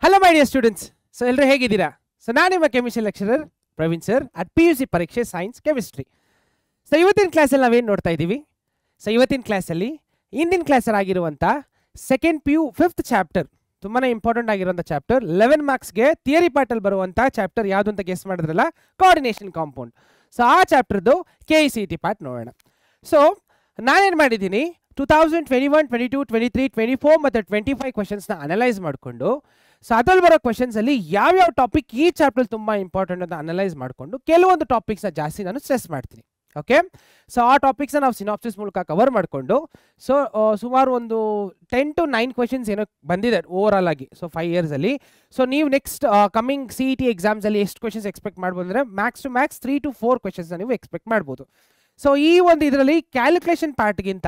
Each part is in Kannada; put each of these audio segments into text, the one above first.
Hello my dear students. So ಎಲ್ಲರೂ ಹೇಗಿದ್ದೀರಾ? ಸೊ ನಾನು ನಿಮ್ಮ chemistry lecturer Praveen sir at PUC ಪರೀಕ್ಷೆ ಸೈನ್ಸ್ ಕೆಮಿಸ್ಟ್ರಿ. ಸೊ ಇವತ್ತಿನ ಕ್ಲಾಸಲ್ಲಿ ನಾವೇನು ನೋಡ್ತಾ ಇದ್ದೀವಿ? ಸೊ ಇವತ್ತಿನ ಕ್ಲಾಸಲ್ಲಿ ಇಂದಿನ ಕ್ಲಾಸರ್ ಆಗಿರುವಂಥ ಸೆಕೆಂಡ್ PU 5th ಚಾಪ್ಟರ್, ತುಂಬಾ ಇಂಪಾರ್ಟೆಂಟ್ ಆಗಿರುವಂಥ ಚಾಪ್ಟರ್, 11 ಮಾರ್ಕ್ಸ್ಗೆ ಥಿಯರಿ ಪಾರ್ಟಲ್ಲಿ ಬರುವಂಥ ಚಾಪ್ಟರ್ ಯಾವುದು ಅಂತ ಗೆಸ್ ಮಾಡಿದ್ರಲ್ಲ, ಕೋಆರ್ಡಿನೇಷನ್ ಕಾಂಪೌಂಡ್. ಸೊ ಆ ಚಾಪ್ಟರ್ದು KCET ಪಾರ್ಟ್ ನೋಡೋಣ. ಸೊ ನಾನೇನು ಮಾಡಿದ್ದೀನಿ, 2021, 22, 23, 24 ಮತ್ತು 25 ಕ್ವೆಶನ್ಸ್ನ ಅನಲೈಸ್ ಮಾಡಿಕೊಂಡು, ಸೊ ಅದ್ರಲ್ಲಿ ಬರೋ ಕ್ವೆಶನ್ಸಲ್ಲಿ ಯಾವ್ಯಾವ ಟಾಪಿಕ್ ಈ ಚಾಪ್ಟರ್ ತುಂಬ ಇಂಪಾರ್ಟೆಂಟ್ ಅಂತ ಅನಲೈಸ್ ಮಾಡಿಕೊಂಡು ಕೆಲವೊಂದು ಟಾಪಿಕ್ಸ್ನ ಜಾಸ್ತಿ ನಾನು ಸ್ಟ್ರೆಸ್ ಮಾಡ್ತೀನಿ. ಓಕೆ, ಸೊ ಆ ಟಾಪಿಕ್ಸ್ನ ನಾವು ಸಿನಾಪ್ಸಿಸ್ ಮೂಲಕ ಕವರ್ ಮಾಡಿಕೊಂಡು, ಸೊ ಸುಮಾರು ಒಂದು 10 to 9 ಕ್ವೆಶನ್ಸ್ ಏನೋ ಬಂದಿದೆ ಓವರ್ ಆಲ್ ಆಗಿ, ಸೊ 5 ಇಯರ್ಸಲ್ಲಿ. ಸೊ ನೀವು ನೆಕ್ಸ್ಟ್ ಕಮಿಂಗ್ CET ಎಕ್ಸಾಮ್ಸಲ್ಲಿ ಎಷ್ಟು ಕ್ವೆಶನ್ಸ್ ಎಕ್ಸ್ಪೆಕ್ಟ್ ಮಾಡ್ಬೋದು ಅಂದರೆ ಮ್ಯಾಕ್ಸ್ ಟು ಮ್ಯಾಕ್ಸ್ 3 to 4 ಕ್ವೆಶನ್ಸ್ನ ನೀವು ಎಕ್ಸ್ಪೆಕ್ಟ್ ಮಾಡ್ಬೋದು. ಸೊ ಈ ಒಂದು ಇದರಲ್ಲಿ ಕ್ಯಾಲ್ಕುಲೇಷನ್ ಪಾರ್ಟ್ಗಿಂತ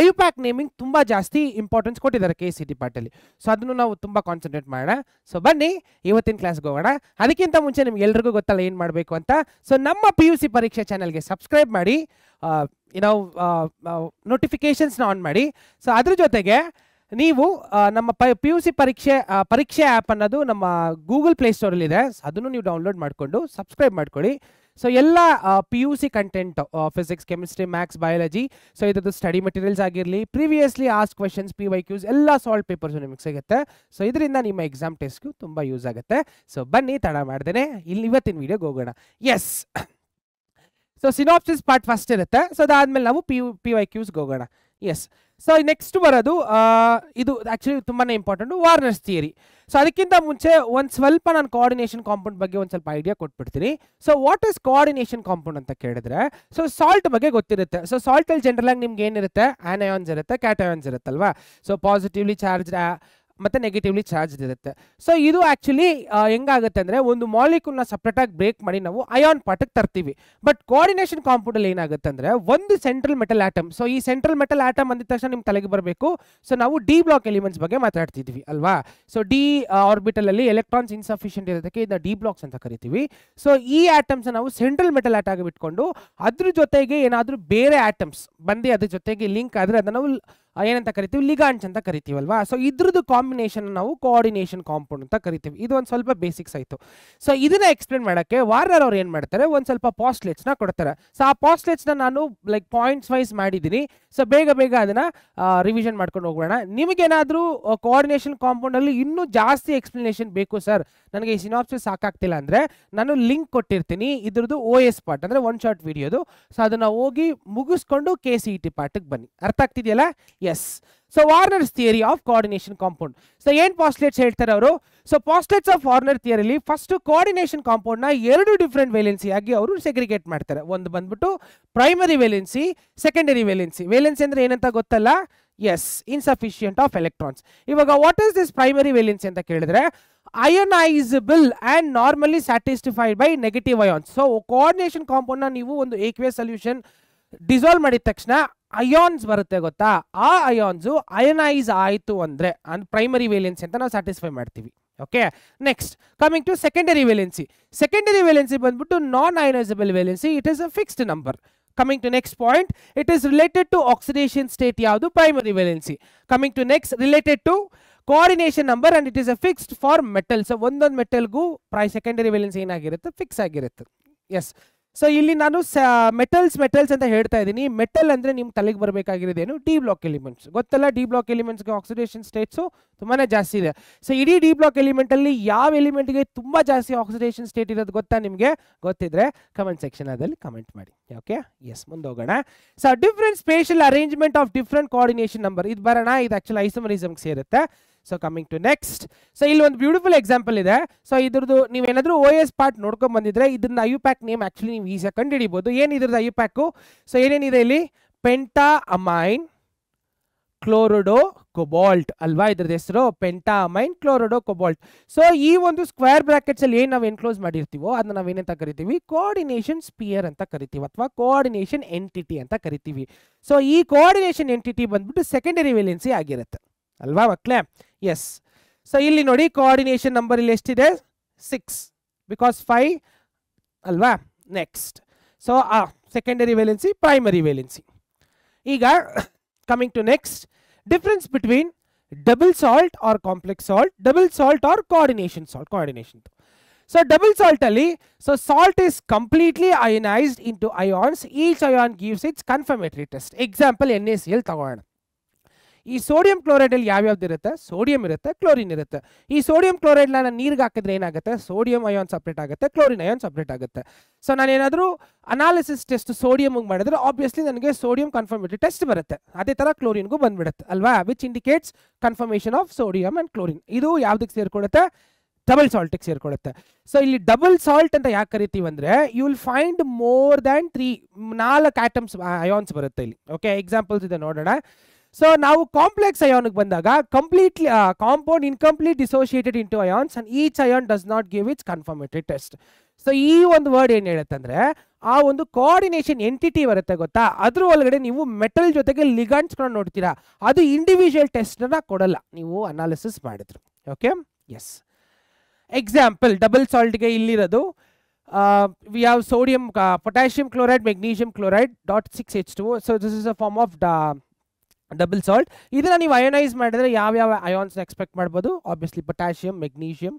IUPAC ನೇಮಿಂಗ್ ತುಂಬ ಜಾಸ್ತಿ ಇಂಪಾರ್ಟೆನ್ಸ್ ಕೊಟ್ಟಿದ್ದಾರೆ KCET ಪಾರ್ಟಲ್ಲಿ. ಸೊ ಅದನ್ನು ನಾವು ತುಂಬ ಕಾನ್ಸಂಟ್ರೇಟ್ ಮಾಡೋಣ. ಸೊ ಬನ್ನಿ ಇವತ್ತಿನ ಕ್ಲಾಸ್ಗೆ ಹೋಗೋಣ. ಅದಕ್ಕಿಂತ ಮುಂಚೆ ನಿಮ್ಗೆ ಎಲ್ರಿಗೂ ಗೊತ್ತಲ್ಲ ಏನು ಮಾಡಬೇಕು ಅಂತ. ಸೊ ನಮ್ಮ PUC ಪರೀಕ್ಷೆ ಚಾನಲ್ಗೆ ಸಬ್ಸ್ಕ್ರೈಬ್ ಮಾಡಿ, ನೋಟಿಫಿಕೇಶನ್ಸ್ನ ಆನ್ ಮಾಡಿ. ಸೊ ಅದ್ರ ಜೊತೆಗೆ ನೀವು ನಮ್ಮ PUC ಪರೀಕ್ಷೆ ಆ್ಯಪ್ ಅನ್ನೋದು ನಮ್ಮ ಗೂಗಲ್ ಪ್ಲೇಸ್ಟೋರಲ್ಲಿದೆ, ಅದನ್ನು ನೀವು ಡೌನ್ಲೋಡ್ ಮಾಡಿಕೊಂಡು ಸಬ್ಸ್ಕ್ರೈಬ್ ಮಾಡ್ಕೊಳ್ಳಿ. ಸೊ ಎಲ್ಲ PUC content, physics, chemistry, maths, biology, so ಇದ್ರದ್ದು ಸ್ಟಡಿ ಮೆಟೀರಿಯಲ್ಸ್ ಆಗಿರಲಿ, ಪ್ರೀವಿಯಸ್ಲಿ ಆಸ್ಕ್ ಕ್ವೆಶನ್ಸ್, PYQs ಎಲ್ಲ ಸಾಲ್ವ್ ಪೇಪರ್ಸು ನಿಮಗೆ ಸಿಗುತ್ತೆ. ಸೊ ಇದರಿಂದ ನಿಮ್ಮ ಎಕ್ಸಾಮ್ ಟೆಸ್ಟ್ಗೂ ತುಂಬ ಯೂಸ್ ಆಗುತ್ತೆ. ಸೊ ಬನ್ನಿ ತಡ ಮಾಡ್ದೇನೆ ಇಲ್ಲಿ ಇವತ್ತಿನ ವೀಡಿಯೋಗೆ ಹೋಗೋಣ. Yes, so synopsis part first ಇರುತ್ತೆ. ಸೊ ಅದಾದಮೇಲೆ ನಾವು PYQಸ್ಗೆ ಹೋಗೋಣ. ಎಸ್, ಸೊ ನೆಕ್ಸ್ಟ್ ಬರೋದು ಇದು ಆ್ಯಕ್ಚುಲಿ ತುಂಬಾ ಇಂಪಾರ್ಟೆಂಟು, ವಾರ್ನರ್ಸ್ ಥಿಯರಿ. ಸೊ ಅದಕ್ಕಿಂತ ಮುಂಚೆ ಒಂದು ಸ್ವಲ್ಪ ನಾನು ಕೋಆರ್ಡಿನೇಷನ್ ಕಾಂಪೌಂಡ್ ಬಗ್ಗೆ ಒಂದು ಸ್ವಲ್ಪ ಐಡಿಯಾ ಕೊಟ್ಬಿಡ್ತೀನಿ. So what is coordination compound ಅಂತ ಕೇಳಿದ್ರೆ, ಸೊ ಸಾಲ್ಟ್ ಬಗ್ಗೆ ಗೊತ್ತಿರುತ್ತೆ. ಸೊ ಸಾಲ್ಟಲ್ಲಿ ಜನರಲ್ ಆಗಿ ನಿಮ್ಗೆ ಏನಿರುತ್ತೆ, ಆನಯಾನ್ಸ್ ಇರುತ್ತೆ, ಕ್ಯಾಟಯಾನ್ಸ್ ಇರುತ್ತಲ್ವಾ. ಸೊ ಪಾಸಿಟಿವ್ಲಿ ಚಾರ್ಜ್ ಮತ್ತು ನೆಗೆಟಿವ್ಲಿ ಚಾರ್ಜ್ ಇರುತ್ತೆ. ಸೊ ಇದು ಆ್ಯಕ್ಚುಲಿ ಹೆಂಗಾಗುತ್ತೆ ಅಂದರೆ, ಒಂದು ಮಾಲಿಕ್ಯೂಲ್ನ ಸಪ್ರೇಟಾಗಿ ಬ್ರೇಕ್ ಮಾಡಿ ನಾವು ಅಯಾನ್ ಪಾರ್ಟಿಗೆ ತರ್ತೀವಿ. ಬಟ್ ಕೋಆರ್ಡಿನೇಷನ್ ಕಾಂಪೌಂಡಲ್ಲಿ ಏನಾಗುತ್ತೆ ಅಂದರೆ, ಒಂದು ಸೆಂಟ್ರಲ್ ಮೆಟಲ್ ಆಟಮ್. ಸೊ ಈ ಸೆಂಟ್ರಲ್ ಮೆಟಲ್ ಆಟಮ್ ಅಂದಿದ ತಕ್ಷಣ ನಿಮ್ಮ ತಲೆಗೆ ಬರಬೇಕು, ಸೊ ನಾವು ಡಿ ಬ್ಲಾಕ್ ಎಲಿಮೆಂಟ್ಸ್ ಬಗ್ಗೆ ಮಾತಾಡ್ತಿದ್ವಿ ಅಲ್ವಾ. ಸೊ ಡಿ ಆರ್ಬಿಟಲಲ್ಲಿ ಎಲೆಕ್ಟ್ರಾನ್ಸ್ ಇನ್ಸಫಿಷಿಯಂಟ್ ಇರೋದಕ್ಕೆ ಇದನ್ನ ಡಿ ಬ್ಲಾಕ್ಸ್ ಅಂತ ಕರಿತೀವಿ. ಸೊ ಈ ಆಟಮ್ಸ್ ನಾವು ಸೆಂಟ್ರಲ್ ಮೆಟಲ್ ಆಟಾಗಿ ಬಿಟ್ಕೊಂಡು ಅದ್ರ ಜೊತೆಗೆ ಏನಾದರೂ ಬೇರೆ ಆಟಮ್ಸ್ ಬಂದು ಅದ್ರ ಜೊತೆಗೆ ಲಿಂಕ್ ಆದರೆ ಅದನ್ನು ನಾವು ಏನಂತ ಕರಿತೀವಿ, ಲಿಗಾಂಡ್ಸ್ ಅಂತ ಕರಿತೀವಲ್ವಾ. ಸೊ ಇದ್ರದ್ದು ಕಾಂಬಿನೇಷನ್ ನಾವು ಕೋಆರ್ಡಿನೇಷನ್ ಕಾಂಪೌಂಡ್ ಅಂತ ಕರಿತೀವಿ. ಇದು ಒಂದು ಸ್ವಲ್ಪ ಬೇಸಿಕ್ಸ್ ಆಯಿತು. ಸೊ ಇದನ್ನ ಎಕ್ಸ್ಪ್ಲೇನ್ ಮಾಡೋಕ್ಕೆ ವಾರ್ನರ್ ಅವ್ರು ಏನು ಮಾಡ್ತಾರೆ, ಒಂದು ಸ್ವಲ್ಪ ಪಾಸ್ಟ್ಲೆಟ್ಸ್ನ ಕೊಡ್ತಾರೆ. ಸೊ ಆ ಪಾಸ್ಟ್ಲೆಟ್ಸ್ನ ನಾನು ಲೈಕ್ ಪಾಯಿಂಟ್ಸ್ ವೈಸ್ ಮಾಡಿದ್ದೀನಿ. ಸೊ ಬೇಗ ಅದನ್ನು ರಿವಿಷನ್ ಮಾಡ್ಕೊಂಡು ಹೋಗೋಣ. ನಿಮಗೇನಾದರೂ ಕೋಆರ್ಡಿನೇಷನ್ ಕಾಂಪೌಂಡಲ್ಲಿ ಇನ್ನೂ ಜಾಸ್ತಿ ಎಕ್ಸ್ಪ್ಲನೇಷನ್ ಬೇಕು ಸರ್, ನನಗೆ ಈ ಸಿನಾಪ್ಸಿಸ್ ಸಾಕಾಗ್ತಿಲ್ಲ ಅಂದರೆ ನಾನು ಲಿಂಕ್ ಕೊಟ್ಟಿರ್ತೀನಿ ಇದ್ರದ್ದು OS ಪಾರ್ಟ್, ಅಂದರೆ ಒನ್ ಶಾರ್ಟ್ ವಿಡಿಯೋದು. ಸೊ ಅದನ್ನು ಹೋಗಿ ಮುಗಿಸ್ಕೊಂಡು KCET ಪಾರ್ಟಿಗೆ ಬನ್ನಿ. ಅರ್ಥ ಆಗ್ತಿದೆಯಲ್ಲ? Yes. So Werner's theory of coordination compound. So ಏನು ಪಾಸ್ಟ್ಲೆಟ್ಸ್ ಹೇಳ್ತಾರೆ ಅವರು? ಸೊ ಪಾಸ್ಟ್ಲೆಟ್ಸ್ ಆಫ್ ವಾರ್ನರ್ ಥಿಯರಿಲಿ ಫಸ್ಟ್ ಕೋಆರ್ಡಿನೇಷನ್ ಕಾಂಪೌಂಡ್ನ 2 ಡಿಫ್ರೆಂಟ್ ವೇಲೆನ್ಸಿ ಆಗಿ ಅವರು ಸೆಗ್ರಿಗೇಟ್ ಮಾಡ್ತಾರೆ. ಒಂದು ಬಂದ್ಬಿಟ್ಟು primary valency, secondary valency. Valency ಅಂದರೆ ಏನಂತ ಗೊತ್ತಲ್ಲ? Yes, insufficient of electrons. ಇವಾಗ what is this primary valency ಅಂತ ಕೇಳಿದ್ರೆ, ionisable and normally satisfied by negative ions. So coordination ಕಾಂಪೌಂಡ್ನ ನೀವು ಒಂದು ಏಕ್ವೆ ಸೊಲ್ಯೂಷನ್ ಡಿಸಾಲ್ವ್ ಮಾಡಿದ ತಕ್ಷಣ ಅಯಾನ್ಸ್ ಬರುತ್ತೆ ಗೊತ್ತಾ, ಆ ಅಯಾನ್ಸು ಅಯನೈಸ್ ಆಯಿತು ಅಂದರೆ ಪ್ರೈಮರಿ ವೇಲೆನ್ಸಿ ಅಂತ ನಾವು ಸ್ಯಾಟಿಸ್ಫೈ ಮಾಡ್ತೀವಿ. Okay, next coming to secondary valency. Secondary valency ಬಂದ್ಬಿಟ್ಟು non ionisable valency, it is a fixed number. Coming to next point, it is related to oxidation state ಯಾವುದು, primary valency. Coming to next, related to coordination number and it is a fixed for metal. So ಒಂದೊಂದು ಮೆಟಲ್ಗೂ secondary valency ಏನಾಗಿರುತ್ತೆ, ಫಿಕ್ಸ್ ಆಗಿರುತ್ತೆ. ಎಸ್, ಸೊ ಇಲ್ಲಿ ನಾನು ಮೆಟಲ್ಸ್ ಅಂತ ಹೇಳ್ತಾ ಇದ್ದೀನಿ. ಮೆಟಲ್ ಅಂದರೆ ನಿಮ್ಮ ತಲೆಗೆ ಬರಬೇಕಾಗಿರೋದೇನು, ಡಿ ಬ್ಲಾಕ್ ಎಲಿಮೆಂಟ್ಸ್. ಗೊತ್ತಲ್ಲ, ಡಿ ಬ್ಲಾಕ್ ಎಲಿಮೆಂಟ್ಸ್ಗೆ ಆಕ್ಸಿಡೇಷನ್ ಸ್ಟೇಟ್ಸು ತುಂಬಾ ಜಾಸ್ತಿ ಇದೆ. ಸೊ ಇಡೀ ಡಿ ಬ್ಲಾಕ್ ಎಲಿಮೆಂಟಲ್ಲಿ ಯಾವ ಎಲಿಮೆಂಟ್ಗೆ ತುಂಬ ಜಾಸ್ತಿ ಆಕ್ಸಿಡೇಷನ್ ಸ್ಟೇಟ್ ಇರೋದು ಗೊತ್ತಾ ನಿಮಗೆ? ಗೊತ್ತಿದ್ರೆ ಕಮೆಂಟ್ ಸೆಕ್ಷನ್ ಅದಲ್ಲಿ ಕಮೆಂಟ್ ಮಾಡಿ. ಓಕೆ, ಎಸ್, ಮುಂದೆ ಹೋಗೋಣ. So different spatial arrangement of different coordination number, ಇದು ಬರೋಣ. ಇದು ಆ್ಯಕ್ಚುಲಿ ಐಸೋಮರಿಸಮ್ಗೆ ಸೇರುತ್ತೆ. So coming to next, so ಇಲ್ಲಿ ಒಂದು ಬ್ಯೂಟಿಫುಲ್ ಎಕ್ಸಾಂಪಲ್ ಇದೆ. ಸೊ ಇದ್ರದ್ದು ನೀವೇನಾದರೂ OS ಪಾರ್ಟ್ ನೋಡ್ಕೊಂಡು ಬಂದಿದ್ರೆ ಇದನ್ನ IUPAC ನೇಮ್ ಆ್ಯಕ್ಚುಲಿ ನೀವು ಈಸಿಯಾಗಿ ಕಂಡುಹಿಡಿಬೋದು. ಏನಿದ್ರದ್ದು IUPAC? ಸೊ ಏನೇನಿದೆ ಇಲ್ಲಿ, ಪೆಂಟಾ ಅಮೈನ್ ಕ್ಲೋರಿಡೋ ಕೊಬಾಲ್ಟ್ ಅಲ್ವಾ ಇದ್ರದ್ದು ಹೆಸರು, ಪೆಂಟಾ ಅಮೈನ್ ಕ್ಲೋರಿಡೋ ಕೊಬಾಲ್ಟ್. ಸೊ ಈ ಒಂದು ಸ್ಕ್ವೇರ್ ಬ್ರಾಕೆಟ್ಸ್ ಅಲ್ಲಿ ಏನು ನಾವು ಎನ್ಕ್ಲೋಸ್ ಮಾಡಿರ್ತೀವೋ ಅದನ್ನ ನಾವೇನಂತ ಕರಿತೀವಿ, ಕೋಆರ್ಡಿನೇಷನ್ ಸ್ಪಿಯರ್ ಅಂತ ಕರಿತೀವಿ, ಅಥವಾ ಕೋಆರ್ಡಿನೇಷನ್ ಎಂಟಿಟಿ ಅಂತ ಕರಿತೀವಿ. ಸೊ ಈ ಕೋಆರ್ಡಿನೇಷನ್ ಎಂಟಿಟಿ ಬಂದ್ಬಿಟ್ಟು ಸೆಕೆಂಡರಿ ವೇಲೆನ್ಸಿ ಆಗಿರುತ್ತೆ ಅಲ್ವಾ ಮಕ್ಕಳೇ? ಎಸ್. ಸೊ ಇಲ್ಲಿ ನೋಡಿ, ಕೋಆರ್ಡಿನೇಷನ್ ನಂಬರ್ ಇಲ್ಲಿ ಎಷ್ಟಿದೆ, 6, ಬಿಕಾಸ್ 5 ಅಲ್ವಾ. Next, so secondary valency, primary valency. ಈಗ coming to next, difference between double salt or complex salt, double salt or coordination salt, coordination. So double salt ಅಲ್ಲಿ so salt is completely ionised into ions, each ion gives its confirmatory test. Example NaCl ತಗೋಣ. ಈ ಸೋಡಿಯಂ ಕ್ಲೋರೈಡ್ ಅಲ್ಲಿ ಯಾವ್ಯಾವ್ದು ಇರುತ್ತೆ? ಸೋಡಿಯಂ ಇರುತ್ತೆ, ಕ್ಲೋರಿನ್ ಇರುತ್ತೆ. ಈ ಸೋಡಿಯಂ ಕ್ಲೋರೈಡ್ ನಾನು ನೀರಿಗೆ ಹಾಕಿದ್ರೆ ಏನಾಗುತ್ತೆ? ಸೋಡಿಯಂ ಅಯಾನ್ ಸಪ್ರೇಟ್ ಆಗುತ್ತೆ, ಕ್ಲೋರಿನ್ ಅಯಾನ್ ಸಪ್ರೇಟ್ ಆಗುತ್ತೆ. ಸೊ ನಾನೇನಾದರೂ ಅನಾಲಿಸಿಸ್ ಟೆಸ್ಟ್ ಸೋಡಿಯಂ ಮಾಡಿದ್ರೆ ಆಬ್ವಿಯಸ್ಲಿ ನನಗೆ ಸೋಡಿಯಂ ಕನ್ಫರ್ಮೇಟರಿ ಟೆಸ್ಟ್ ಬರುತ್ತೆ. ಅದೇ ತರ ಕ್ಲೋರಿನ್ಗೂ ಬಂದ್ಬಿಡುತ್ತೆ ಅಲ್ವಾ, which indicates confirmation of sodium and chlorine. ಇದು ಯಾವ್ದಕ್ಕೆ ಸೇರ್ಕೊಳ್ಳುತ್ತೆ? ಡಬಲ್ ಸಾಲ್ಟ್ಗೆ ಸೇರ್ಕೊಳ್ಳುತ್ತೆ. ಸೊ ಇಲ್ಲಿ ಡಬಲ್ ಸಾಲ್ಟ್ ಅಂತ ಯಾಕೆ ಕರಿತೀವಿ ಅಂದ್ರೆ you will find more than 4 atoms ions ಬರುತ್ತೆ ಇಲ್ಲಿ. ಓಕೆ, ಎಕ್ಸಾಂಪಲ್ಸ್ ಇದೆ ನೋಡೋಣ. ಸೊ ನಾವು ಕಾಂಪ್ಲೆಕ್ಸ್ ಅಯಾನ್ಗೆ ಬಂದಾಗ completely compound incomplete dissociated into ions and each ion does not give its confirmatory test. So ಈ ಒಂದು ವರ್ಡ್ ಏನ್ ಹೇಳುತ್ತೆ ಅಂದ್ರೆ ಆ ಒಂದು ಕೋಆರ್ಡಿನೇಷನ್ ಎಂಟಿಟಿ ಬರುತ್ತೆ ಗೊತ್ತಾ, ಅದ್ರ ಒಳಗಡೆ ನೀವು ಮೆಟಲ್ ಜೊತೆಗೆ ಲಿಗಂಡ್ಸ್ಗಳನ್ನ ನೋಡ್ತೀರಾ, ಅದು ಇಂಡಿವಿಜುವಲ್ ಟೆಸ್ಟ್ ನ ಕೊಡಲ್ಲ ನೀವು ಅನಾಲಿಸಿಸ್ ಮಾಡಿದ್ರು. Okay, yes. ಎಕ್ಸಾಂಪಲ್ ಡಬಲ್ ಸಾಲ್ಟ್ಗೆ ಇಲ್ಲಿರೋದು we have sodium, potassium chloride, magnesium chloride .6H2O. So this is a form of double salt. ಇದನ್ನ ನೀವು ಅಯೋನೈಸ್ ಮಾಡಿದ್ರೆ ಯಾವ ಅಯಾನ್ಸ್ ಎಕ್ಸ್ಪೆಕ್ಟ್ ಮಾಡ್ಬೋದು? ಆಬ್ವಿಯಸ್ಲಿ ಪೊಟ್ಯಾಷಿಯಂ, ಮೆಗ್ನೀಷಿಯಂ,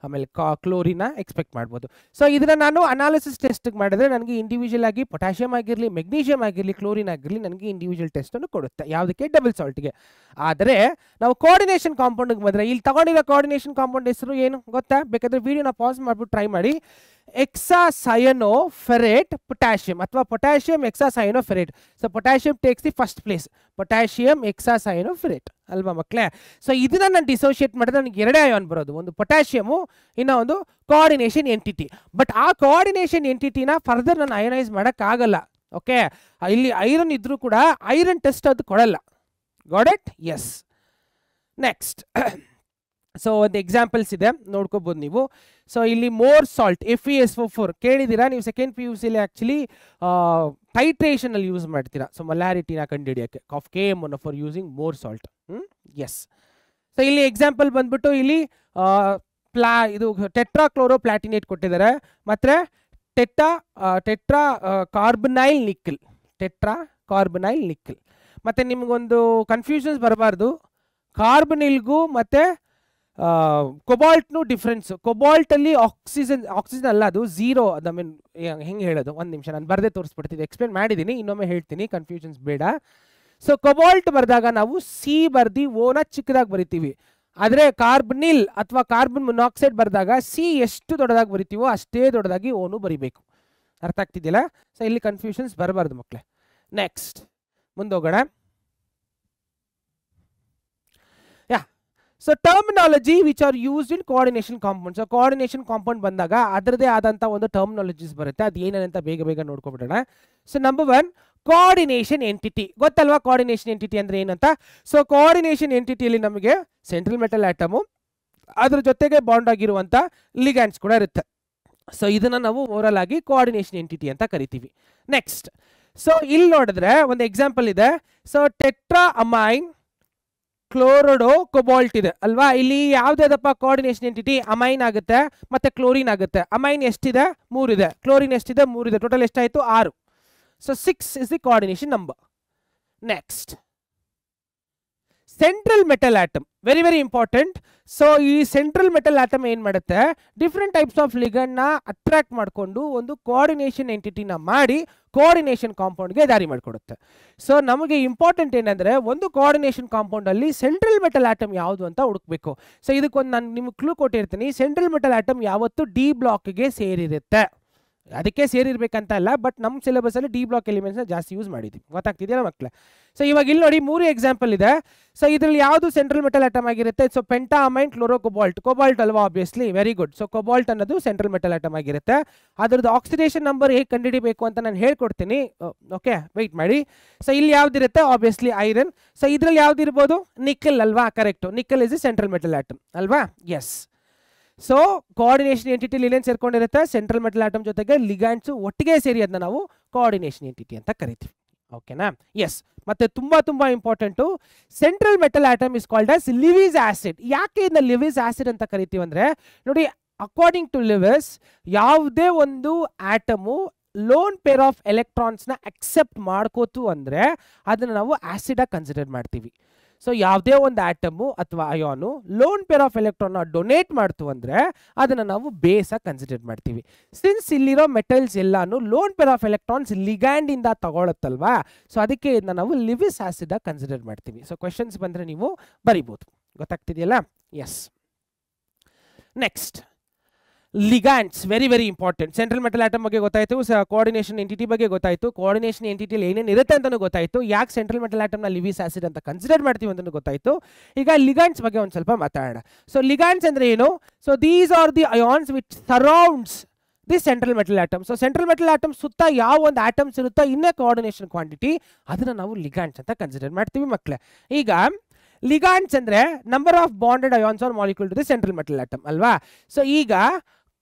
ಆಮೇಲೆ ಕ್ಲೋರಿನ ಎಕ್ಸ್ಪೆಕ್ಟ್ ಮಾಡ್ಬೋದು. ಸೊ ಇದನ್ನ ನಾನು ಅನಾಲಿಸಿಸ್ ಟೆಸ್ಟ್ ಮಾಡಿದ್ರೆ ನನಗೆ ಇಂಡಿವಿಜುವಲ್ ಆಗಿ ಪೊಟ್ಯಾಷಿಯಂ ಆಗಿರಲಿ, ಮೆಗ್ನೀಷಿಯಂ ಆಗಿರಲಿ, ಕ್ಲೋರಿನ್ ಆಗಿರಲಿ ನನಗೆ ಇಂಡಿವಿಜುವಲ್ ಟೆಸ್ಟ್ ಅನ್ನು ಕೊಡುತ್ತೆ. ಯಾವುದಕ್ಕೆ? ಡಬಲ್ ಸಾಲ್ಟ್ಗೆ. ಆದರೆ ನಾವು ಕೋಆರ್ಡಿನೇಷನ್ ಕಾಂಪೌಂಡ್ಗೆ ಬಂದರೆ ಇಲ್ಲಿ ತಗೊಂಡಿರೋ ಕೋಆರ್ಡಿನೇಷನ್ ಕಾಂಪೌಂಡ್ ಹೆಸರು ಏನು ಗೊತ್ತಾ? ಬೇಕಾದ್ರೆ ವಿಡಿಯೋನ ಪಾಸ್ ಮಾಡ್ಬಿಟ್ಟು ಟ್ರೈ ಮಾಡಿ. hexacyanopherate potassium ಅಥವಾ potassium hexacyanopherate. So potassium takes the first place, potassium hexacyanopherate ಅಲ್ವಾ ಮಕ್ಕಳೇ? ಸೊ ಇದನ್ನ ನಾನು ಡಿಸೋಸಿಯೇಟ್ ಮಾಡಿದ್ರೆ ನನಗೆ 2 ಅಯಾನ್ ಬರೋದು, ಒಂದು ಪೊಟ್ಯಾಷಿಯಮು, ಇನ್ನೂ ಒಂದು ಕೋಆರ್ಡಿನೇಷನ್ ಎಂಟಿಟಿ. ಬಟ್ ಆ ಕೋಆರ್ಡಿನೇಷನ್ ಎಂಟಿಟಿನ ಫರ್ದರ್ ನಾನು ಅಯನೈಸ್ ಮಾಡೋಕ್ಕಾಗಲ್ಲ. ಓಕೆ, ಇಲ್ಲಿ ಐರನ್ ಇದ್ರೂ ಕೂಡ ಐರನ್ ಟೆಸ್ಟ್ ಅದು ಕೊಡಲ್ಲ. Got it? Yes. Next so ಒಂದು ಎಕ್ಸಾಂಪಲ್ಸ್ ಇದೆ ನೋಡ್ಕೋಬೋದು ನೀವು. ಸೊ ಇಲ್ಲಿ ಮೋರ್ ಸಾಲ್ಟ್ FeSO4 ಕೇಳಿದ್ದೀರಾ ನೀವು ಸೆಕೆಂಡ್ PUC ಆ್ಯಕ್ಚುಲಿ ಟೈಟ್ರೇಷನ್ ಅಲ್ಲಿ ಯೂಸ್ ಮಾಡ್ತೀರಾ. ಸೊ ಮೊಲಾರಿಟಿನ ಕಂಡುಹಿಡಿಯೋಕ್ಕೆ of KMON for using Mohr salt. Yes. So ಇಲ್ಲಿ ಎಕ್ಸಾಂಪಲ್ ಬಂದ್ಬಿಟ್ಟು ಇಲ್ಲಿ ಇದು ಟೆಟ್ರಾ ಕ್ಲೋರೋ ಪ್ಲಾಟಿನೇಟ್ ಕೊಟ್ಟಿದ್ದಾರೆ, ಮತ್ತೆ tetra carbonyl nickel, tetra carbonyl nickel. ಮತ್ತೆ ನಿಮಗೊಂದು ಕನ್ಫ್ಯೂಷನ್ಸ್ ಬರಬಾರ್ದು, ಕಾರ್ಬನಿಲ್ಗೂ ಮತ್ತೆ ಕೊಬಾಲ್ಟ್ನು ಡಿಫ್ರೆನ್ಸ್. ಕೊಬಾಲ್ಟ್ ಅಲ್ಲಿ ಆಕ್ಸಿಜನ್ ಅಲ್ಲ, ಅದು ಝೀರೋ. ಅದು ಐ ಮೀನ್ ಹೆಂಗೆ ಹೇಳೋದು? ಒಂದು ನಿಮಿಷ, ನಾನು ಬರದೇ ತೋರಿಸ್ಬಿಡ್ತೀನಿ, ಎಕ್ಸ್ಪ್ಲೇನ್ ಮಾಡಿದ್ದೀನಿ, ಇನ್ನೊಮ್ಮೆ ಹೇಳ್ತೀನಿ, ಕನ್ಫ್ಯೂಷನ್ಸ್ ಬೇಡ. ಸೊ ಕೊಬಾಲ್ಟ್ ಬರೆದಾಗ ನಾವು ಸಿ ಬರ್ದಿ ಓನ ಚಿಕ್ಕದಾಗಿ ಬರಿತೀವಿ, ಆದರೆ ಕಾರ್ಬನಿಲ್ ಅಥವಾ ಕಾರ್ಬನ್ ಮೊನಾಕ್ಸೈಡ್ ಬರೆದಾಗ ಸಿ ಎಷ್ಟು ದೊಡ್ಡದಾಗಿ ಬರಿತೀವೋ ಅಷ್ಟೇ ದೊಡ್ಡದಾಗಿ ಓನು ಬರಿಬೇಕು. ಅರ್ಥ ಆಗ್ತಿದ್ದಿಲ್ಲ? ಸೊ ಇಲ್ಲಿ ಕನ್ಫ್ಯೂಷನ್ಸ್ ಬರಬಾರ್ದು ಮಕ್ಕಳೇ. ನೆಕ್ಸ್ಟ್ ಮುಂದೋಗೋಣ. So terminology which are used in coordination compound. So coordination compound ಬಂದಾಗ ಅದರದೇ ಆದಂಥ ಒಂದು ಟರ್ಮಿನಾಲಜೀಸ್ ಬರುತ್ತೆ, ಅದು ಏನೇನಂತ ಬೇಗ ನೋಡ್ಕೊಬಿಡೋಣ. So number 1 coordination entity. ಗೊತ್ತಲ್ವಾ ಕೋಆರ್ಡಿನೇಷನ್ ಎಂಟಿಟಿ ಅಂದ್ರೆ ಏನಂತ? ಸೊ ಕೋಆರ್ಡಿನೇಷನ್ ಎಂಟಿಟಿಯಲ್ಲಿ ನಮಗೆ ಸೆಂಟ್ರಲ್ ಮೆಟಲ್ ಆಟಮು, ಅದ್ರ ಜೊತೆಗೆ ಬಾಂಡ್ ಆಗಿರುವಂಥ ಲಿಗ್ಯಾಂಡ್ಸ್ ಕೂಡ ಇರುತ್ತೆ. ಸೊ ಇದನ್ನ ನಾವು ಓವರಲ್ ಆಗಿ ಕೋಆರ್ಡಿನೇಷನ್ ಎಂಟಿಟಿ ಅಂತ ಕರಿತೀವಿ. ನೆಕ್ಸ್ಟ್, ಸೊ ಇಲ್ಲಿ ನೋಡಿದ್ರೆ ಒಂದು ಎಕ್ಸಾಂಪಲ್ ಇದೆ. ಸೊ ಟೆಟ್ರಾ ಅಮೈನ್ ಕ್ಲೋರೈಡೋ ಕೊಬಾಲ್ಟ್ ಇದೆ ಅಲ್ವಾ? ಇಲ್ಲಿ ಯಾವ್ದಪ್ಪ ಕೋಆರ್ಡಿನೇಷನ್ ಎಂಟಿಟಿ? ಅಮೈನ್ ಆಗುತ್ತೆ ಮತ್ತೆ ಕ್ಲೋರಿನ್ ಆಗುತ್ತೆ. ಅಮೈನ್ ಎಷ್ಟಿದೆ? 3 ಇದೆ. ಕ್ಲೋರಿನ್ ಎಷ್ಟಿದೆ? 3 ಇದೆ. ಟೋಟಲ್ ಎಷ್ಟಾಯ್ತು? 6. So 6 is the coordination number. Next, central metal atom, very important. So ಈ ಸೆಂಟ್ರಲ್ ಮೆಟಲ್ ಆಟಮ್ ಏನ್ ಮಾಡುತ್ತೆ? ಡಿಫ್ರೆಂಟ್ ಟೈಪ್ಸ್ ಆಫ್ ಲಿಗಂಡ್ ನ ಅಟ್ರಾಕ್ಟ್ ಮಾಡಿಕೊಂಡು ಒಂದು ಕೋಆರ್ಡಿನೇಷನ್ ಎಂಟಿಟಿನ ಮಾಡಿ ಕೋಆರ್ಡಿನೇಷನ್ ಕಾಂಪೌಂಡ್ಗೆ ದಾರಿ ಮಾಡಿಕೊಡುತ್ತೆ. ಸೊ ನಮಗೆ ಇಂಪಾರ್ಟೆಂಟ್ ಏನಂದ್ರೆ ಒಂದು ಕೋಆರ್ಡಿನೇಷನ್ ಕಾಂಪೌಂಡ್ ಅಲ್ಲಿ ಸೆಂಟ್ರಲ್ ಮೆಟಲ್ ಆಟಮ್ ಯಾವುದು ಅಂತ ಹುಡುಕ್ಬೇಕು. ಸೊ ಇದಕ್ಕೊಂದು ನಾನು ನಿಮ್ಗೆ ಕ್ಲೂ ಕೊಟ್ಟಿರ್ತೀನಿ. ಸೆಂಟ್ರಲ್ ಮೆಟಲ್ ಆಟಮ್ ಯಾವತ್ತು ಡಿ ಬ್ಲಾಕ್ಗೆ ಸೇರಿರುತ್ತೆ, ಅದಕ್ಕೆ ಸೇರಿರ್ಬೇಕಂತ ಅಲ್ಲ, ಬಟ್ ನಮ್ಮ ಸಿಲೆಬಸ್ ಅಲ್ಲಿ ಡಿ ಬ್ಲಾಕ್ ಎಲಿಮೆಂಟ್ಸ್ ಜಾಸ್ತಿ ಯೂಸ್ ಮಾಡಿದ್ವಿ. ಗೊತ್ತಾಗ್ತಿದೆಯಲ್ಲ ಮಕ್ಕಳೇ? ಸೊ ಇವಾಗ ಇಲ್ಲಿ ನೋಡಿ 3 ಎಕ್ಸಾಂಪಲ್ ಇದೆ. ಸೊ ಇದರಲ್ಲಿ ಯಾವುದು ಸೆಂಟ್ರಲ್ ಮೆಟಲ್ ಆಟಮ್ ಆಗಿರುತ್ತೆ? So penta ammine chloro cobalt. Cobalt ಅಲ್ವಾ? Obviously, very good. So cobalt ಅನ್ನೋದು ಸೆಂಟ್ರಲ್ ಮೆಟಲ್ ಆಟಮ್ ಆಗಿರುತ್ತೆ. ಅದ್ರದ್ದು ಆಕ್ಸಿಡೇಷನ್ ನಂಬರ್ ಹೇಗೆ ಕಂಡುಹಿಡಿಬೇಕು ಅಂತ ನಾನು ಹೇಳ್ಕೊಡ್ತೀನಿ. ಓಕೆ, ವೆಯ್ಟ್ ಮಾಡಿ. ಸೊ ಇಲ್ಲಿ ಯಾವ್ದಿರುತ್ತೆ? Obviously iron. ಸೊ ಇದ್ರಲ್ಲಿ ಯಾವ್ದಿರ್ಬೋದು? ನಿಕ್ಕಲ್ ಅಲ್ವಾ? Correct, nickel is A central metal atom ಅಲ್ವಾ? ಎಸ್. ಸೊ ಕೋಆರ್ಡಿನೇಷನ್ ಎಂಟಿಟಿಲಿ ಏನೇನು ಸೇರ್ಕೊಂಡಿರುತ್ತೆ? ಸೆಂಟ್ರಲ್ ಮೆಟಲ್ ಆಟಮ್ ಜೊತೆಗೆ ಲಿಗ್ಯಾಂಡ್ಸ್ ಒಟ್ಟಿಗೆ ಸೇರಿ ಅದನ್ನ ನಾವು ಕೋಆರ್ಡಿನೇಷನ್ ಎಂಟಿಟಿ ಅಂತ ಕರಿತೀವಿ. ಓಕೆನಾ? ಎಸ್. ಮತ್ತೆ ತುಂಬಾ important, central metal atom is called as Levi's acid. ಯಾಕೆ ಇದನ್ನ ಲಿವಿಸ್ ಆಸಿಡ್ ಅಂತ ಕರಿತೀವಿ ಅಂದ್ರೆ ನೋಡಿ, ಅಕಾರ್ಡಿಂಗ್ ಟು ಲಿವಿಸ್ ಯಾವುದೇ ಒಂದು ಆಟಮು ಲೋನ್ ಪೇರ್ ಆಫ್ ಎಲೆಕ್ಟ್ರಾನ್ಸ್ನ ಅಕ್ಸೆಪ್ಟ್ ಮಾಡ್ಕೋತು ಅಂದ್ರೆ ಅದನ್ನ ನಾವು ಆಸಿಡ್ ಆಗಿ ಕನ್ಸಿಡರ್ ಮಾಡ್ತೀವಿ. ಸೊ ಯಾವುದೇ ಒಂದು ಆಟಮು ಅಥವಾ ion lone pair of electron donate ಮಾಡ್ತು ಅಂದ್ರೆ ಅದನ್ನ ನಾವು ಬೇಸ್ ಆಗಿ ಕನ್ಸಿಡರ್ ಮಾಡ್ತೀವಿ. ಸಿನ್ಸ್ ಇಲ್ಲಿರೋ ಮೆಟಲ್ಸ್ ಎಲ್ಲಾನು lone pair of electrons ligand ಇಂದ ತಗೊಳತ್ತಲ್ವಾ, ಸೊ ಅದಕ್ಕೆ ಇದನ್ನ ನಾವು ಲಿವಿಸ್ ಆಸಿಡ್ ಆಗಿ ಕನ್ಸಿಡರ್ ಮಾಡ್ತೀವಿ. ಸೊ ಕ್ವೆಶನ್ಸ್ ಬಂದ್ರೆ ನೀವು ಬರಿಬಹುದು. ಗೊತ್ತಾಗ್ತಿದೆಯಲ್ಲ? Yes. Next ligands, very very important. Central metal atom ಬಗ್ಗೆ ಗೊತ್ತಾಯ್ತು, ಕೋಆರ್ಡಿನೇಷನ್ ಎಂಟಿಟಿ ಬಗ್ಗೆ ಗೊತ್ತಾಯ್ತು, ಕೋಆರ್ಡಿನೇಷನ್ ಎಂಟಿಟಿಯಲ್ಲಿ ಏನೇನು ಇರುತ್ತೆ ಅಂತಲೂ ಗೊತ್ತಾಯ್ತು, ಯಾಕೆ ಸೆಂಟ್ರಲ್ ಮೆಟಲ್ ಆಟಮ್ನ ಲಿವಿಸ್ ಆಸಿಡ್ ಅಂತ ಕನ್ಸಿಡರ್ ಮಾಡ್ತೀವಿ ಅಂತಲೂ ಗೊತ್ತಾಯ್ತು. ಈಗ ಲಿಗ್ಯಾಂಡ್ಸ್ ಬಗ್ಗೆ ಒಂದು ಸ್ವಲ್ಪ ಮಾತಾಡೋಣ. ಸೊ ಲಿಗ್ಯಾಂಡ್ಸ್ ಅಂದ್ರೆ ಏನು? So these are the ions which surrounds the central metal atom. So central metal atom ಸುತ್ತ ಯಾವ ಒಂದು ಆಟಮ್ಸ್ ಇರುತ್ತೋ ಇನ್ನೇ ಕೋಆರ್ಡಿನೇಷನ್ ಕ್ವಾಂಟಿಟಿ, ಅದನ್ನ ನಾವು ಲಿಗ್ಯಾಂಡ್ಸ್ ಅಂತ ಕನ್ಸಿಡರ್ ಮಾಡ್ತೀವಿ ಮಕ್ಕಳೇ. ಈಗ ಲಿಗ್ಯಾಂಡ್ಸ್ ಅಂದ್ರೆ number of bonded ions or molecule to the central metal atom ಅಲ್ವಾ. ಸೊ ಈಗ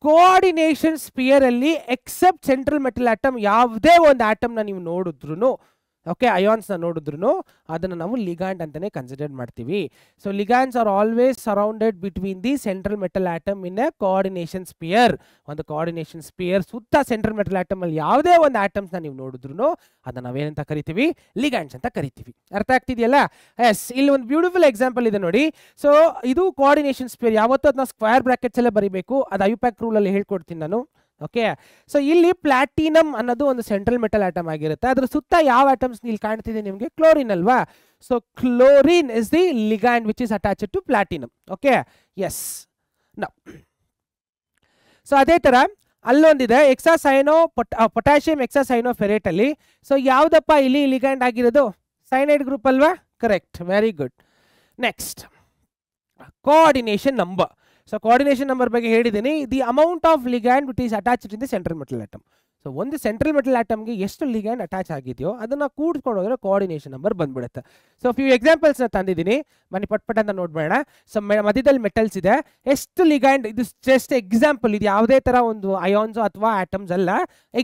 ಕೋಆರ್ಡಿನೇಷನ್ ಸ್ಪಿಯರ್ ಅಲ್ಲಿ ಎಕ್ಸೆಪ್ಟ್ ಸೆಂಟ್ರಲ್ ಮೆಟಲ್ ಆಟಮ್ ಯಾವುದೇ ಒಂದು ಆಟಮ್ನ ನೀವು ನೋಡಿದ್ರು, ಓಕೆ, ಅಯಾನ್ಸ್ನ ನೋಡಿದ್ರು ಅದನ್ನು ನಾವು ಲಿಗ್ಯಾಂಡ್ ಅಂತಾನೆ ಕನ್ಸಿಡರ್ ಮಾಡ್ತೀವಿ. So ligands are always surrounded between the central metal atom in a coordination sphere. ಒಂದು ಕೋಆರ್ಡಿನೇಷನ್ ಸ್ಪಿಯರ್ ಸುತ್ತ ಸೆಂಟ್ರಲ್ ಮೆಟಲ್ ಆಟಮ್ ಅಲ್ಲಿ ಯಾವುದೇ ಒಂದು ಆಟಮ್ಸ್ನ ನೀವು ನೋಡಿದ್ರು ಅದನ್ನ ನಾವೇನಂತ ಕರಿತೀವಿ? ಲಿಗ್ಯಾಂಡ್ಸ್ ಅಂತ ಕರಿತೀವಿ. ಅರ್ಥ ಆಗ್ತಿದೆಯಲ್ಲ? ಎಸ್. ಇಲ್ಲಿ ಒಂದು ಬ್ಯೂಟಿಫುಲ್ ಎಕ್ಸಾಂಪಲ್ ಇದೆ ನೋಡಿ. ಸೊ ಇದು ಕೋಆರ್ಡಿನೇಷನ್ ಸ್ಪಿಯರ್. ಯಾವತ್ತೂ ಅದನ್ನ ಸ್ಕ್ವೇರ್ ಬ್ರಾಕೆಟ್ಸ್ ಎಲ್ಲ ಬರೀಬೇಕು, ಅದು ಐಪ್ಯಾಕ್ ರೂಲ್ ಅಲ್ಲಿ ಹೇಳ್ಕೊಡ್ತೀನಿ ನಾನು. ಓಕೆ, ಸೊ ಇಲ್ಲಿ ಪ್ಲಾಟಿನಮ್ ಅನ್ನೋದು ಒಂದು ಸೆಂಟ್ರಲ್ ಮೆಟಲ್ ಆಟಮ್ ಆಗಿರುತ್ತೆ. ಅದ್ರ ಸುತ್ತ ಯಾವ ಆಟಮ್ಸ್ ಇಲ್ಲಿ ಕಾಣ್ತಿದೆ ನಿಮಗೆ? ಕ್ಲೋರಿನ್ ಅಲ್ವಾ. So chlorine is the ligand which is attached to platinum. Okay, yes. So ಅದೇ ತರ ಅಲ್ಲೊಂದಿದೆ ಎಕ್ಸಾಸೈನೋ ಪೊಟ್ಯಾಷಿಯಂ ಎಕ್ಸಾಸೈನೋ ಫೆರೇಟ್ ಅಲ್ಲಿ. ಸೊ ಯಾವ್ದಪ್ಪ ಇಲ್ಲಿ ಲಿಗ್ಯಾಂಡ್ ಆಗಿರೋದು? ಸೈನೈಡ್ ಗ್ರೂಪ್ ಅಲ್ವಾ? Correct, very good. Next coordination number. So coordination number ಬಗ್ಗೆ ಹೇಳಿದ್ದೀನಿ. The amount of ligand which is attached in the central metal atom. So ಒಂದು ಸೆಂಟ್ರಲ್ ಮೆಟಲ್ ಆಟಮ್ಗೆ ಎಷ್ಟು ಲಿಗ್ಯಾಂಡ್ ಅಟ್ಯಾಚ್ ಆಗಿದೆಯೋ ಅದನ್ನ ಕೂಡಿಸ್ಕೊಂಡು ಹೋದ್ರೆ ಕೋಆರ್ಡಿನೇಷನ್ ನಂಬರ್ ಬಂದ್ಬಿಡುತ್ತೆ. ಸೊ ಫ್ಯೂ ಎಕ್ಸಾಂಪಲ್ಸ್ನ ತಂದಿದ್ದೀನಿ, ಮನೆ ಪಟ್ ಅಂತ ನೋಡ್ಬೇಡ. ಸೊ ಮಧ್ಯದಲ್ಲಿ ಮೆಟಲ್ಸ್ ಇದೆ, ಎಷ್ಟು ಲಿಗ್ಯಾಂಡ್, ಇದು ಜಸ್ಟ್ ಎಕ್ಸಾಂಪಲ್, ಇದು ಯಾವುದೇ ತರ ಒಂದು ಅಯಾನ್ಸ್ ಅಥವಾ ಆಟಮ್ಸ್ ಅಲ್ಲ,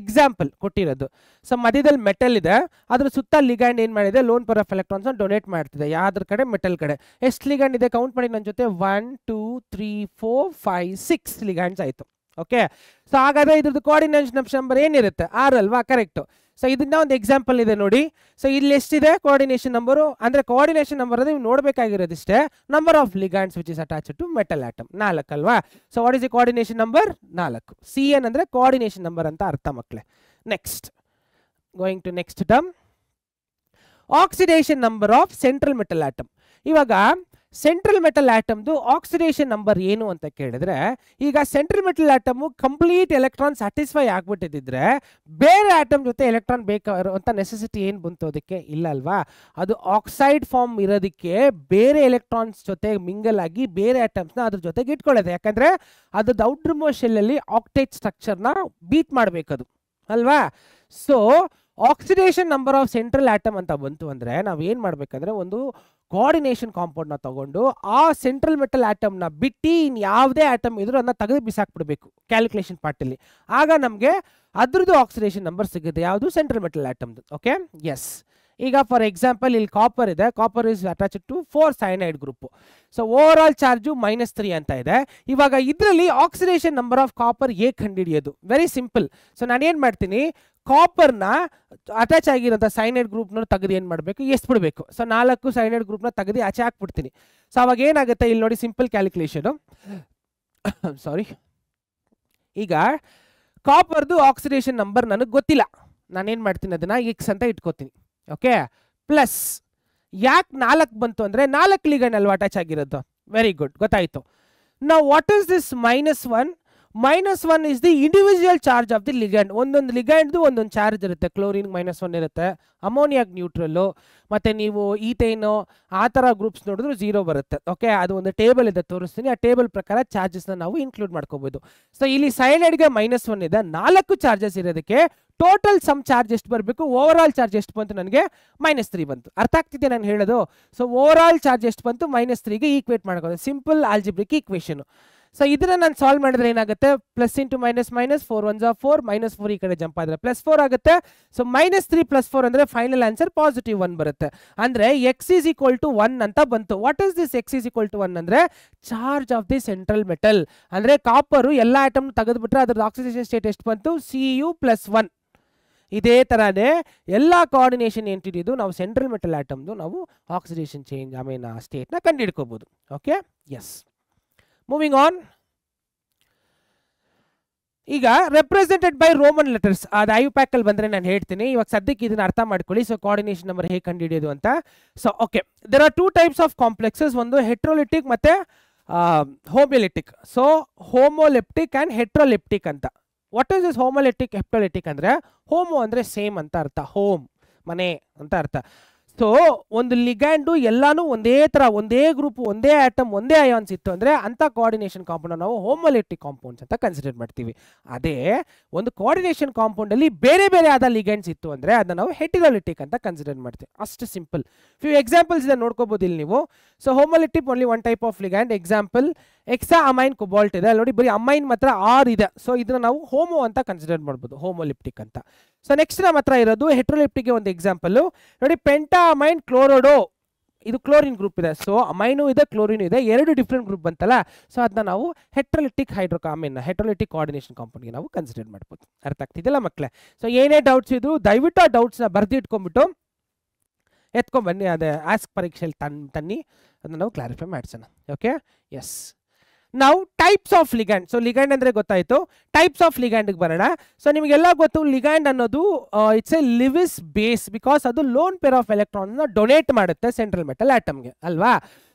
ಎಕ್ಸಾಂಪಲ್ ಕೊಟ್ಟಿರೋದು. ಸೊ ಮಧ್ಯದಲ್ಲಿ ಮೆಟಲ್ ಇದೆ, ಅದ್ರ ಸುತ್ತ ಲಿಗ್ಯಾಂಡ್ ಏನ್ ಮಾಡಿದೆ? Loan pair of electrons donate ಮಾಡ್ತಿದೆ. ಯಾವ್ದ್ರ ಕಡೆ? ಮೆಟಲ್ ಕಡೆ. ಎಷ್ಟು ಲಿಗ್ಯಾಂಡ್ ಇದೆ ಕೌಂಟ್ ಮಾಡಿ ನನ್ನ ಜೊತೆ? 1 2 3 4 5 6 ಲಿಗ್ಯಾಂಡ್ಸ್ ಆಯ್ತು. ಓಕೆ, ಸೊ ಹಾಗಾದ್ರೆ ಇದ್ರದ್ದು ಕೋಆರ್ಡಿನೇಷನ್ ನಂಬರ್ ಏನಿರುತ್ತೆ? 6 ಅಲ್ವಾ? ಕರೆಕ್ಟ್. ಸೊ ಇದನ್ನ ಒಂದು ಎಕ್ಸಾಂಪಲ್ ಇದೆ ನೋಡಿ. ಸೊ ಇಲ್ಲಿ ಎಷ್ಟಿದೆ ಕೋಆರ್ಡಿನೇಷನ್ ನಂಬರು? ಅಂದ್ರೆ ಕೋಆರ್ಡಿನೇಷನ್ ನಂಬರ್ ನೀವು ನೋಡಬೇಕಾಗಿರೋದಿಷ್ಟೇ, number of ligands which is attached to metal atom, 4 ಅಲ್ವಾ. So what is the coordination number? 4. CN ಅಂದ್ರೆ ಕೋಆರ್ಡಿನೇಷನ್ ನಂಬರ್ ಅಂತ ಅರ್ಥ ಮಕ್ಕಳೇ. Next, going to next term, oxidation number of central metal atom. ಇವಾಗ ಸೆಂಟ್ರಲ್ ಮೆಟಲ್ ಆಟಮ್ದು ಆಕ್ಸಿಡೇಷನ್ ನಂಬರ್ ಏನು ಅಂತ ಕೇಳಿದ್ರೆ, ಈಗ central metal atom complete electron satisfy ಆಗ್ಬಿಟ್ಟಿದ್ರೆ ಬೇರೆ ಆಟಮ್ ಜೊತೆ ಎಲೆಕ್ಟ್ರಾನ್ ಬೇಕಾಗಿರುವಂತ ನೆಸೆಸಿಟಿ ಏನು ಬಂತು? ಅದಕ್ಕೆ ಇಲ್ಲ ಅಲ್ವಾ. ಅದು ಆಕ್ಸೈಡ್ ಫಾರ್ಮ್ ಇರೋದಕ್ಕೆ ಬೇರೆ ಎಲೆಕ್ಟ್ರಾನ್ಸ್ ಜೊತೆ ಮಿಂಗಲ್ ಆಗಿ ಬೇರೆ ಆಟಮ್ಸ್ನ ಅದ್ರ ಜೊತೆಗೆ ಇಟ್ಕೊಳ್ಳುತ್ತೆ. ಯಾಕಂದ್ರೆ ಅದ್ರದ್ದು ಔಟರ್ ಮೋಸ್ಟ್ ಶೆಲ್ ಅಲ್ಲಿ ಆಕ್ಟೇಟ್ ಸ್ಟ್ರಕ್ಚರ್ನ ಬೀಟ್ ಮಾಡಬೇಕದು ಅಲ್ವಾ. So oxidation number of central atom ಅಂತ ಬಂತು ಅಂದ್ರೆ ನಾವ್ ಏನ್ ಮಾಡ್ಬೇಕಂದ್ರೆ ಒಂದು ಕೋಆರ್ಡಿನೇಷನ್ ಕಾಂಪೌಂಡ್ ನ ತಗೊಂಡು ಆ ಸೆಂಟ್ರಲ್ ಮೆಟಲ್ ಆಟಮ್ ನ ಬಿಟ್ಟು ಇನ್ ಯಾವುದೇ ಆಟಮ್ ಇದ್ರೂ ಅದನ್ನ ತೆಗೆದು ಬಿಸಾಕ್ಬಿಡ್ಬೇಕು ಕ್ಯಾಲ್ಕುಲೇಷನ್ ಪಾರ್ಟ್ ಅಲ್ಲಿ. ಆಗ ನಮ್ಗೆ ಅದ್ರದ್ದು ಆಕ್ಸಿಡೇಷನ್ ನಂಬರ್ ಸಿಗುತ್ತೆ. ಯಾವುದು? ಸೆಂಟ್ರಲ್ ಮೆಟಲ್ ಆಟಮ್ದು. Okay, yes. ಈಗ ಫಾರ್ ಎಕ್ಸಾಂಪಲ್ ಇಲ್ಲಿ ಕಾಪರ್ ಇದೆ, copper is attached to 4 cyanide group. So overall charge -3 ಅಂತ ಇದೆ. ಇವಾಗ ಇದರಲ್ಲಿ ಆಕ್ಸಿಡೇಷನ್ ನಂಬರ್ ಆಫ್ ಕಾಪರ್ ಹೇಗೆ ಕಂಡುಹಿಡಿಯೋದು? Very simple. ಸೊ ನಾನು ಏನ್ ಮಾಡ್ತೀನಿ, ಕಾಪರ್ನ ಅಟ್ಯಾಚ್ ಆಗಿರೋಂಥ ಸೈನೈಡ್ ಗ್ರೂಪ್ನ ತೆಗೆದು ಏನು ಮಾಡಬೇಕು? ಎಸ್ಬಿಡ್ಬೇಕು. ಸೊ 4 ಸೈನೈಡ್ ಗ್ರೂಪ್ನ ತೆಗೆದು ಆಚೆ ಹಾಕ್ಬಿಡ್ತೀನಿ. ಸೊ ಅವಾಗ ಏನಾಗುತ್ತೆ ಇಲ್ಲಿ ನೋಡಿ, ಸಿಂಪಲ್ ಕ್ಯಾಲ್ಕುಲೇಷನು. ಸಾರಿ, ಈಗ ಕಾಪರ್ದು ಆಕ್ಸಿಡೇಷನ್ ನಂಬರ್ ನನಗೆ ಗೊತ್ತಿಲ್ಲ, ನಾನೇನು ಮಾಡ್ತೀನಿ ಅದನ್ನ X ಅಂತ ಇಟ್ಕೋತೀನಿ. ಓಕೆ, ಪ್ಲಸ್ ಯಾಕೆ 4 ಬಂತು ಅಂದರೆ 4 ಲಿಗ್ಯಾಂಡ್ ಅಲ್ವಾ ಅಟ್ಯಾಚ್ ಆಗಿರೋದು. ವೆರಿ ಗುಡ್, ಗೊತ್ತಾಯಿತು. ನಾವು what is this -1? -1 is the individual charge of the ligand. ಒಂದೊಂದು ಲಿಗ್ಯಾಂಡ್ದು ಒಂದೊಂದು ಚಾರ್ಜ್ ಇರುತ್ತೆ. ಕ್ಲೋರಿನ್ -1 ಇರುತ್ತೆ, ಅಮೋನಿಯಾಗ್ ನ್ಯೂಟ್ರಲ್ಲು, ಮತ್ತು ನೀವು ಈಥೈನು ಆ ಥರ ಗ್ರೂಪ್ಸ್ ನೋಡಿದ್ರು 0 ಬರುತ್ತೆ. ಓಕೆ, ಅದು ಒಂದು ಟೇಬಲ್ ಇದೆ, ತೋರಿಸ್ತೀನಿ. ಆ ಟೇಬಲ್ ಪ್ರಕಾರ ಚಾರ್ಜಸ್ನ ನಾವು ಇನ್ಕ್ಲೂಡ್ ಮಾಡ್ಕೋಬೋದು. ಸೊ ಇಲ್ಲಿ ಸೈನೈಡ್ಗೆ -1 ಇದೆ, 4 ಚಾರ್ಜಸ್ ಇರೋದಕ್ಕೆ ಟೋಟಲ್ ಸಮ್ ಚಾರ್ಜ್ ಎಷ್ಟು ಬರಬೇಕು? ಓವರ್ ಆಲ್ ಚಾರ್ಜ್ ಎಷ್ಟು ಬಂತು? ನನಗೆ -3 ಬಂತು. ಅರ್ಥ ಆಗ್ತಿದೆ ನಾನು ಹೇಳೋದು? ಸೊ ಓವರ್ ಆಲ್ ಚಾರ್ಜ್ ಎಷ್ಟು ಬಂತು? -3ಗೆ ಈಕ್ವೇಟ್ ಮಾಡ್ಕೋದು. Simple algebraic equation. ಸೊ ಇದನ್ನ ನಾನು ಸಾಲ್ವ್ ಮಾಡಿದ್ರೆ ಏನಾಗುತ್ತೆ? ಪ್ಲಸ್ ಇಂಟು ಮೈನಸ್ ಮೈನಸ್, 4 1 4, -4 ಈ ಕಡೆ ಜಂಪ್ ಆದ್ರೆ +4 ಆಗುತ್ತೆ. ಸೊ -3 +4 ಅಂದ್ರೆ ಫೈನಲ್ ಆನ್ಸರ್ +1 ಬರುತ್ತೆ. ಅಂದ್ರೆ x is equal to 1 ಅಂತ ಬಂತು. What is this x is equal to 1 ಅಂದ್ರೆ charge of the central metal. ಅಂದ್ರೆ ಕಾಪರ್ ಎಲ್ಲ ಆಟಮ್ ತೆಗೆದುಬಿಟ್ರೆ ಅದ್ರ ಆಕ್ಸಿಡೇಷನ್ ಸ್ಟೇಟ್ ಎಷ್ಟು ಬಂತು? Cu +1. ಇದೇ ಥರನೇ ಎಲ್ಲ ಕೋಆರ್ಡಿನೇಷನ್ ಎಂಟಿಟಿದು ನಾವು ಸೆಂಟ್ರಲ್ ಮೆಟಲ್ ಆಟಮ್ದು ನಾವು ಆಕ್ಸಿಡೇಷನ್ ಚೇಂಜ್ ಸ್ಟೇಟ್ನ ಕಂಡುಹಿಡ್ಕೋಬೋದು. Okay, yes. Moving on. ಈಗ ರೆಪ್ರೆಸೆಂಟೆಡ್ ಬೈ ರೋಮನ್ ಲೆಟರ್ಸ್, ಅದು IUPAC ಅಲ್ಲಿ ಬಂದರೆ ನಾನು ಹೇಳ್ತೀನಿ. ಇವಾಗ ಸದ್ಯಕ್ಕೆ ಇದನ್ನ ಅರ್ಥ ಮಾಡ್ಕೊಳ್ಳಿ. ಸೊ ಕೋಆರ್ಡಿನೇಷನ್ ನಂಬರ್ ಹೇಗೆ ಕಂಡುಹಿಡಿಯೋದು ಅಂತ. So okay, there are 2 types of complexes, ಒಂದು ಹೆಟ್ರೋಲಿಟಿಕ್ ಮತ್ತು homolytic. So homoleptic and heteroleptic ಅಂತ. What is this homoleptic heteroleptic ಅಂದರೆ, ಹೋಮೋ ಅಂದರೆ ಸೇಮ್ ಅಂತ ಅರ್ಥ, ಹೋಮ್ ಮನೆ ಅಂತ ಅರ್ಥ. ಸೊ ಒಂದು ಲಿಗ್ಯಾಂಡು ಎಲ್ಲಾನು ಒಂದೇ ಥರ, ಒಂದೇ ಗ್ರೂಪ್, ಒಂದೇ ಆಟಮ್, ಒಂದೇ ಅಯಾನ್ಸ್ ಇತ್ತು ಅಂದರೆ ಅಂಥ ಕೋಆರ್ಡಿನೇಷನ್ ಕಾಂಪೌಂಡ್ ನಾವು ಹೋಮೋಲೆಪ್ಟಿಕ್ ಕಾಂಪೌಂಡ್ಸ್ ಅಂತ ಕನ್ಸಿಡರ್ ಮಾಡ್ತೀವಿ. ಅದೇ ಒಂದು ಕೋಆರ್ಡಿನೇಷನ್ ಕಾಂಪೌಂಡಲ್ಲಿ ಬೇರೆ ಬೇರೆ ಆದ ಲಿಗ್ಯಾಂಡ್ಸ್ ಇತ್ತು ಅಂದರೆ ಅದನ್ನ ನಾವು ಹೆಟಿರೋಲಿಟಿಕ್ ಅಂತ ಕನ್ಸಿಡರ್ ಮಾಡ್ತೀವಿ. ಅಷ್ಟು ಸಿಂಪಲ್. ಫ್ಯೂ ಎಕ್ಸಾಂಪಲ್ಸ್ ಇದೆ, ನೋಡ್ಕೋಬೋದು ಇಲ್ಲಿ ನೀವು. So homoleptic only one type of ligand. Example hexa ammine cobalt ಇದೆ ನೋಡಿ, ಬರೀ ಅಮೈನ್ ಮಾತ್ರ 6 ಇದೆ. ಸೊ ಇದನ್ನ ನಾವು ಹೋಮೋ ಅಂತ ಕನ್ಸಿಡರ್ ಮಾಡ್ಬೋದು, ಹೋಮೋಲಿಪ್ಟಿಕ್ ಅಂತ. ಸೊ ನೆಕ್ಸ್ಟ್ ನಮ್ಮ ಹತ್ರ ಇರೋದು ಹೆಟ್ರೋಲಿಪ್ಟಿಕ್ಗೆ ಒಂದು ಎಕ್ಸಾಂಪಲ್ ನೋಡಿ, ಪೆಂಟಾ ಅಮೈನ್ ಕ್ಲೋರೋಡೋ, ಇದು ಕ್ಲೋರಿನ್ ಗ್ರೂಪ್ ಇದೆ. ಸೊ ಅಮೈನು ಇದೆ, ಕ್ಲೋರಿನ್ ಇದೆ, 2 ಡಿಫ್ರೆಂಟ್ ಗ್ರೂಪ್ ಬಂತಲ್ಲ. ಸೊ ಅದನ್ನ ನಾವು ಹೆಟ್ರೋಲಿಟಿಕ್ ಹೆಟ್ರೋಲಿಟಿಕ್ ಕೋಆರ್ಡಿನೇಷನ್ ಕಾಂಪೌಂಡ್ಗೆ ನಾವು ಕನ್ಸಿಡರ್ ಮಾಡ್ಬೋದು. ಅರ್ಥ ಆಗ್ತಿದೆಯಲ್ಲ ಮಕ್ಕಳೇ? ಸೊ ಏನೇ ಡೌಟ್ಸ್ ಇದ್ರು ದಯವಿಟ್ಟು ಆ ಡೌಟ್ಸ್ನ ಬರೆದಿಟ್ಕೊಂಡ್ಬಿಟ್ಟು ಎತ್ಕೊಂಡ್ಬನ್ನಿ, ಅದೇ ಆಸ್ಕ್ ಪರೀಕ್ಷೆಯಲ್ಲಿ ತನ್ನಿ, ಅದನ್ನ ನಾವು ಕ್ಲಾರಿಫೈ ಮಾಡಿಸೋಣ. Okay, yes. ನಾವು types of ligand. So ligand ಅಂದರೆ ಗೊತ್ತಾಯಿತು. ಟೈಪ್ಸ್ ಆಫ್ ಲಿಗ್ಯಾಂಡ್ಗೆ ಬರೋಣ. ಸೊ ನಿಮಗೆಲ್ಲ ಗೊತ್ತು, ಲಿಗ್ಯಾಂಡ್ ಅನ್ನೋದು it's a Lewis base, because ಅದು ಲೋನ್ ಪೇರ್ ಆಫ್ ಎಲೆಕ್ಟ್ರಾನ್ನ ಡೊನೇಟ್ ಮಾಡುತ್ತೆ ಸೆಂಟ್ರಲ್ ಮೆಟಲ್ ಆಟಮ್ಗೆ ಅಲ್ವಾ.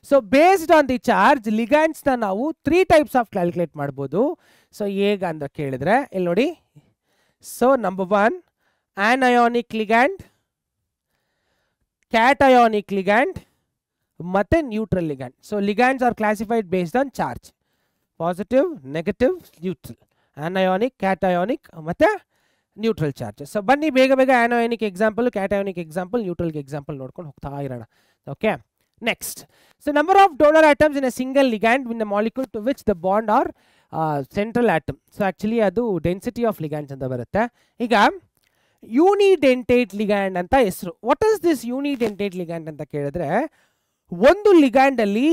So based on the charge ಲಿಗ್ಯಾಂಡ್ಸ್ನ ನಾವು 3 ಟೈಪ್ಸ್ ಆಫ್ ಕ್ಯಾಲ್ಕುಲೇಟ್ ಮಾಡ್ಬೋದು. ಸೊ ಹೇಗೆ ಅಂತ ಕೇಳಿದ್ರೆ ಇಲ್ಲಿ ನೋಡಿ. So number 1 anionic ligand, cationic ligand ಮತ್ತೆ neutral ligand. So ligands are classified based on charge, positive, negative, neutral, anionic, cationic ಮತ್ತೆ ನ್ಯೂಟ್ರಲ್ ಚಾರ್ಜ್. ಸೊ ಬನ್ನಿ ಬೇಗ ಬೇಗ ಆನಯಾನಿಕ್ ಎಕ್ಸಾಂಪಲ್, ಕ್ಯಾಟಯಾನಿಕ್ ಎಕ್ಸಾಂಪಲ್, ನ್ಯೂಟ್ರಲ್ಗೆ ಎಕ್ಸಾಂಪಲ್ ನೋಡ್ಕೊಂಡು ಹೋಗ್ತಾ ಇರೋಣ. Okay, next. So number of donor atoms in a single ligand in a molecule to which the bond are central atom. So actually ಅದು ಡೆನ್ಸಿಟಿ ಆಫ್ ಲಿಗ್ಯಾಂಡ್ಸ್ ಅಂತ ಬರುತ್ತೆ. ಈಗ ಯೂನಿಡೆಂಟೇಟ್ ಲಿಗ್ಯಾಂಡ್ ಅಂತ ಹೆಸರು. What is this unidentate ligand ಅಂತ ಕೇಳಿದ್ರೆ, ಒಂದು ಲಿಗ್ಯಾಂಡ್ ಅಲ್ಲಿ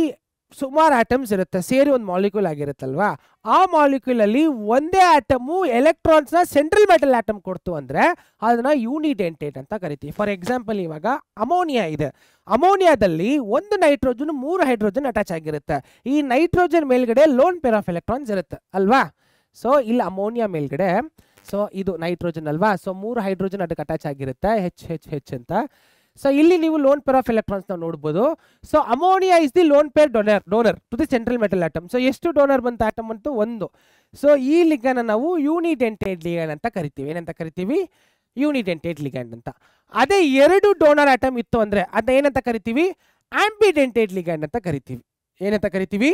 ಸುಮಾರು ಆಟಮ್ಸ್ ಇರುತ್ತೆ, ಸೇರಿ ಒಂದು ಮಾಲಿಕ್ಯೂಲ್ ಆಗಿರುತ್ತಲ್ವಾ. ಆ ಮಾಲಿಕ್ಯೂಲ್ ಅಲ್ಲಿ ಒಂದೇ ಆಟಮು ಎಲೆಕ್ಟ್ರಾನ್ಸ್ನ ಸೆಂಟ್ರಲ್ ಮೆಟಲ್ ಆಟಮ್ ಕೊಡ್ತು ಅಂದ್ರೆ ಅದನ್ನ ಯೂನಿಡೆಂಟೇಟ್ ಅಂತ ಕರಿತೀವಿ. ಫಾರ್ ಎಕ್ಸಾಂಪಲ್, ಇವಾಗ ಅಮೋನಿಯಾ ಇದೆ. ಅಮೋನಿಯಾದಲ್ಲಿ ಒಂದು ನೈಟ್ರೋಜನ್ 3 ಹೈಡ್ರೋಜನ್ ಅಟ್ಯಾಚ್ ಆಗಿರುತ್ತೆ. ಈ ನೈಟ್ರೋಜನ್ ಮೇಲ್ಗಡೆ ಲೋನ್ ಪೇರ್ ಆಫ್ ಎಲೆಕ್ಟ್ರಾನ್ಸ್ ಇರುತ್ತೆ ಅಲ್ವಾ. ಸೊ ಇಲ್ಲಿ ಅಮೋನಿಯಾ ಮೇಲ್ಗಡೆ, ಸೊ ಇದು ನೈಟ್ರೋಜನ್ ಅಲ್ವಾ. ಸೊ 3 ಹೈಡ್ರೋಜನ್ ಅದಕ್ಕೆ ಅಟ್ಯಾಚ್ ಆಗಿರುತ್ತೆ, H ಅಂತ. ಸೊ ಇಲ್ಲಿ ನೀವು ಲೋನ್ ಪೇರ್ ಆಫ್ ಎಲೆಕ್ಟ್ರಾನ್ಸ್ ನಾವು ನೋಡ್ಬೋದು. So ammonia is the lone pair donor to the central metal atom. So ಎಷ್ಟು ಡೋನರ್ ಬಂತು ಆಟಮ್ ಅಂತೂ 1. ಸೊ ಈ ಲಿಗ್ಯಾಂಡ್ ನಾವು ಯೂನಿಡೆಂಟೇಟ್ ಲಿಗ್ಯಾಂಡ್ ಅಂತ ಕರಿತೀವಿ. ಏನಂತ ಕರಿತೀವಿ? ಯೂನಿಡೆಂಟೇಟ್ ಲಿಗ್ಯಾಂಡ್ ಅಂತ. ಅದೇ 2 ಡೋನರ್ ಆಟಮ್ ಇತ್ತು ಅಂದ್ರೆ ಅದನ್ನ ಏನಂತ ಕರಿತೀವಿ? ಆಂಬಿಡೆಂಟೇಟ್ ಲಿಗ್ಯಾಂಡ್ ಅಂತ ಕರಿತೀವಿ. ಏನಂತ ಕರಿತೀವಿ?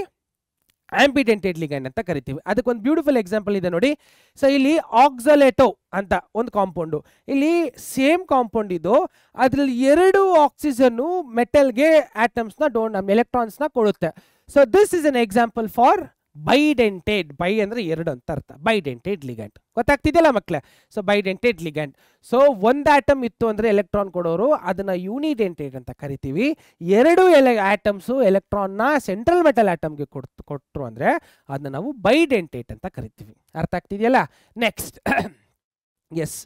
ಆಂಬಿಡೆಂಟೇಟ್ ಲಿಗ್ಯಾಂಡ್ ಅಂತ ಕರಿತೀವಿ. ಅದಕ್ಕೊಂದು ಬ್ಯೂಟಿಫುಲ್ ಎಕ್ಸಾಂಪಲ್ ಇದೆ ನೋಡಿ. ಸೊ ಇಲ್ಲಿ ಆಕ್ಸಲೇಟೋ ಅಂತ ಒಂದು ಕಾಂಪೌಂಡು, ಇಲ್ಲಿ ಸೇಮ್ ಕಾಂಪೌಂಡ್ ಇದು, ಅದರಲ್ಲಿ 2 ಆಕ್ಸಿಜನ್ನು ಮೆಟಲ್ಗೆ ಆಟಮ್ಸ್ನ ಎಲೆಕ್ಟ್ರಾನ್ಸ್ನ ಕೊಡುತ್ತೆ. So this is an example for bidentate. Bi ಅಂದರೆ 2 ಅಂತ ಅರ್ಥ, ಬೈಡೆಂಟೇಟ್ ಲಿಗ್ಯಾಂಡ್. ಗೊತ್ತಾಗ್ತಿದೆಯಲ್ಲ ಮಕ್ಕಳೇ? So bidentate ligand. ಸೊ ಒಂದು ಆಟಮ್ ಇತ್ತು ಅಂದರೆ ಎಲೆಕ್ಟ್ರಾನ್ ಕೊಡೋರು, ಅದನ್ನ ಯೂನಿಡೆಂಟೇಟ್ ಅಂತ ಕರಿತೀವಿ. 2 ಆಟಮ್ಸು ಎಲೆಕ್ಟ್ರಾನ್ನ ಸೆಂಟ್ರಲ್ ಮೆಟಲ್ ಆಟಮ್ಗೆ ಕೊಟ್ಟರು ಅಂದರೆ ಅದನ್ನ ನಾವು ಬೈಡೆಂಟೇಟ್ ಅಂತ ಕರಿತೀವಿ. ಅರ್ಥ ಆಗ್ತಿದೆಯಲ್ಲ? Next, yes.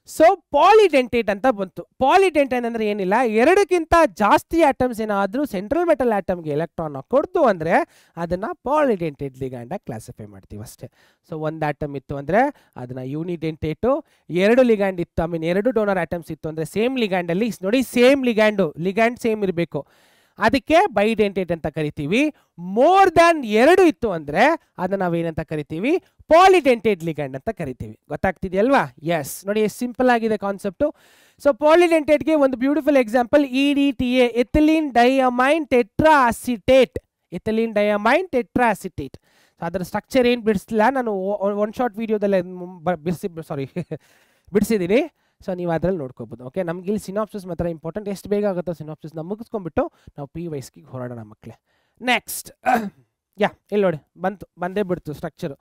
ಸೊ ಪಾಲಿಡೆಂಟೇಟ್ ಅಂತ ಬಂತು. ಪಾಲಿಡೆಂಟೇಟ್ ಅಂದರೆ ಏನಿಲ್ಲ, 2ಕ್ಕಿಂತ ಜಾಸ್ತಿ ಆಟಮ್ಸ್ ಏನಾದರೂ ಸೆಂಟ್ರಲ್ ಮೆಟಲ್ ಆಟಮ್ಗೆ ಎಲೆಕ್ಟ್ರಾನ್ ಕೊಡ್ತು ಅಂದರೆ ಅದನ್ನ ಪಾಲಿಡೆಂಟೇಟ್ ಲಿಗ್ಯಾಂಡ್ ಆಗಿ ಕ್ಲಾಸಿಫೈ ಮಾಡ್ತೀವಿ ಅಷ್ಟೇ. ಸೊ ಒಂದು ಆಟಮ್ ಇತ್ತು ಅಂದರೆ ಅದನ್ನ ಯೂನಿಡೆಂಟೇಟು, 2 ಲಿಗ್ಯಾಂಡ್ ಇತ್ತು, 2 ಡೋನರ್ ಆಟಮ್ಸ್ ಇತ್ತು ಅಂದರೆ ಸೇಮ್ ಲಿಗ್ಯಾಂಡಲ್ಲಿ ನೋಡಿ, ಸೇಮ್ ಲಿಗ್ಯಾಂಡ್ ಸೇಮ್ ಇರಬೇಕು, ಅದಕ್ಕೆ ಬೈಡೆಂಟೇಟ್ ಅಂತ ಕರಿತೀವಿ. ಮೋರ್ ದ್ಯಾನ್ 2 ಇತ್ತು ಅಂದರೆ ಅದನ್ನ ನಾವೇನಂತ ಕರಿತೀವಿ? ಪಾಲಿಡೆಂಟೇಟ್ ಲಿಗ್ಯಾಂಡ್ ಅಂತ ಕರಿತೀವಿ. ಗೊತ್ತಾಗ್ತಿದೆಯಲ್ವಾ? ಎಸ್, ನೋಡಿ ಎಷ್ಟು ಸಿಂಪಲ್ ಆಗಿದೆ ಕಾನ್ಸೆಪ್ಟು. ಸೊ ಪಾಲಿಡೆಂಟೇಟ್ಗೆ ಒಂದು beautiful example EDTA, ethylene diamine tetraacetate. Ethylene diamine tetraacetate. ಅದರ ಸ್ಟ್ರಕ್ಚರ್ ಏನು ಬಿಡಿಸ್ತಿಲ್ಲ, ನಾನು ಒನ್ ಶಾರ್ಟ್ ವಿಡಿಯೋದಲ್ಲೇ ಬಿಡಿಸಿದ್ದೀನಿ. ಸೊ ನೀವು ಅದರಲ್ಲಿ ನೋಡ್ಕೋಬೋದು. ಓಕೆ, ನಮ್ಗೆ ಇಲ್ಲಿ ಸಿನಾಪ್ಸಿಸ್ ಮಾತ್ರ ಇಂಪಾರ್ಟೆಂಟ್. ಎಷ್ಟು ಬೇಗ ಆಗುತ್ತೋ ಸಿನಾಪ್ಸಿಸ್ನ ಮುಗಿಸ್ಕೊಂಡ್ಬಿಟ್ಟು ನಾವು PYSಗೆ ಹೊರಡೋಣ ಮಕ್ಕಳೇ. ನೆಕ್ಸ್ಟ್, ಇಲ್ಲಿ ನೋಡಿ ಬಂದೇ ಬಿಡ್ತು ಸ್ಟ್ರಕ್ಚರು.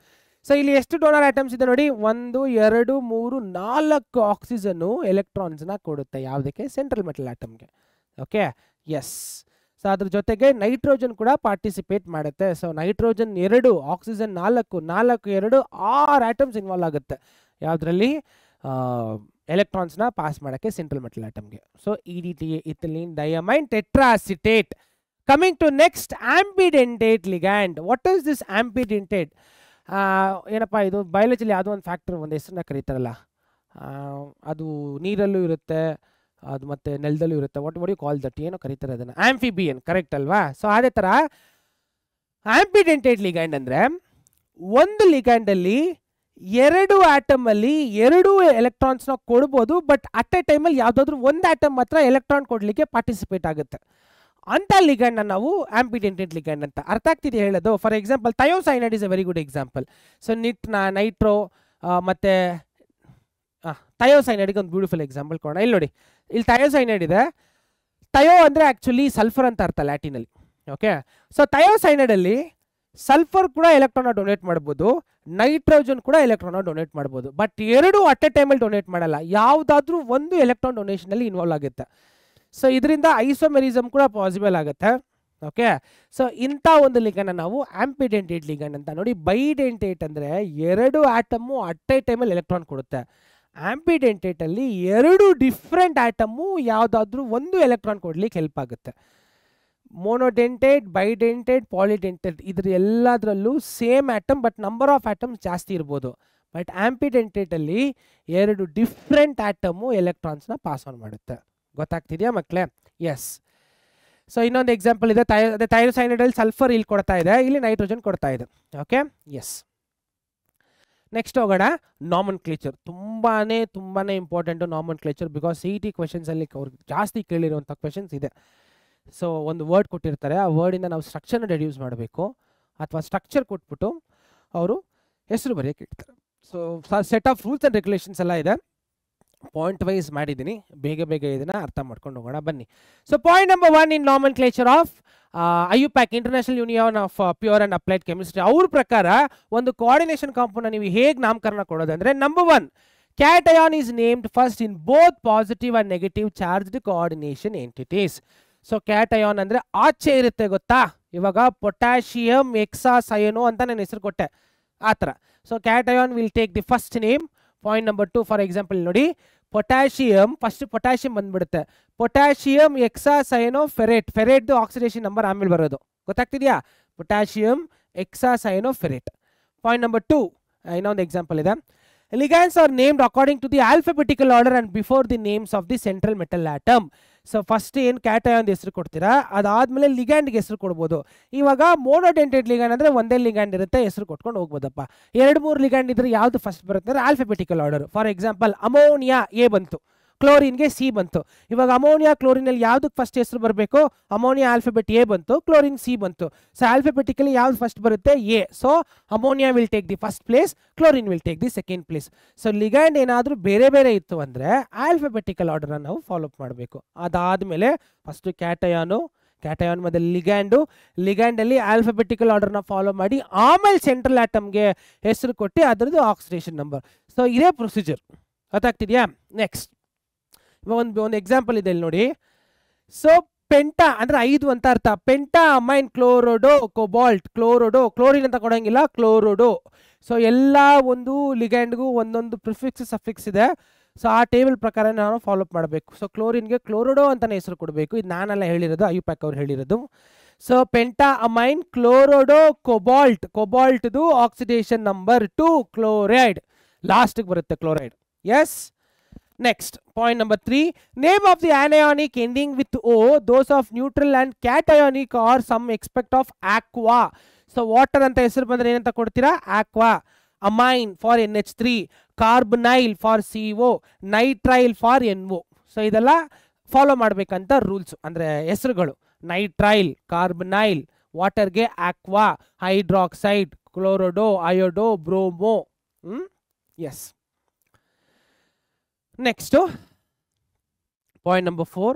ಸೊ ಇಲ್ಲಿ ಎಷ್ಟು ಡೋನರ್ ಆಟಮ್ಸ್ ಇದೆ ನೋಡಿ, 1 2 3 4 ಆಕ್ಸಿಜನ್ನು ಎಲೆಕ್ಟ್ರಾನ್ಸ್ನ ಕೊಡುತ್ತೆ. ಯಾವುದಕ್ಕೆ? ಸೆಂಟ್ರಲ್ ಮೆಟಲ್ ಆಟಮ್ಗೆ. Okay, yes. ಸೊ ಅದ್ರ ಜೊತೆಗೆ ನೈಟ್ರೋಜನ್ ಕೂಡ ಪಾರ್ಟಿಸಿಪೇಟ್ ಮಾಡುತ್ತೆ. So nitrogen 2, oxygen 4, 4 2 6 atoms involve ಆಗುತ್ತೆ. ಯಾವುದರಲ್ಲಿ? ಎಲೆಕ್ಟ್ರಾನ್ಸ್ನ ಪಾಸ್ ಮಾಡೋಕ್ಕೆ ಸೆಂಟ್ರಲ್ ಮೆಟಲ್ ಆಟಮ್ಗೆ. So EDTA ethylene diamine tetraacetate. Coming to next ambidentate ligand. What is this ambidentate? ಏನಪ್ಪ ಇದು ಬಯಾಲಜಿಲಿ ಯಾವುದೋ ಒಂದು ಫ್ಯಾಕ್ಟರ್ ಒಂದು ಹೆಸರನ್ನ ಕರೀತಾರಲ್ಲ, ಅದು ನೀರಲ್ಲೂ ಇರುತ್ತೆ, ಅದು ಮತ್ತು ನೆಲದಲ್ಲೂ ಇರುತ್ತೆ. What you call that? ಏನೋ ಕರೀತಾರೆ ಅದನ್ನು, ಆಂಫಿಬಿಯನ್, ಕರೆಕ್ಟ್ ಅಲ್ವಾ? ಸೊ ಅದೇ ಥರ ಆಂಪಿಡೆಂಟೇಟ್ ಲಿಗ್ಯಾಂಡ್ ಅಂದರೆ ಒಂದು ಲಿಗ್ಯಾಂಡಲ್ಲಿ ಎರಡು ಆಟಮಲ್ಲಿ ಎರಡೂ ಎಲೆಕ್ಟ್ರಾನ್ಸ್ನ ಕೊಡ್ಬೋದು, ಬಟ್ ಅಟ್ ಎ ಟೈಮಲ್ಲಿ ಯಾವುದಾದ್ರೂ ಒಂದು ಆಟಮ್ ಮಾತ್ರ ಎಲೆಕ್ಟ್ರಾನ್ ಕೊಡಲಿಕ್ಕೆ ಪಾರ್ಟಿಸಿಪೇಟ್ ಆಗುತ್ತೆ. ಅಂಥ ಲಿಗ್ಯಾಂಡ್ನ ನಾವು ಆಂಪಿಡೆಂಟೇಟ್ ಲಿಗ್ಯಾಂಡ್ ಅಂತ. ಅರ್ಥ ಆಗ್ತಿದೆ ಹೇಳೋದು? For example thiocyanide is a very good example. So nitro ಮತ್ತು ಥಯೋಸೈನೈಡ್ಗೆ ಒಂದು ಬ್ಯೂಟಿಫುಲ್ ಎಕ್ಸಾಂಪಲ್ ಕೊಡೋಣ. ಇಲ್ಲಿ ನೋಡಿ, ಇಲ್ಲಿ ಥಯೋಸೈನೈಡ್ ಇದೆ. ಥಯೋ ಅಂದರೆ ಆ್ಯಕ್ಚುಲಿ ಸಲ್ಫರ್ ಅಂತ ಅರ್ಥ ಲ್ಯಾಟಿನಲ್ಲಿ. ಓಕೆ, ಸೊ ಥಯೋಸೈನೈಡಲ್ಲಿ ಸಲ್ಫರ್ ಕೂಡ ಎಲೆಕ್ಟ್ರಾನ್ನ ಡೊನೇಟ್ ಮಾಡ್ಬೋದು, ನೈಟ್ರೋಜನ್ ಕೂಡ ಎಲೆಕ್ಟ್ರಾನ್ನ ಡೊನೇಟ್ ಮಾಡ್ಬೋದು, ಬಟ್ ಎರಡೂ ಅಟ್ ಎ ಟೈಮಲ್ಲಿ ಡೊನೇಟ್ ಮಾಡಲ್ಲ. ಯಾವುದಾದ್ರೂ ಒಂದು ಎಲೆಕ್ಟ್ರಾನ್ ಡೊನೇಷನಲ್ಲಿ ಇನ್ವಾಲ್ವ್ ಆಗುತ್ತೆ. ಸೊ ಇದರಿಂದ ಐಸೋಮೆರಿಸಮ್ ಕೂಡ ಪಾಸಿಬಲ್ ಆಗುತ್ತೆ. ಓಕೆ, ಸೊ ಇಂಥ ಒಂದು ಲಿಗ್ಯಾಂಡ್ ನಾವು ಆಂಪಿಡೆಂಟೇಟ್ ಲಿಗ್ಯಾಂಡ್ ಅಂತ. ನೋಡಿ, ಬೈಡೆಂಟೇಟ್ ಅಂದರೆ ಎರಡು ಆಟಮು ಅಟ್ ಎ ಟೈಮಲ್ಲಿ ಎಲೆಕ್ಟ್ರಾನ್ ಕೊಡುತ್ತೆ. ಆಂಪಿಡೆಂಟೇಟಲ್ಲಿ ಎರಡು ಡಿಫ್ರೆಂಟ್ ಆಟಮು ಯಾವುದಾದ್ರೂ ಒಂದು ಎಲೆಕ್ಟ್ರಾನ್ ಕೊಡ್ಲಿಕ್ಕೆ ಹೆಲ್ಪ್ ಆಗುತ್ತೆ. ಮೋನೋಡೆಂಟೇಟ್, ಬೈಡೆಂಟೇಟ್, ಪಾಲಿಡೆಂಟೇಟ್ ಇದ್ರ ಎಲ್ಲದರಲ್ಲೂ same atom, but number of atoms ಜಾಸ್ತಿ ಇರ್ಬೋದು. ಬಟ್ ಆಂಪಿಡೆಂಟೇಟಲ್ಲಿ ಎರಡು ಡಿಫ್ರೆಂಟ್ ಆಟಮು ಎಲೆಕ್ಟ್ರಾನ್ಸ್ನ ಪಾಸ್ ಆನ್ ಮಾಡುತ್ತೆ. ಗೊತ್ತಾಗ್ತಿದೆಯಾ ಮಕ್ಕಳೇ? ಎಸ್. ಸೊ ಇನ್ನೊಂದು ಎಕ್ಸಾಂಪಲ್ ಇದೆ. ಥೈರೋಸೈನೈಡಲ್ಲಿ ಸಲ್ಫರ್ ಇಲ್ಲಿ ಕೊಡ್ತಾ ಇದೆ, ಇಲ್ಲಿ ನೈಟ್ರೋಜನ್ ಕೊಡ್ತಾ ಇದೆ. Okay, yes. ನೆಕ್ಸ್ಟ್ ಹೋಗೋಣ, ನಾಮನ್ ಕ್ಲೇಚರ್. ತುಂಬಾ ಇಂಪಾರ್ಟೆಂಟು ನಾಮನ್ ಕ್ಲೇಚರ್, ಬಿಕಾಸ್ CET ಕ್ವೆಶನ್ಸಲ್ಲಿ ಅವ್ರಿಗೆ ಜಾಸ್ತಿ ಕೇಳಿರುವಂಥ ಕ್ವೆಶನ್ಸ್ ಇದೆ. ಸೊ ಒಂದು ವರ್ಡ್ ಕೊಟ್ಟಿರ್ತಾರೆ, ಆ ವರ್ಡಿಂದ ನಾವು ಸ್ಟ್ರಕ್ಚರ್ನ ಡೆಡ್ಯೂಸ್ ಮಾಡಬೇಕು, ಅಥವಾ ಸ್ಟ್ರಕ್ಚರ್ ಕೊಟ್ಬಿಟ್ಟು ಅವರು ಹೆಸರು ಬರೆಯೋಕೆ ಇಡ್ತಾರೆ. So set of rules and regulations ಎಲ್ಲ ಇದೆ. ಪಾಯಿಂಟ್ ವೈಸ್ ಮಾಡಿದ್ದೀನಿ, ಬೇಗ ಇದನ್ನು ಅರ್ಥ ಮಾಡ್ಕೊಂಡು ಹೋಗೋಣ ಬನ್ನಿ. So point number 1 in nomenclature of IUPAC, international union of pure and applied chemistry, ಅವ್ರ ಪ್ರಕಾರ ಒಂದು ಕೋಆರ್ಡಿನೇಷನ್ ಕಾಂಪೌಂಡ್ನ ನೀವು ಹೇಗೆ ನಾಮಕರಣ ಕೊಡೋದಂದರೆ, number 1, cation is named first in both positive and negative charged coordination entities. So cation ಅಂದರೆ ಆಚೆ ಇರುತ್ತೆ, ಗೊತ್ತಾ? ಇವಾಗ ಪೊಟ್ಯಾಷಿಯಮ್ ಎಕ್ಸಾಸಯನೋ ಅಂತ ನಾನು ಹೆಸರು ಕೊಟ್ಟೆ, ಆ ಥರ. So cation will take the first name. Point number 2, for example ನೋಡಿ, ಪೊಟ್ಯಾಷಿಯಮ್, ಫಸ್ಟ್ ಪೊಟ್ಯಾಷಿಯಮ್ ಬಂದ್ಬಿಡುತ್ತೆ, ಪೊಟ್ಯಾಷಿಯಮ್ ಎಕ್ಸಾಸಯನೋ ಫೆರೇಟ್. ಫೆರೇಟ್ದು ಆಕ್ಸಿಡೇಷನ್ ನಂಬರ್ ಆಮೇಲೆ ಬರೋದು, ಗೊತ್ತಾಗ್ತಿದೆಯಾ? Potassium hexacyano ferrate. Point number 2, ಇನ್ನೊಂದು ಎಕ್ಸಾಂಪಲ್ ಇದೆ. Ligands are named according to the alphabetical order and before the names of the central metal atom. So first ಏನು ಕ್ಯಾಟಯಾನ್ ಹೆಸರು ಕೊಡ್ತೀರಾ, ಅದಾದಮೇಲೆ ಲಿಗ್ಯಾಂಡ್ಗೆ ಹೆಸರು ಕೊಡ್ಬೋದು. ಇವಾಗ ಮೋನೋಡೆಂಟೇಟ್ ಲಿಗ್ಯಾಂಡ್ ಅಂದರೆ ಒಂದೇ ಲಿಗ್ಯಾಂಡ್ ಇರುತ್ತೆ, ಹೆಸರು ಕೊಟ್ಕೊಂಡು ಹೋಗ್ಬೋದಪ್ಪ. 2-3 ಲಿಗ್ಯಾಂಡ್ ಇದ್ರೆ ಯಾವುದು ಫಸ್ಟ್ ಬರುತ್ತೆ ಅಂದರೆ alphabetical order. For example ammonia A ಬಂತು, ಕ್ಲೋರಿನ್ಗೆ ಸಿ ಬಂತು. ಇವಾಗ ಅಮೋನಿಯಾ ಕ್ಲೋರಿನಲ್ಲಿ ಯಾವುದಕ್ಕೆ ಫಸ್ಟ್ ಹೆಸರು ಬರಬೇಕು? ಅಮೋನಿಯಾ ಆಲ್ಫಾಬೆಟ್ ಎ ಬಂತು, ಕ್ಲೋರಿನ್ ಸಿ ಬಂತು. ಸೊ ಆಲ್ಫಾಬೆಟಿಕಲಿ ಯಾವ್ದು ಫಸ್ಟ್ ಬರುತ್ತೆ? A. So ammonia will take the first place, chlorine will take the second place. So ligand ಏನಾದರೂ ಬೇರೆ ಇತ್ತು ಅಂದರೆ ಆಲ್ಫಾಬೆಟಿಕಲ್ ಆರ್ಡರ್ನ ನಾವು ಫಾಲೋ ಮಾಡಬೇಕು. ಅದಾದಮೇಲೆ ಫಸ್ಟು ಕ್ಯಾಟಯಾನ್ ಮತ್ತು ಲಿಗ್ಯಾಂಡಲ್ಲಿ ಆಲ್ಫಾಬೆಟಿಕಲ್ ಆರ್ಡರ್ನ ಫಾಲೋ ಮಾಡಿ ಆಮೇಲೆ ಸೆಂಟ್ರಲ್ ಆಟಮ್ಗೆ ಹೆಸರು ಕೊಟ್ಟು ಅದರದ್ದು ಆಕ್ಸಿಡೇಷನ್ ನಂಬರ್. ಸೊ ಇದೇ ಪ್ರೊಸೀಜರ್, ಗೊತ್ತಾಗ್ತಿದೆಯಾ? ನೆಕ್ಸ್ಟ್ ಒಂದು ಎಕ್ಸಾಂಪಲ್ ಇದೆ ಇಲ್ಲಿ ನೋಡಿ. ಸೊ ಪೆಂಟಾ ಅಂದರೆ 5 ಅಂತ ಅರ್ಥ. Penta ammine chlorido cobalt, chlorine ಅಂತ ಕೊಡೋಂಗಿಲ್ಲ, ಕ್ಲೋರೋಡೋ. ಸೊ ಎಲ್ಲ ಒಂದು ಲಿಗ್ಯಾಂಡ್ಗೂ ಒಂದೊಂದು ಪ್ರಿಫಿಕ್ಸ್ ಸಫಿಕ್ಸ್ ಇದೆ. ಸೊ ಆ ಟೇಬಲ್ ಪ್ರಕಾರ ನಾವು ಫಾಲೋ ಅಪ್ ಮಾಡಬೇಕು. ಸೊ ಕ್ಲೋರಿನ್ಗೆ ಕ್ಲೋರೋಡೋ ಅಂತಲೇ ಹೆಸರು ಕೊಡಬೇಕು. ಇದು ನಾನೆಲ್ಲ ಹೇಳಿರೋದು, IUPAC ಅವ್ರು ಹೇಳಿರೋದು. ಸೊ ಪೆಂಟಾ ಅಮೈನ್ ಕ್ಲೋರೋಡೋ ಕೊಬಾಲ್ಟ್ದು ಆಕ್ಸಿಡೇಷನ್ ನಂಬರ್ 2 ಕ್ಲೋರೈಡ್, ಲಾಸ್ಟಿಗೆ ಬರುತ್ತೆ chloride. S. Next, point number 3, name of the anionic ending with O, those of neutral and cationic or some aspect of aqua. So water anta hesaru bandre enanta kodtira? Aqua. Amine for NH3, carbonyl for CO, nitrile for NO. So idella follow ಮಾಡಬೇಕಂತ ರೂಲ್ಸ್, ಅಂದ್ರೆ ಹೆಸರುಗಳು. ನೈಟ್ರೈಲ್, ಕಾರ್ಬನೈಲ್, ವಾಟರ್ಗೆ aqua, hydroxide, chlorido, iodo, bromo. Yes. Next, point number 4,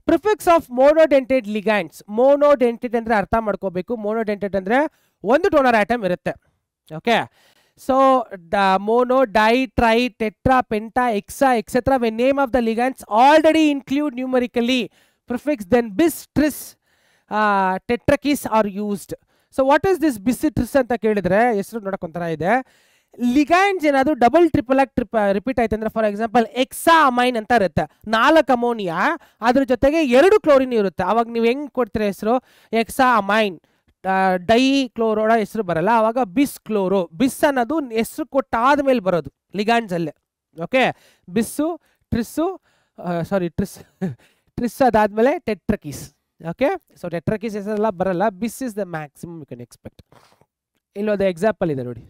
prefix of monodentate ligands. Monodentate ಅಂದ್ರೆ ಅರ್ಥ ಮಾಡ್ಕೋಬೇಕು. monodentate ಅಂದ್ರೆ ಒಂದು ಡೋನರ್ ಆಟಮ್ ಇರುತ್ತೆ. Okay, so mono, di, tri, tetra, penta, hexa, etc. when name of the ligands already include numerically prefix, then bis, tris, tetrakis are used. So what is this bis, tris ಅಂತ ಕೇಳಿದ್ರೆ ಹೆಸರು ನೋಡಕ್ ಒಂಥರ ಇದೆ. ಲಿಗ್ಯಾಂಡ್ಸ್ ಏನಾದ್ರು ಡಬಲ್ ಟ್ರಿಪಲ್ ಆಗಿ ರಿಪೀಟ್ ಆಯ್ತು ಅಂದ್ರೆ, ಫಾರ್ ಎಕ್ಸಾಂಪಲ್ ಎಕ್ಸಾ ಅಮೈನ್ ಅಂತ ಇರುತ್ತೆ, 4 ಅಮೋನಿಯಾ ಅದ್ರ ಜೊತೆಗೆ 2 ಕ್ಲೋರಿನ್ ಇರುತ್ತೆ. ಅವಾಗ ನೀವು ಹೆಂಗ್ ಕೊಡ್ತೀರಾ ಹೆಸರು? ಎಕ್ಸಾ ಅಮೈನ್ ಡೈ ಕ್ಲೋರೋಡ ಹೆಸರು ಬರಲ್ಲ, ಅವಾಗ ಬಿಸ್ ಕ್ಲೋರೋ. ಬಿಸ್ ಅನ್ನೋದು ಹೆಸರು ಕೊಟ್ಟಾದ್ಮೇಲೆ ಬರೋದು ಲಿಗ್ಯಾಂಡ್ಸ್ ಅಲ್ಲೇ. ಓಕೆ, ಬಿಸ್ಸು ಟ್ರಿಸ್ಸು ಟ್ರಿಸ್ ಅದಾದ್ಮೇಲೆ ಟೆಟ್ರಕೀಸ್. ಓಕೆ, ಸೊ ಟೆಟ್ರಕೀಸ್ ಹೆಸರೆಲ್ಲ ಬರಲ್ಲ, bis is the maximum you can expect. ಇಲ್ಲೊಂದು ಎಕ್ಸಾಂಪಲ್ ಇದೆ ನೋಡಿ.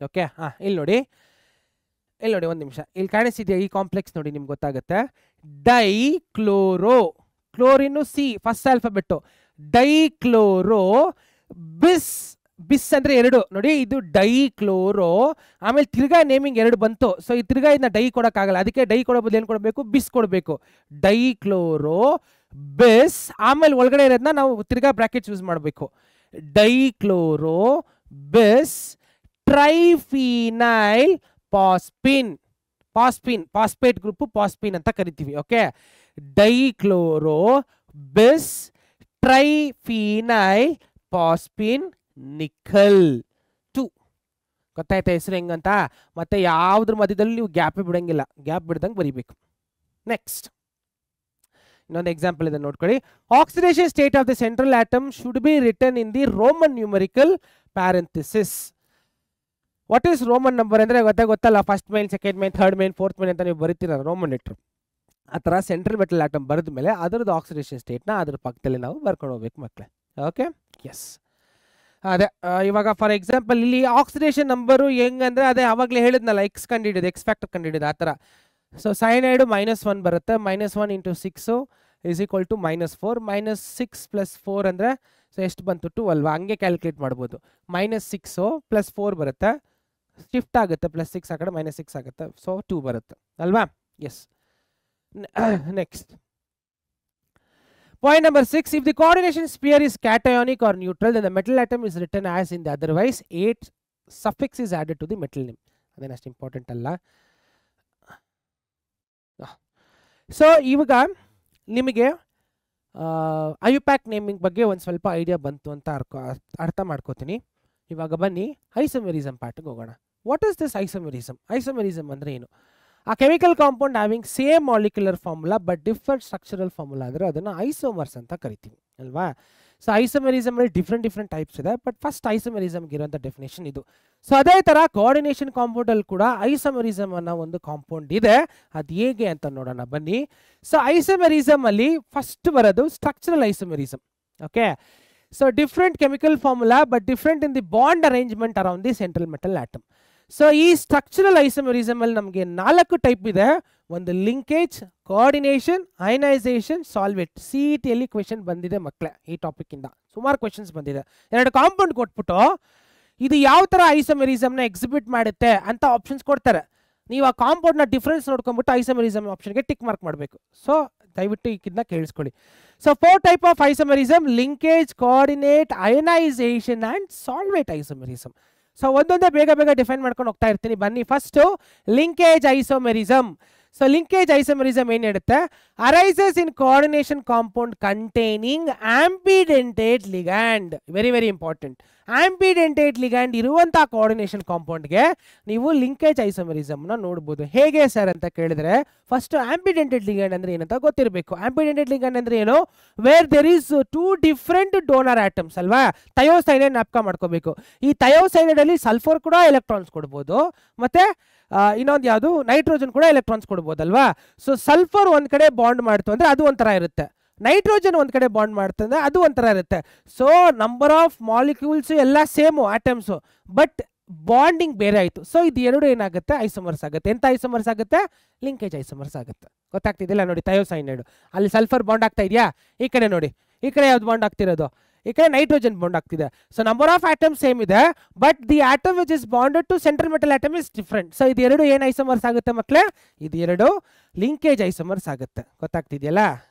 ಓಕೆ, ಇಲ್ಲಿ ನೋಡಿ ಒಂದು ನಿಮಿಷ, ಇಲ್ಲಿ ಕಾಣಿಸ್ತಿದೆಯಾ ಈ ಕಾಂಪ್ಲೆಕ್ಸ್ ನೋಡಿ, ನಿಮ್ಗೆ ಗೊತ್ತಾಗುತ್ತೆ. Dichloro, chlorine C first alphabet, dichloro bis. Bis ಅಂದ್ರೆ 2 ನೋಡಿ, ಇದು ಡೈ ಕ್ಲೋರೋ, ಆಮೇಲೆ ತಿರ್ಗಾ ನೇಮಿಂಗ್ 2 ಬಂತು. ಸೊ ಈ ತಿರ್ಗಾ ಇದನ್ನ ಡೈ ಕೊಡೋಕ್ಕಾಗಲ್ಲ, ಅದಕ್ಕೆ ಡೈ ಕೊಡೋ ಬದಲು ಏನು ಕೊಡಬೇಕು? ಬಿಸ್ ಕೊಡಬೇಕು. ಡೈ ಕ್ಲೋರೋ ಬಿಸ್, ಆಮೇಲೆ ಒಳಗಡೆ ಇರೋದನ್ನ ನಾವು ತಿರ್ಗಾ ಬ್ರಾಕೆಟ್ಸ್ ಯೂಸ್ ಮಾಡಬೇಕು. ಡೈ ಕ್ಲೋರೋ ಬಿಸ್ ಟ್ರೈಫಿನೈಲ್ ಪಾಸ್ಪಿನ್. ಪಾಸ್ಪೇಟ್ ಗ್ರೂಪ್ ಪಾಸ್ಪಿನ್ ಅಂತ ಕರಿತೀವಿ. ಓಕೆ, ಡೈ ಕ್ಲೋರೋ ಬಿಸ್ ಟ್ರೈಫಿನೈಲ್ ಪಾಸ್ಪಿನ್ ನಿಕಲ್ 2. ಗೊತ್ತಾಯ್ತಾ ಹೆಸರು ಹೆಂಗಂತ? ಮತ್ತೆ ಯಾವ್ದ್ರ ಮಧ್ಯದಲ್ಲಿ ನೀವು ಗ್ಯಾಪ್ ಬಿಡಂಗಿಲ್ಲ, ಗ್ಯಾಪ್ ಬಿಡ್ದಂಗೆ ಬರೀಬೇಕು. ನೆಕ್ಸ್ಟ್ ಇನ್ನೊಂದು ಎಕ್ಸಾಂಪಲ್ ಇದೆ ನೋಡ್ಕೊಳ್ಳಿ. Oxidation state of the central atom should be return in the Roman numerical parenthesis. What is Roman number ಅಂದರೆ ಗೊತ್ತಲ್ಲ, first main, second main, third main, fourth main ಅಂತ ನೀವು ಬರೀತೀರ ರೋಮನ್ ಲೆಟ್ರ್. ಆ ಥರ ಸೆಂಟ್ರಲ್ ಮೆಟಲ್ ಆಟಮ್ ಬರೆದ ಮೇಲೆ ಅದರದ್ದು ಆಕ್ಸಿಡೇಷನ್ ಸ್ಟೇಟ್ನ ಅದ್ರ ಪಕ್ಕದಲ್ಲಿ ನಾವು ಬರ್ಕೊಂಡು ಹೋಗ್ಬೇಕು ಮಕ್ಕಳೇ. ಓಕೆ, ಎಸ್, ಅದೇ ಇವಾಗ ಫಾರ್ ಎಕ್ಸಾಂಪಲ್ ಇಲ್ಲಿ ಆಕ್ಸಿಡೇಷನ್ ನಂಬರು ಹೆಂಗಂದ್ರೆ, ಅದೇ ಆವಾಗಲೇ ಹೇಳಿದ್ನಲ್ಲ, ಎಕ್ಸ್ ಕಂಡಿಡಿಯೋದು, ಎಕ್ಸ್ ಫ್ಯಾಕ್ಟರ್ ಕಂಡಿಡಿಯೋದು, ಆ ಥರ. ಸೊ ಸೈನೈಡು -1 ಬರುತ್ತೆ, -1 × 6 is equal to -4, -6 + 4 ಅಂದರೆ ಸೊ ಎಷ್ಟು ಬಂತು? 2 ಅಲ್ವಾ? ಹಂಗೆ ಕ್ಯಾಲ್ಕುಲೇಟ್ ಮಾಡ್ಬೋದು. -6 + 4 ಬರುತ್ತೆ, ಶಿಫ್ಟ್ ಆಗುತ್ತೆ, +6 ಆ ಕಡೆ -6 ಆಗುತ್ತೆ, ಸೊ 2 ಬರುತ್ತೆ ಅಲ್ವಾ? S. Next point number 6, if the coordination sphere is cationic or neutral, then the metal atom is written as in the otherwise 8 suffix is added to the metal name. ಅದೇನು ಅಷ್ಟು ಇಂಪಾರ್ಟೆಂಟ್ ಅಲ್ಲ. ಸೊ ಇವಾಗ ನಿಮಗೆ ಐಯುಪ್ಯಾಕ್ ನೇಮಿಂಗ್ ಬಗ್ಗೆ ಒಂದು ಸ್ವಲ್ಪ ಐಡಿಯಾ ಬಂತು ಅಂತ ಅರ್ಥ ಮಾಡ್ಕೋತೀನಿ. ಇವಾಗ ಬನ್ನಿ ಐಸೋಮೆರಿಸಮ್ ಪಾರ್ಟ್ಗೆ ಹೋಗೋಣ. What is this isomerism? Isomerism ಅಂದರೆ ಏನು? ಆ chemical compound having same molecular formula but different structural formula ಅಂದರೆ ಅದನ್ನು ಐಸೋಮರ್ಸ್ ಅಂತ ಕರಿತೀವಿ ಅಲ್ವಾ? ಸೊ ಐಸೋಮೆರಿಸಮ್ ಅಲ್ಲಿ ಡಿಫ್ರೆಂಟ್ ಟೈಪ್ಸ್ ಇದೆ, ಬಟ್ ಫಸ್ಟ್ ಐಸೋಮೆರಿಸಮ್ಗೆ ಇರುವಂಥ ಡೆಫಿನೇಷನ್ ಇದು. ಸೊ ಅದೇ ಥರ ಕೋಆರ್ಡಿನೇಷನ್ ಕಾಂಪೌಂಡ್ ಅಲ್ಲಿ ಕೂಡ ಐಸೋಮೆರಿಸಮ್ ಅನ್ನೋ ಒಂದು ಕಾಂಪೌಂಡ್ ಇದೆ. ಅದು ಹೇಗೆ ಅಂತ ನೋಡೋಣ ಬನ್ನಿ. ಸೊ ಐಸೋಮೆರಿಸಮ್ ಅಲ್ಲಿ ಫಸ್ಟ್ ಬರೋದು structural isomerism. Okay, so different chemical formula but different in the bond arrangement around the central metal atom. So ಈ ಸ್ಟ್ರಕ್ಚರಲ್ ಐಸೋಮೆರಿಸಮ್ ಅಲ್ಲಿ ನಮಗೆ 4 ಟೈಪ್ ಇದೆ. ಒಂದು linkage, coordination, ionisation, solvate. CET-ಯಲ್ಲಿ question ಬಂದಿದೆ ಮಕ್ಕಳೇ, ಈ ಟಾಪಿಕ್ ಇಂದ ಸುಮಾರು ಕ್ವೆಶನ್ಸ್ ಬಂದಿದೆ. 2 ಕಾಂಪೌಂಡ್ ಕೊಟ್ಬಿಟ್ಟು ಇದು ಯಾವ ತರ ಐಸೋಮೆರಿಸಮ್ನ ಎಕ್ಸಿಬಿಟ್ ಮಾಡುತ್ತೆ ಅಂತ ಆಪ್ಷನ್ಸ್ ಕೊಡ್ತಾರೆ. ನೀವು ಆ ಕಾಂಪೌಂಡ್ನ ಡಿಫ್ರೆನ್ಸ್ ನೋಡ್ಕೊಂಡ್ಬಿಟ್ಟು ಐಸೋಮೆರಿಸಮ್ ಆಪ್ಷನ್ಗೆ ಟಿಕ್ ಮಾರ್ಕ್ ಮಾಡಬೇಕು. ಸೊ ದಯವಿಟ್ಟು ಇದನ್ನ ಕೇಳಿಸ್ಕೊಳ್ಳಿ. So 4 type of isomerism: linkage, coordinate, ionisation and solvate isomerism. So ಒಂದೊಂದೇ ಬೇಗ ಡಿಫೈನ್ ಮಾಡ್ಕೊಂಡು ಹೋಗ್ತಾ ಇರ್ತೀನಿ ಬನ್ನಿ. First linkage isomerism. So linkage isomerism ಏನು ಹೇಳುತ್ತೆ? Arises in coordination compound containing ambidentate ligand. Very important. Ambidentate ligand ಇರುವಂತಹ ಕೋಆರ್ಡಿನೇಷನ್ ಕಾಂಪೌಂಡ್ಗೆ ನೀವು ಲಿಂಕೇಜ್ ಐಸೋಮೆರಿಸಮ್ನ ನೋಡ್ಬೋದು. ಹೇಗೆ ಸರ್ ಅಂತ ಕೇಳಿದ್ರೆ, ಫಸ್ಟ್ ಆಂಬಿಡೆಂಟೇಟ್ ಲಿಗ್ಯಾಂಡ್ ಅಂದ್ರೆ ಏನಂತ ಗೊತ್ತಿರಬೇಕು. ಆಂಬಿಡೆಂಟೇಟ್ ಲಿಗ್ಯಾಂಡ್ ಅಂದ್ರೆ ಏನು? Where there is 2 different donor atoms ಅಲ್ವಾ? ಥಯೋಸೈನೈಡ್ ಜ್ಞಾಪಕ ಮಾಡ್ಕೋಬೇಕು. ಈ ಥಯೋಸೈನೈಡ್ ಅಲ್ಲಿ ಸಲ್ಫರ್ ಕೂಡ ಎಲೆಕ್ಟ್ರಾನ್ಸ್ ಕೊಡ್ಬೋದು, ಮತ್ತೆ ಇನ್ನೊಂದು ಯಾವುದು ನೈಟ್ರೋಜನ್ ಕೂಡ ಎಲೆಕ್ಟ್ರಾನ್ಸ್ ಕೊಡ್ಬೋದಲ್ವಾ? ಸೊ ಸಲ್ಫರ್ ಒಂದ್ ಕಡೆ ಬಾಂಡ್ ಮಾಡ್ತು ಅಂದ್ರೆ ಅದು ಒಂಥರ ಇರುತ್ತೆ, ನೈಟ್ರೋಜನ್ ಒಂದ್ ಕಡೆ ಬಾಂಡ್ ಮಾಡ್ತಂದ್ರೆ ಅದು ಒಂಥರ ಇರುತ್ತೆ. ಸೊ ನಂಬರ್ ಆಫ್ ಮಾಲಿಕ್ಯೂಲ್ಸ್ ಎಲ್ಲ ಸೇಮು ಆಟಮ್ಸು, ಬಟ್ ಬಾಂಡಿಂಗ್ ಬೇರೆ ಆಯಿತು. ಸೊ ಇದು 2 ಏನಾಗುತ್ತೆ? ಐಸೋಮರ್ಸ್ ಆಗುತ್ತೆ. ಎಂತ ಐಸೋಮರ್ಸ್ ಆಗುತ್ತೆ? ಲಿಂಕೇಜ್ ಐಸೋಮರ್ಸ್ ಆಗುತ್ತೆ. ಗೊತ್ತಾಗ್ತಿದ್ದಿಲ್ಲ ನೋಡಿ, ಥಯೋಸೈನೈಡ್ ಅಲ್ಲಿ ಸಲ್ಫರ್ ಬಾಂಡ್ ಆಗ್ತಾ ಇದೆಯಾ? ಈ ಕಡೆ ನೋಡಿ, ಈ ಕಡೆ ಯಾವ್ದು ಬಾಂಡ್ ಆಗ್ತಿರೋದು? ಈ ಕಡೆ ನೈಟ್ರೋಜನ್ ಬಾಂಡ್ ಆಗ್ತಿದೆ. So number of atom same ಇದೆ, but the atom which is bonded to central metal atom is different. So ಇದು 2 ಏನು ಐಸೋಮರ್ಸ್ ಆಗುತ್ತೆ ಮಕ್ಕಳೇ? ಇದು 2 ಲಿಂಕೇಜ್ ಐಸೋಮರ್ಸ್ ಆಗುತ್ತೆ. ಗೊತ್ತಾಗ್ತಿದೆಯಲ್ಲ?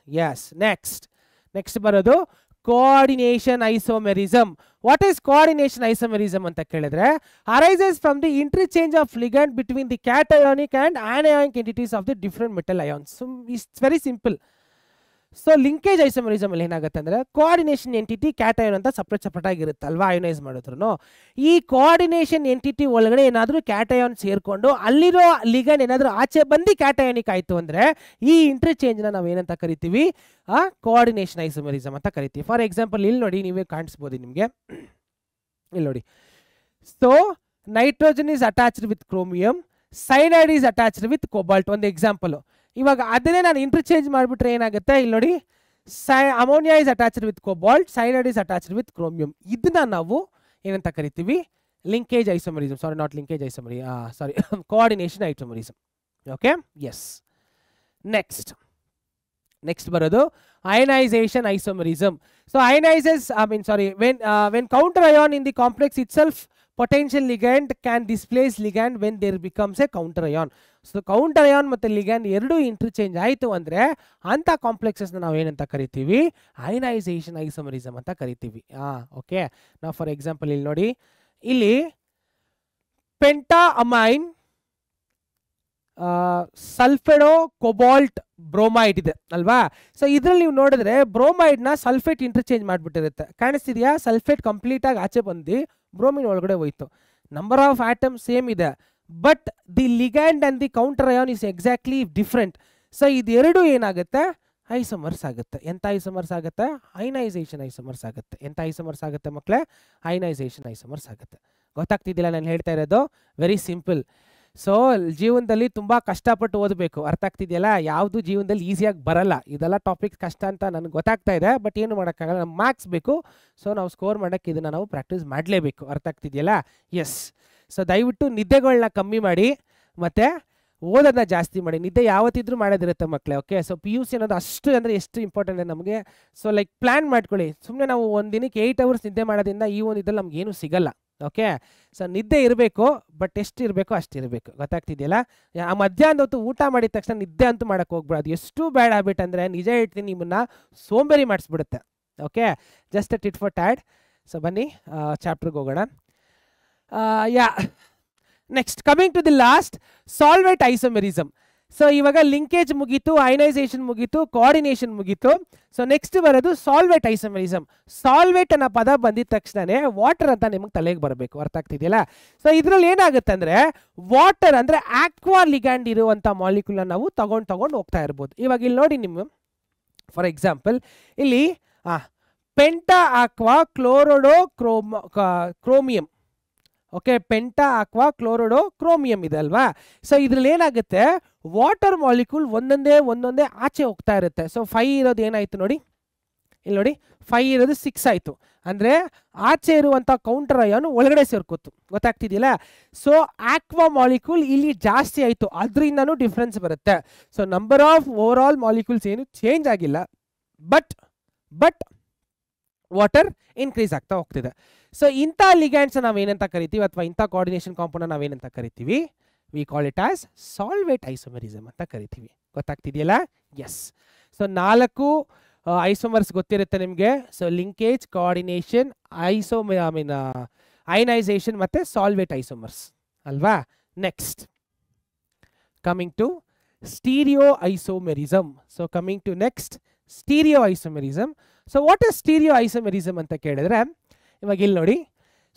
ಎಸ್. ನೆಕ್ಸ್ಟ್ ಬರೋದು coordination isomerism. What is coordination isomerism ಅಂತ ಕೇಳಿದ್ರೆ, arises from the interchange of ligand between the cationic and anionic entities of the different metal ions. It's very simple. So linkage isomerism ಅಲ್ಲಿ ಏನಾಗುತ್ತೆ ಅಂದರೆ ಕೋಆರ್ಡಿನೇಷನ್ ಎಂಟಿಟಿ ಕ್ಯಾಟಯೋನ್ ಅಂತ ಸಪ್ರೇಟ್ ಆಗಿರುತ್ತೆ ಅಲ್ವಾ ಅಯೋನೈಸ್ ಮಾಡಿದ್ರು. ಈ ಕೋಆರ್ಡಿನೇಷನ್ ಎಂಟಿಟಿ ಒಳಗಡೆ ಏನಾದರೂ ಕ್ಯಾಟಯೋನ್ ಸೇರಿಕೊಂಡು ಅಲ್ಲಿರೋ ಲಿಗಂಡ್ ಏನಾದರೂ ಆಚೆ ಬಂದು ಕ್ಯಾಟಯೋನಿಕ್ ಆಯಿತು ಅಂದರೆ ಈ ಇಂಟರ್ಚೇಂಜ್ನ ನಾವು ಏನಂತ ಕರಿತೀವಿ, ಕೋಆರ್ಡಿನೇಷನ್ ಐಸೋಮರಿಸಮ್ ಅಂತ ಕರಿತೀವಿ. ಫಾರ್ ಎಕ್ಸಾಂಪಲ್ ಇಲ್ಲಿ ನೋಡಿ, ನೀವೇ ಕಾಣಿಸ್ಬೋದು ನಿಮಗೆ, ಇಲ್ಲಿ ನೋಡಿ. So nitrogen is attached with chromium, cyanide is attached with cobalt, ಒಂದು ಎಕ್ಸಾಂಪಲು. ಇವಾಗ ಅದನ್ನೇ ನಾನು ಇಂಟರ್ಚೇಂಜ್ ಮಾಡಿಬಿಟ್ರೆ ಏನಾಗುತ್ತೆ, ಇಲ್ಲಿ ನೋಡಿ, ammonia is attached with cobalt, cyanide is attached with chromium. ಇದನ್ನ ನಾವು ಏನಂತ ಕರಿತೀವಿ, linkage isomerism. Sorry, not linkage isomery, sorry, coordination isomerism. Okay, yes. Next ಬರೋದು ionisation isomerism. So ionises, when counter ion in the complex itself, potential ligand can displace ligand when there becomes a counter ion. So counter ion ಮತ್ತು ಲಿಗ್ಯಾಂಡ್ ಎರಡೂ ಇಂಟರ್ಚೇಂಜ್ ಆಯಿತು ಅಂದರೆ ಅಂಥ ಕಾಂಪ್ಲೆಕ್ಸಸ್ನ ನಾವು ಏನಂತ ಕರಿತೀವಿ, ಅಯನೈಸೇಷನ್ ಐಸೋಮರಿಸಮ್ ಅಂತ ಕರಿತೀವಿ. ಓಕೆ, ನಾವು ಫಾರ್ ಎಕ್ಸಾಂಪಲ್ ಇಲ್ಲಿ ನೋಡಿ, ಇಲ್ಲಿ ಪೆಂಟಾ ಅಮೈನ್ ಸಲ್ಫೆಡೋ ಕೊಬಾಲ್ಟ್ ಬ್ರೋಮೈಡ್ ಇದೆ ಅಲ್ವಾ. ಸೊ ಇದರಲ್ಲಿ ನೀವು ನೋಡಿದ್ರೆ ಬ್ರೋಮೈಡ್ನ ಸಲ್ಫೇಟ್ ಇಂಟರ್ಚೇಂಜ್ ಮಾಡಿಬಿಟ್ಟಿರುತ್ತೆ, ಕಾಣಿಸ್ತಿದೆಯಾ? ಸಲ್ಫೇಟ್ ಕಂಪ್ಲೀಟಾಗಿ ಆಚೆ ಬಂದು ಬ್ರೋಮಿನ್ ಒಳಗಡೆ ಹೋಯ್ತು. ನಂಬರ್ ಆಫ್ ಆಟಮ್ ಸೇಮ್ ಇದೆ, but the ligand and the counter ion is exactly different. So ಇದೆರಡು ಏನಾಗುತ್ತೆ, ಐಸೋಮರ್ಸ್ ಆಗುತ್ತೆ. ಎಂಥ ಐಸೋಮರ್ಸ್ ಆಗುತ್ತೆ, ಅಯನೈಸೇಷನ್ ಐಸೋಮರ್ಸ್ ಆಗುತ್ತೆ. ಎಂಥ ಐಸೋಮರ್ಸ್ ಆಗುತ್ತೆ ಮಕ್ಕಳೇ, ಅಯನೈಸೇಷನ್ ಐಸೋಮರ್ಸ್ ಆಗುತ್ತೆ. ಗೊತ್ತಾಗ್ತಿದ್ದಿಲ್ಲ ನಾನು ಹೇಳ್ತಾ ಇರೋದು? Very simple. ಸೊ ಜೀವನದಲ್ಲಿ ತುಂಬ ಕಷ್ಟಪಟ್ಟು ಓದಬೇಕು, ಅರ್ಥ ಆಗ್ತಿದೆಯಲ್ಲ? ಯಾವುದು ಜೀವನದಲ್ಲಿ ಈಸಿಯಾಗಿ ಬರಲ್ಲ, ಇದೆಲ್ಲ ಟಾಪಿಕ್ಸ್ ಕಷ್ಟ ಅಂತ ನನಗೆ ಗೊತ್ತಾಗ್ತಾ ಇದೆ, ಬಟ್ ಏನು ಮಾಡೋಕ್ಕಾಗಲ್ಲ, ನಮ್ಗೆ ಮಾರ್ಕ್ಸ್ ಬೇಕು. ಸೊ ನಾವು ಸ್ಕೋರ್ ಮಾಡೋಕ್ಕೆ ಇದನ್ನು ನಾವು ಪ್ರಾಕ್ಟೀಸ್ ಮಾಡಲೇಬೇಕು, ಅರ್ಥ ಆಗ್ತಿದೆಯಲ್ಲ? ಎಸ್. ಸೊ ದಯವಿಟ್ಟು ನಿದ್ದೆಗಳನ್ನ ಕಮ್ಮಿ ಮಾಡಿ ಮತ್ತು ಓದೋದನ್ನ ಜಾಸ್ತಿ ಮಾಡಿ. ನಿದ್ದೆ ಯಾವತ್ತಿದ್ರೂ ಮಾಡೋದಿರುತ್ತೆ ಮಕ್ಕಳೇ. ಓಕೆ, ಸೊ PUC ಅನ್ನೋದು ಅಷ್ಟು ಅಂದರೆ ಎಷ್ಟು ಇಂಪಾರ್ಟೆಂಟ್ ಇದೆ ನಮಗೆ. ಸೊ ಲೈಕ್ ಪ್ಲ್ಯಾನ್ ಮಾಡ್ಕೊಳ್ಳಿ. ಸುಮ್ಮನೆ ನಾವು ಒಂದು ದಿನಕ್ಕೆ 8 hours ನಿದ್ದೆ ಮಾಡೋದ್ರಿಂದ ಈ ಒಂದು ಇದ್ರಲ್ಲಿ ನಮಗೇನು ಸಿಗಲ್ಲ. ಓಕೆ, ಸೊ ನಿದ್ದೆ ಇರಬೇಕು, ಬಟ್ ಎಷ್ಟು ಇರಬೇಕು ಅಷ್ಟು ಇರಬೇಕು. ಗೊತ್ತಾಗ್ತಿದೆಯಲ್ಲ? ಮಧ್ಯಾಹ್ನದ ಹೊತ್ತು ಊಟ ಮಾಡಿದ ತಕ್ಷಣ ನಿದ್ದೆ ಅಂತೂ ಮಾಡೋಕ್ಕೆ ಹೋಗ್ಬಿಡೋದು. ಎಷ್ಟು ಬ್ಯಾಡ್ ಹ್ಯಾಬಿಟ್ ಅಂದರೆ ನಿಜ ಹೇಳ್ತೀನಿ, ನಿಮ್ಮನ್ನು ಸೋಂಬೇರಿ ಮಾಡಿಸ್ಬಿಡುತ್ತೆ. Okay, just tit for tat. So ಬನ್ನಿ ಚಾಪ್ಟರ್ಗೆ ಹೋಗೋಣ. Next, coming to the last, solvate isomerism. So ಇವಾಗ ಲಿಂಕೇಜ್ ಮುಗೀತು, ಅಯನೈಸೇಷನ್ ಮುಗೀತು, ಕೋಆರ್ಡಿನೇಷನ್ ಮುಗೀತು. ಸೊ ನೆಕ್ಸ್ಟ್ ಬರೋದು ಸಾಲ್ವೇಟ್ ಐಸೋಮೆರಿಸಮ್. ಸಾಲ್ವೇಟ್ ಅನ್ನೋ ಪದ ಬಂದಿದ ತಕ್ಷಣನೇ ವಾಟರ್ ಅಂತ ನಿಮಗೆ ತಲೆಗೆ ಬರಬೇಕು, ಅರ್ಥ ಆಗ್ತಿದೆಯಲ್ಲ? ಸೊ ಇದರಲ್ಲಿ ಏನಾಗುತ್ತೆ ಅಂದರೆ ವಾಟರ್ ಅಂದರೆ ಆಕ್ವಾ ಲಿಗ್ಯಾಂಡ್ ಇರುವಂಥ ಮಾಲಿಕ್ಯೂಲ್ನ ನಾವು ತಗೊಂಡು ಹೋಗ್ತಾ ಇರ್ಬೋದು. ಇವಾಗ ಇಲ್ಲಿ ನೋಡಿ, ನಿಮ್ಮ ಫಾರ್ ಎಕ್ಸಾಂಪಲ್ ಇಲ್ಲಿ penta aqua chlorido chromium. Okay, penta aqua chlorido chromium ಇದೆ ಅಲ್ವಾ? ಸೊ ಇದ್ರಲ್ಲಿ ಏನಾಗುತ್ತೆ, ವಾಟರ್ ಮಾಲಿಕ್ಯೂಲ್ ಒಂದೊಂದೇ ಆಚೆ ಹೋಗ್ತಾ ಇರುತ್ತೆ. ಸೊ 5 ಇರೋದು ಏನಾಯ್ತು ನೋಡಿ, ಇಲ್ಲಿ ನೋಡಿ, 5 ಇರೋದು 6 ಆಯಿತು. ಅಂದರೆ ಆಚೆ ಇರುವಂಥ ಕೌಂಟರ್ ಅಯಾನು ಒಳಗಡೆ ಸೇರ್ಕೋತು. ಗೊತ್ತಾಗ್ತಿದೆಯಲ್ಲ? ಸೊ ಆಕ್ವಾ ಮಾಲಿಕ್ಯೂಲ್ ಇಲ್ಲಿ ಜಾಸ್ತಿ ಆಯಿತು, ಅದರಿಂದನೂ ಡಿಫ್ರೆನ್ಸ್ ಬರುತ್ತೆ. So number of over all molecules ಏನು ಚೇಂಜ್ ಆಗಿಲ್ಲ, ಬಟ್ ವಾಟರ್ ಇನ್ಕ್ರೀಸ್ ಆಗ್ತಾ ಹೋಗ್ತಿದೆ. ಸೊ ಇಂಥ ಲಿಗ್ಯಾಂಡ್ಸ್ ನಾವೇನಂತ ಕರಿತೀವಿ, ಅಥವಾ ಇಂಥ ಕೋಆರ್ಡಿನೇಷನ್ ಕಾಂಪೌಂಡ್ ನಾವೇನಂತ ಕರಿತೀವಿ, we call it as solvate isomerism ಅಂತ ಕರಿತೀವಿ. ಗೊತ್ತಾಗ್ತಿದೆಯಲ್ಲ? ಎಸ್. ಸೊ 4 ಐಸೋಮರ್ಸ್ ಗೊತ್ತಿರುತ್ತೆ ನಿಮಗೆ. ಸೊ ಲಿಂಕೇಜ್, ಕೋಆರ್ಡಿನೇಷನ್, ಅಯನೈಸೇಷನ್ ಮತ್ತು ಸಾಲ್ವೇಟ್ ಐಸೋಮರ್ಸ್ ಅಲ್ವಾ? Next, coming to stereo isomerism. So coming to next, stereo isomerism. So what is stereo isomerism ಅಂತ ಕೇಳಿದ್ರೆ, ಇವಾಗ ಇಲ್ಲಿ ನೋಡಿ,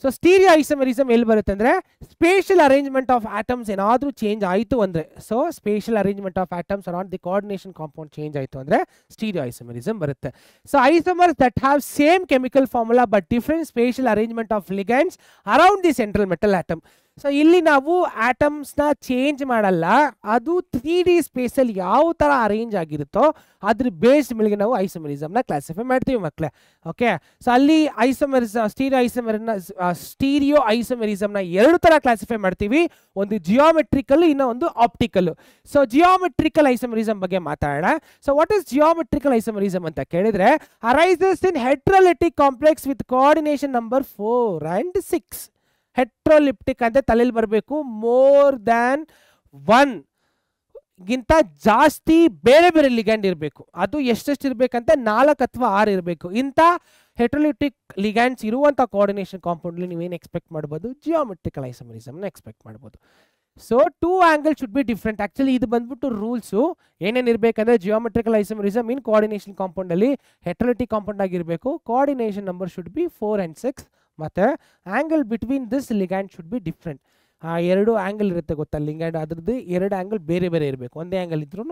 ಸೊ ಸ್ಟೀರಿಯೋ ಐಸೋಮೆರಿಸಮ್ ಎಲ್ಲಿ ಬರುತ್ತೆ ಅಂದರೆ ಸ್ಪೇಷಿಯಲ್ ಅರೇಂಜ್ಮೆಂಟ್ ಆಫ್ ಆಟಮ್ಸ್ ಏನಾದರೂ ಚೇಂಜ್ ಆಯಿತು ಅಂದರೆ, so spatial arrangement of atoms around the coordination compound change ಆಯಿತು ಅಂದರೆ ಸ್ಟೀರಿಯೋ ಐಸೋಮೆರಿಸಮ್ ಬರುತ್ತೆ. So isomers that have same chemical formula but different spatial arrangement of ligands around the central metal atom. So ಇಲ್ಲಿ ನಾವು ಆಟಮ್ಸ್ನ ಚೇಂಜ್ ಮಾಡಲ್ಲ, ಅದು 3D ಸ್ಪೇಸಲ್ಲಿ ಯಾವ ಥರ ಅರೇಂಜ್ ಆಗಿರುತ್ತೋ ಅದ್ರ ಬೇಸ್ ಮೇಲೆ ನಾವು ಐಸೋಮೆರಿಸಮ್ನ ಕ್ಲಾಸಿಫೈ ಮಾಡ್ತೀವಿ ಮಕ್ಕಳೇ. ಓಕೆ, ಸೊ ಅಲ್ಲಿ ಸ್ಟೀರಿಯೋ ಐಸೋಮೆರಿಸಮ್ನ 2 ಥರ ಕ್ಲಾಸಿಫೈ ಮಾಡ್ತೀವಿ, ಒಂದು ಜಿಯೋಮೆಟ್ರಿಕಲ್, ಇನ್ನೊಂದು ಆಪ್ಟಿಕಲ್. ಸೊ ಜಿಯೋಮೆಟ್ರಿಕಲ್ ಐಸೋಮೆರಿಸಮ್ ಬಗ್ಗೆ ಮಾತಾಡೋಣ. So what is geometrical isomerism ಅಂತ ಕೇಳಿದ್ರೆ, arises in heteroleptic complex with coordination number 4 and 6. Heteroleptic ಅಂತ ತಲೆಯಲ್ಲಿ ಬರಬೇಕು, ಮೋರ್ ದ್ಯಾನ್ 1 ಗಿಂತ ಜಾಸ್ತಿ ಬೇರೆ ಬೇರೆ ಲಿಗ್ಯಾಂಡ್ ಇರಬೇಕು. ಅದು ಎಷ್ಟೆಷ್ಟು ಇರಬೇಕಂತ 4 ಅಥವಾ 6 ಇರಬೇಕು. ಇಂಥ ಹೆಟ್ರೋಲಿಪ್ಟಿಕ್ ಲಿಗ್ಯಾಂಡ್ಸ್ ಇರುವಂಥ ಕೋಆರ್ಡಿನೇಷನ್ ಕಾಂಪೌಂಡ್ಲಿ ನೀವೇನು ಎಕ್ಸ್ಪೆಕ್ಟ್ ಮಾಡ್ಬೋದು, ಜಿಯೋಮೆಟ್ರಿಕಲ್ ಐಸೋಮೆರಿಸಮ್ನ ಎಕ್ಸ್ಪೆಕ್ಟ್ ಮಾಡ್ಬೋದು. So two angle should be different. Actually ಇದು ಬಂದ್ಬಿಟ್ಟು ರೂಲ್ಸು ಏನೇನು ಇರಬೇಕಂದ್ರೆ ಜಿಯೋಮೆಟ್ರಿಕಲ್ ಐಸೋಮರಿಸಮ್ ಇನ್ ಕೋಆರ್ಡಿನೇಷನ್ ಕಾಂಪೌಂಡ್ ಅಲ್ಲಿ ಹೆಟರೋಟಿಕ್ ಕಾಂಪೌಂಡ್ ಆಗಿರಬೇಕು. Coordination number should be 4 and 6 ಮತ್ತೆ angle between this ligand should be different. ಆ ಎರಡು ಆಂಗಲ್ ಇರುತ್ತೆ ಗೊತ್ತಾ ಲಿಗ್ಯಾಂಡ್, ಅದ್ರದ್ದು ಎರಡು ಆಂಗಲ್ ಬೇರೆ ಬೇರೆ ಇರಬೇಕು. ಒಂದೇ ಆಂಗಲ್ ಇದ್ರೂ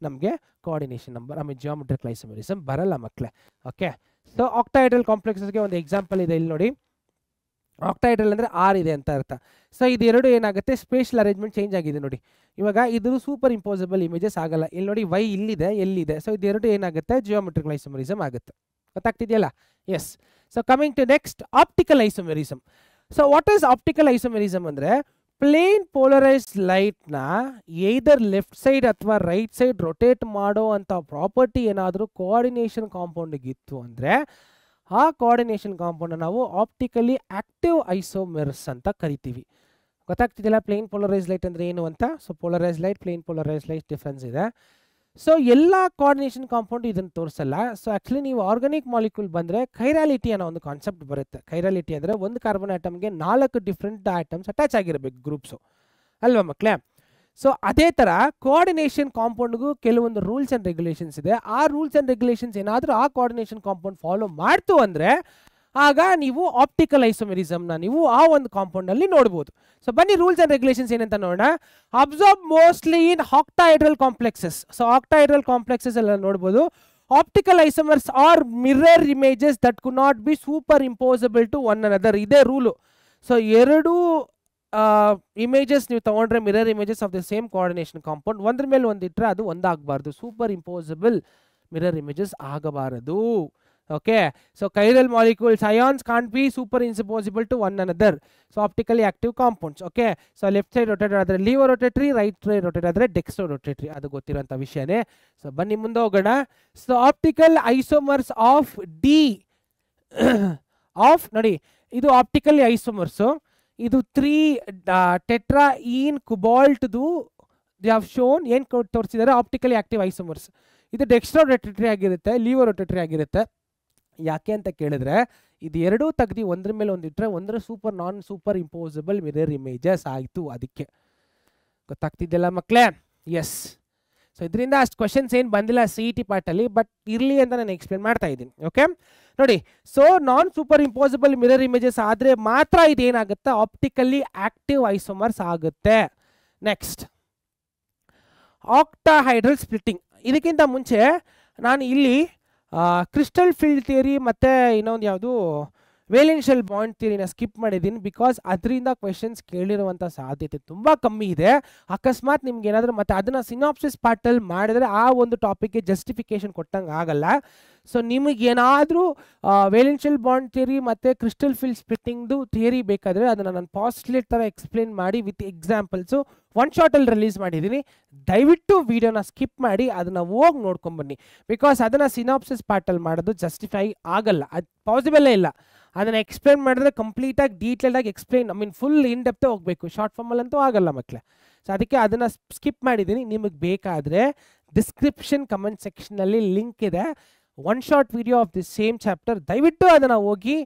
ನಮಗೆ ಕೋಆರ್ಡಿನೇಷನ್ ನಂಬರ್ ಜಿಯೋಮೆಟ್ರಿಕಲ್ ಐಸೋಮರಿಸಮ್ ಬರಲ್ಲ ಮಕ್ಕಳೇ. ಓಕೆ, ಸೊ ಆಕ್ಟಾಹೆಡ್ರಲ್ ಕಾಂಪ್ಲೆಕ್ಸಸ್ಗೆ ಒಂದು ಎಕ್ಸಾಂಪಲ್ ಇದೆ ಇಲ್ಲಿ ನೋಡಿ. ಆಕ್ಟಾಹೆಡ್ರಲ್ ಅಂದರೆ 6 ಇದೆ ಅಂತ ಅರ್ಥ. ಸೊ ಇದು ಎರಡು ಏನಾಗುತ್ತೆ, ಸ್ಪೇಷಲ್ ಅರೇಂಜ್ಮೆಂಟ್ ಚೇಂಜ್ ಆಗಿದೆ ನೋಡಿ. ಇವಾಗ ಇದು ಸೂಪರ್ ಇಂಪೋಸಿಬಲ್ ಇಮೇಜಸ್ ಆಗಲ್ಲ. ಇಲ್ಲಿ ನೋಡಿ y ಇಲ್ಲಿದೆ ಎಲ್ಲಿದೆ, ಸೊ ಇದೆರಡು ಏನಾಗುತ್ತೆ ಜಿಯೋಮೆಟ್ರಿಕಲ್ ಐಸೋಮರಿಸಮ್ ಆಗುತ್ತೆ. ಗೊತ್ತಾಗ್ತಿದೆಯಲ್ಲ? Yes. So coming to next optical isomerism. So what is optical isomerism ಅಂದರೆ ಪ್ಲೇನ್ ಪೋಲರೈಸ್ಡ್ ಲೈಟ್ನ either ಲೆಫ್ಟ್ ಸೈಡ್ ಅಥವಾ ರೈಟ್ ಸೈಡ್ ರೊಟೇಟ್ ಮಾಡೋ ಅಂಥ ಪ್ರಾಪರ್ಟಿ ಏನಾದರೂ ಕೋಆರ್ಡಿನೇಷನ್ ಕಾಂಪೌಂಡಿಗಿತ್ತು ಅಂದರೆ ಆ ಕೋಆರ್ಡಿನೇಷನ್ ಕಾಂಪೌಂಡ್ ನಾವು ಆಪ್ಟಿಕಲಿ ಆಕ್ಟಿವ್ ಐಸೋಮರ್ಸ್ ಅಂತ ಕರಿತೀವಿ. ಗೊತ್ತಾಗ್ತಿದೆಯಲ್ಲ ಪ್ಲೇನ್ ಪೋಲರೈಸ್ ಲೈಟ್ ಅಂದರೆ ಏನು ಅಂತ? So polarise light, plane polarise light difference ಇದೆ. ಸೊ ಎಲ್ಲ ಕೋಆರ್ಡಿನೇಷನ್ ಕಾಂಪೌಂಡ್ ಇದನ್ನು ತೋರಿಸಲ್ಲ. ಸೊ ಆ್ಯಕ್ಚುಲಿ ನೀವು ಆರ್ಗಾನಿಕ್ ಮಾಲಿಕ್ಯೂಲ್ ಬಂದರೆ ಕೈರಾಲಿಟಿ ಅನ್ನೋ ಒಂದು ಕಾನ್ಸೆಪ್ಟ್ ಬರುತ್ತೆ. ಕೈರಾಲಿಟಿ ಅಂದರೆ ಒಂದು ಕಾರ್ಬನ್ ಆಟಮ್ಗೆ 4 ಡಿಫ್ರೆಂಟ್ ಆಟಮ್ಸ್ ಅಟ್ಯಾಚ್ ಆಗಿರಬೇಕು, ಗ್ರೂಪ್ಸು ಅಲ್ವಾ ಮಕ್ಕಳೇ? ಸೊ ಅದೇ ಥರ ಕೋಆರ್ಡಿನೇಷನ್ ಕಾಂಪೌಂಡ್ಗೂ ಕೆಲವೊಂದು ರೂಲ್ಸ್ ಆ್ಯಂಡ್ ರೆಗ್ಯುಲೇಷನ್ಸ್ ಇದೆ. ಆ ರೂಲ್ಸ್ ಆ್ಯಂಡ್ ರೆಗ್ಯುಲೇಷನ್ಸ್ ಏನಾದರೂ ಆ ಕೋಆರ್ಡಿನೇಷನ್ ಕಾಂಪೌಂಡ್ ಫಾಲೋ ಮಾಡ್ತು ಅಂದರೆ ಆಗ ನೀವು ಆಪ್ಟಿಕಲ್ ಐಸೋಮರಿಸಮ್ನ ನೀವು ಆ ಒಂದು ಕಾಂಪೌಂಡಲ್ಲಿ ನೋಡ್ಬೋದು. ಸೊ ಬನ್ನಿ ರೂಲ್ಸ್ ಆ್ಯಂಡ್ ರೆಗ್ಯುಲೇಷನ್ಸ್ ಏನಂತ ನೋಡೋಣ. Observe mostly in octahedral complexes. So octahedral complexes ಎಲ್ಲ ನೋಡ್ಬೋದು. Optical isomers are mirror images that could not be super imposable to one another. ಇದೇ ರೂಲು. ಸೊ ಎರಡು ಇಮೇಜಸ್ ನೀವು ತಗೊಂಡ್ರೆ mirror images of the same coordination compound ಒಂದ್ರ ಮೇಲೆ ಒಂದಿಟ್ರೆ ಅದು ಒಂದಾಗಬಾರ್ದು. ಸೂಪರ್ ಇಂಪೋಸಬಲ್ ಮಿರರ್ ಇಮೇಜಸ್ ಆಗಬಾರದು. Okay, so chiral molecules ions can't be super impossible to one another. So optically active compounds. Okay, so left side rotate ಆದರೆ ಲೀವೋ ರೊಟೇಟ್ರಿ, ರೈಟ್ ಸೈಡ್ ರೊಟೇಟ್ ಆದರೆ ಡೆಕ್ಸ್ಟ್ರೋ ರೊಟೇಟ್ರಿ. ಅದು ಗೊತ್ತಿರೋಂಥ ವಿಷಯನೇ. ಸೊ ಬನ್ನಿ ಮುಂದೆ ಹೋಗೋಣ. So optical isomers of D of ನೋಡಿ, ಇದು ಆಪ್ಟಿಕಲಿ ಐಸೋಮರ್ಸು. ಇದು 3 ಟೆಟ್ರಾಈನ್ ಕುಬಾಲ್ಟ್ದು ದೇ ಹ್ಯಾವ್ ಶೋನ್ ಏನು ತೋರಿಸಿದ್ದಾರೆ ಆಪ್ಟಿಕಲಿ ಆಕ್ಟಿವ್ ಐಸೋಮರ್ಸ್. ಇದು ಡೆಕ್ಸ್ಟ್ರೋ ರೊಟೇಟ್ರಿ ಆಗಿರುತ್ತೆ, ಲೀವೋ ರೊಟೇಟ್ರಿ ಆಗಿರುತ್ತೆ. ಯಾಕೆ ಅಂತ ಕೇಳಿದ್ರೆ ಇದು ಎರಡೂ ತೆಗ್ದು ಒಂದ್ರ ಮೇಲೆ ಒಂದಿಟ್ರೆ ಒಂದರ ಸೂಪರ್ ನಾನ್ ಸೂಪರ್ ಇಂಪೋಸಿಬಲ್ ಮಿರರ್ ಇಮೇಜಸ್ ಆಯಿತು. ಅದಕ್ಕೆ ಗೊತ್ತಾಗ್ತಿದ್ದೆಲ್ಲ ಮಕ್ಕಳೇ? ಎಸ್. ಸೊ ಇದರಿಂದ ಅಷ್ಟು ಕ್ವಶನ್ಸ್ ಏನು ಬಂದಿಲ್ಲ CET ಪಾರ್ಟಲ್ಲಿ, ಬಟ್ ಇರಲಿ ಅಂತ ನಾನು ಎಕ್ಸ್ಪ್ಲೇನ್ ಮಾಡ್ತಾ ಇದ್ದೀನಿ. ಓಕೆ ನೋಡಿ, ಸೊ ನಾನ್ ಸೂಪರ್ ಇಂಪೋಸಿಬಲ್ ಮಿರರ್ ಇಮೇಜಸ್ ಆದರೆ ಮಾತ್ರ ಇದೇನಾಗುತ್ತೆ ಆಪ್ಟಿಕಲಿ ಆಕ್ಟಿವ್ ಐಸೋಮರ್ಸ್ ಆಗುತ್ತೆ. Next octahedral splitting. ಇದಕ್ಕಿಂತ ಮುಂಚೆ ನಾನು ಇಲ್ಲಿ ಕ್ರಿಸ್ಟಲ್ ಫೀಲ್ಡ್ ಥಿಯರಿ ಮತ್ತು ಇನ್ನೊಂದು ಯಾವುದು ವೇಲೆನ್ಷಿಯಲ್ ಬಾಂಡ್ ಥಿಯರಿನ ಸ್ಕಿಪ್ ಮಾಡಿದ್ದೀನಿ. ಬಿಕಾಸ್ ಅದರಿಂದ ಕ್ವೆಶನ್ಸ್ ಕೇಳಿರುವಂಥ ಸಾಧ್ಯತೆ ತುಂಬ ಕಮ್ಮಿ ಇದೆ. ಅಕಸ್ಮಾತ್ ನಿಮ್ಗೆ ಏನಾದರೂ ಮತ್ತೆ ಅದನ್ನು ಸಿನಾಪ್ಸಿಸ್ ಪಾರ್ಟಲ್ಲಿ ಮಾಡಿದರೆ ಆ ಒಂದು ಟಾಪಿಕ್ಗೆ ಜಸ್ಟಿಫಿಕೇಶನ್ ಕೊಟ್ಟಂಗೆ ಆಗಲ್ಲ. ಸೊ ನಿಮಗೇನಾದರೂ ವೇಲೆನ್ಷಿಯಲ್ ಬಾಂಡ್ ಥಿಯರಿ ಮತ್ತು ಕ್ರಿಸ್ಟಲ್ ಫೀಲ್ಡ್ ಸ್ಪ್ಲಿಟ್ಟಿಂಗ್ದು ಥಿಯರಿ ಬೇಕಾದರೆ ಅದನ್ನು ನಾನು ಪಾಸ್ಟ್ಲೇಟ್ ಥರ ಎಕ್ಸ್ಪ್ಲೇನ್ ಮಾಡಿ ವಿತ್ ಎಕ್ಸಾಂಪಲ್ಸು ಒನ್ ಶಾರ್ಟಲ್ಲಿ ರಿಲೀಸ್ ಮಾಡಿದ್ದೀನಿ. ದಯವಿಟ್ಟು ವೀಡಿಯೋನ ಸ್ಕಿಪ್ ಮಾಡಿ ಅದನ್ನು ಹೋಗಿ ನೋಡ್ಕೊಂಬನ್ನಿ. ಬಿಕಾಸ್ ಅದನ್ನು ಸಿನಾಪ್ಸಿಸ್ ಪಾರ್ಟಲ್ಲಿ ಮಾಡೋದು ಜಸ್ಟಿಫೈ ಆಗಲ್ಲ, ಅದು ಪಾಸಿಬಲೇ ಇಲ್ಲ. ಅದನ್ನು ಎಕ್ಸ್ಪ್ಲೇನ್ ಮಾಡಿದ್ರೆ ಕಂಪ್ಲೀಟಾಗಿ ಡೀಟೇಲ್ಡಾಗಿ ಎಕ್ಸ್ಪ್ಲೇನ್ ಫುಲ್ ಇನ್ ಡೆಪ್ತೇ ಹೋಗಬೇಕು. ಶಾರ್ಟ್ ಫಾರ್ಮಲ್ಲಂತೂ ಆಗಲ್ಲ ಮಕ್ಕಳೇ. ಸೊ ಅದಕ್ಕೆ ಅದನ್ನು ಸ್ಕಿಪ್ ಮಾಡಿದ್ದೀನಿ. ನಿಮಗೆ ಬೇಕಾದರೆ ಡಿಸ್ಕ್ರಿಪ್ಷನ್ ಕಮೆಂಟ್ ಸೆಕ್ಷನಲ್ಲಿ ಲಿಂಕ್ ಇದೆ, one short video of the same chapter. ದಯವಿಟ್ಟು ಅದನ್ನು ಹೋಗಿ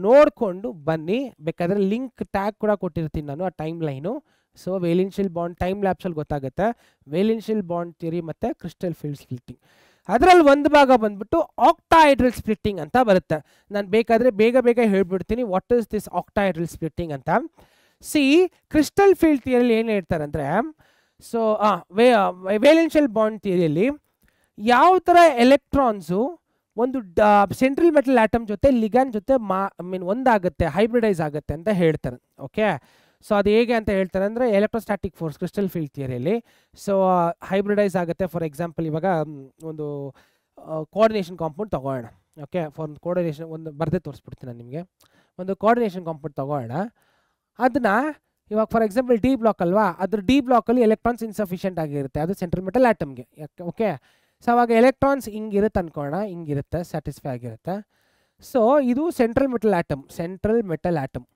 ನೋಡಿಕೊಂಡು ಬನ್ನಿ. ಬೇಕಾದರೆ ಲಿಂಕ್ ಟ್ಯಾಗ್ ಕೂಡ ಕೊಟ್ಟಿರ್ತೀನಿ ನಾನು, ಆ time line. So valential bond time ಲ್ಯಾಪ್ಸಲ್ಲಿ ಗೊತ್ತಾಗುತ್ತೆ ವೇಲೆನ್ಷಿಯಲ್ ಬಾಂಡ್ ಥಿಯರಿ ಮತ್ತು ಕ್ರಿಸ್ಟಲ್ ಫೀಲ್ಡ್ ಸ್ಪ್ಲಿಟ್ಟಿಂಗ್. ಅದರಲ್ಲಿ ಒಂದು ಭಾಗ ಬಂದ್ಬಿಟ್ಟು ಆಕ್ಟಾಹೈಡ್ರಲ್ ಸ್ಪ್ಲಿಟ್ಟಿಂಗ್ ಅಂತ ಬರುತ್ತೆ. ನಾನು ಬೇಕಾದರೆ ಬೇಗ ಬೇಗ ಹೇಳ್ಬಿಡ್ತೀನಿ what is this octahedral splitting ಅಂತ. ಸಿ ಕ್ರಿಸ್ಟಲ್ ಫೀಲ್ಡ್ ಥಿಯರಿಯಲ್ಲಿ ಏನು ಹೇಳ್ತಾರೆ ಅಂದರೆ, ಸೊ ವೇಲೆನ್ಷಿಯಲ್ ಬಾಂಡ್ ಥಿಯರಿಯಲ್ಲಿ ಯಾವ ಥರ ಎಲೆಕ್ಟ್ರಾನ್ಸು ಒಂದು ಸೆಂಟ್ರಲ್ ಮೆಟಲ್ ಆಟಮ್ ಜೊತೆ ಲಿಗ್ಯಾಂಡ್ ಜೊತೆ ಒಂದಾಗುತ್ತೆ, ಹೈಬ್ರಿಡೈಸ್ ಆಗುತ್ತೆ ಅಂತ ಹೇಳ್ತಾರೆ. ಓಕೆ, ಸೊ ಅದು ಹೇಗೆ ಅಂತ ಹೇಳ್ತಾರೆ ಅಂದರೆ ಎಲೆಕ್ಟ್ರೋಸ್ಟ್ಯಾಟಿಕ್ ಫೋರ್ಸ್ ಕ್ರಿಸ್ಟಲ್ ಫೀಲ್ಡ್ ಥಿಯರಿಯಲ್ಲಿ. ಸೊ ಹೈಬ್ರಿಡೈಸ್ ಆಗುತ್ತೆ. ಫಾರ್ ಎಕ್ಸಾಂಪಲ್ ಇವಾಗ ಒಂದು ಕೋಆರ್ಡಿನೇಷನ್ ಕಾಂಪೌಂಡ್ ತೊಗೊಳ್ಳೋಣ. ಓಕೆ, ಫಾರ್ ಕೋಆರ್ಡಿನೇಷನ್ ಒಂದು ಬರದೇ ತೋರಿಸ್ಬಿಡ್ತೀನಿ ನಾನು ನಿಮಗೆ. ಒಂದು ಕೋಆರ್ಡಿನೇಷನ್ ಕಾಂಪೌಂಡ್ ತೊಗೊಳ್ಳೋಣ. ಅದನ್ನು ಇವಾಗ ಫಾರ್ ಎಕ್ಸಾಂಪಲ್ ಡಿ ಬ್ಲಾಕ್ ಅಲ್ವಾ, ಅದ್ರ ಡಿ ಬ್ಲಾಕಲ್ಲಿ ಎಲೆಕ್ಟ್ರಾನ್ಸ್ ಇನ್ಸಫಿಷಿಯೆಂಟ್ ಆಗಿರುತ್ತೆ, ಅದು ಸೆಂಟ್ರಲ್ ಮೆಟಲ್ ಆಟಮ್ಗೆ. ಓಕೆ, ಸೊ ಅವಾಗ ಎಲೆಕ್ಟ್ರಾನ್ಸ್ ಹಿಂಗಿರುತ್ತೆ ಅನ್ಕೋಣ, ಹಿಂಗಿರುತ್ತೆ, ಸ್ಯಾಟಿಸ್ಫೈ ಆಗಿರುತ್ತೆ. ಸೊ ಇದು ಸೆಂಟ್ರಲ್ ಮೆಟಲ್ ಆಟಮ್.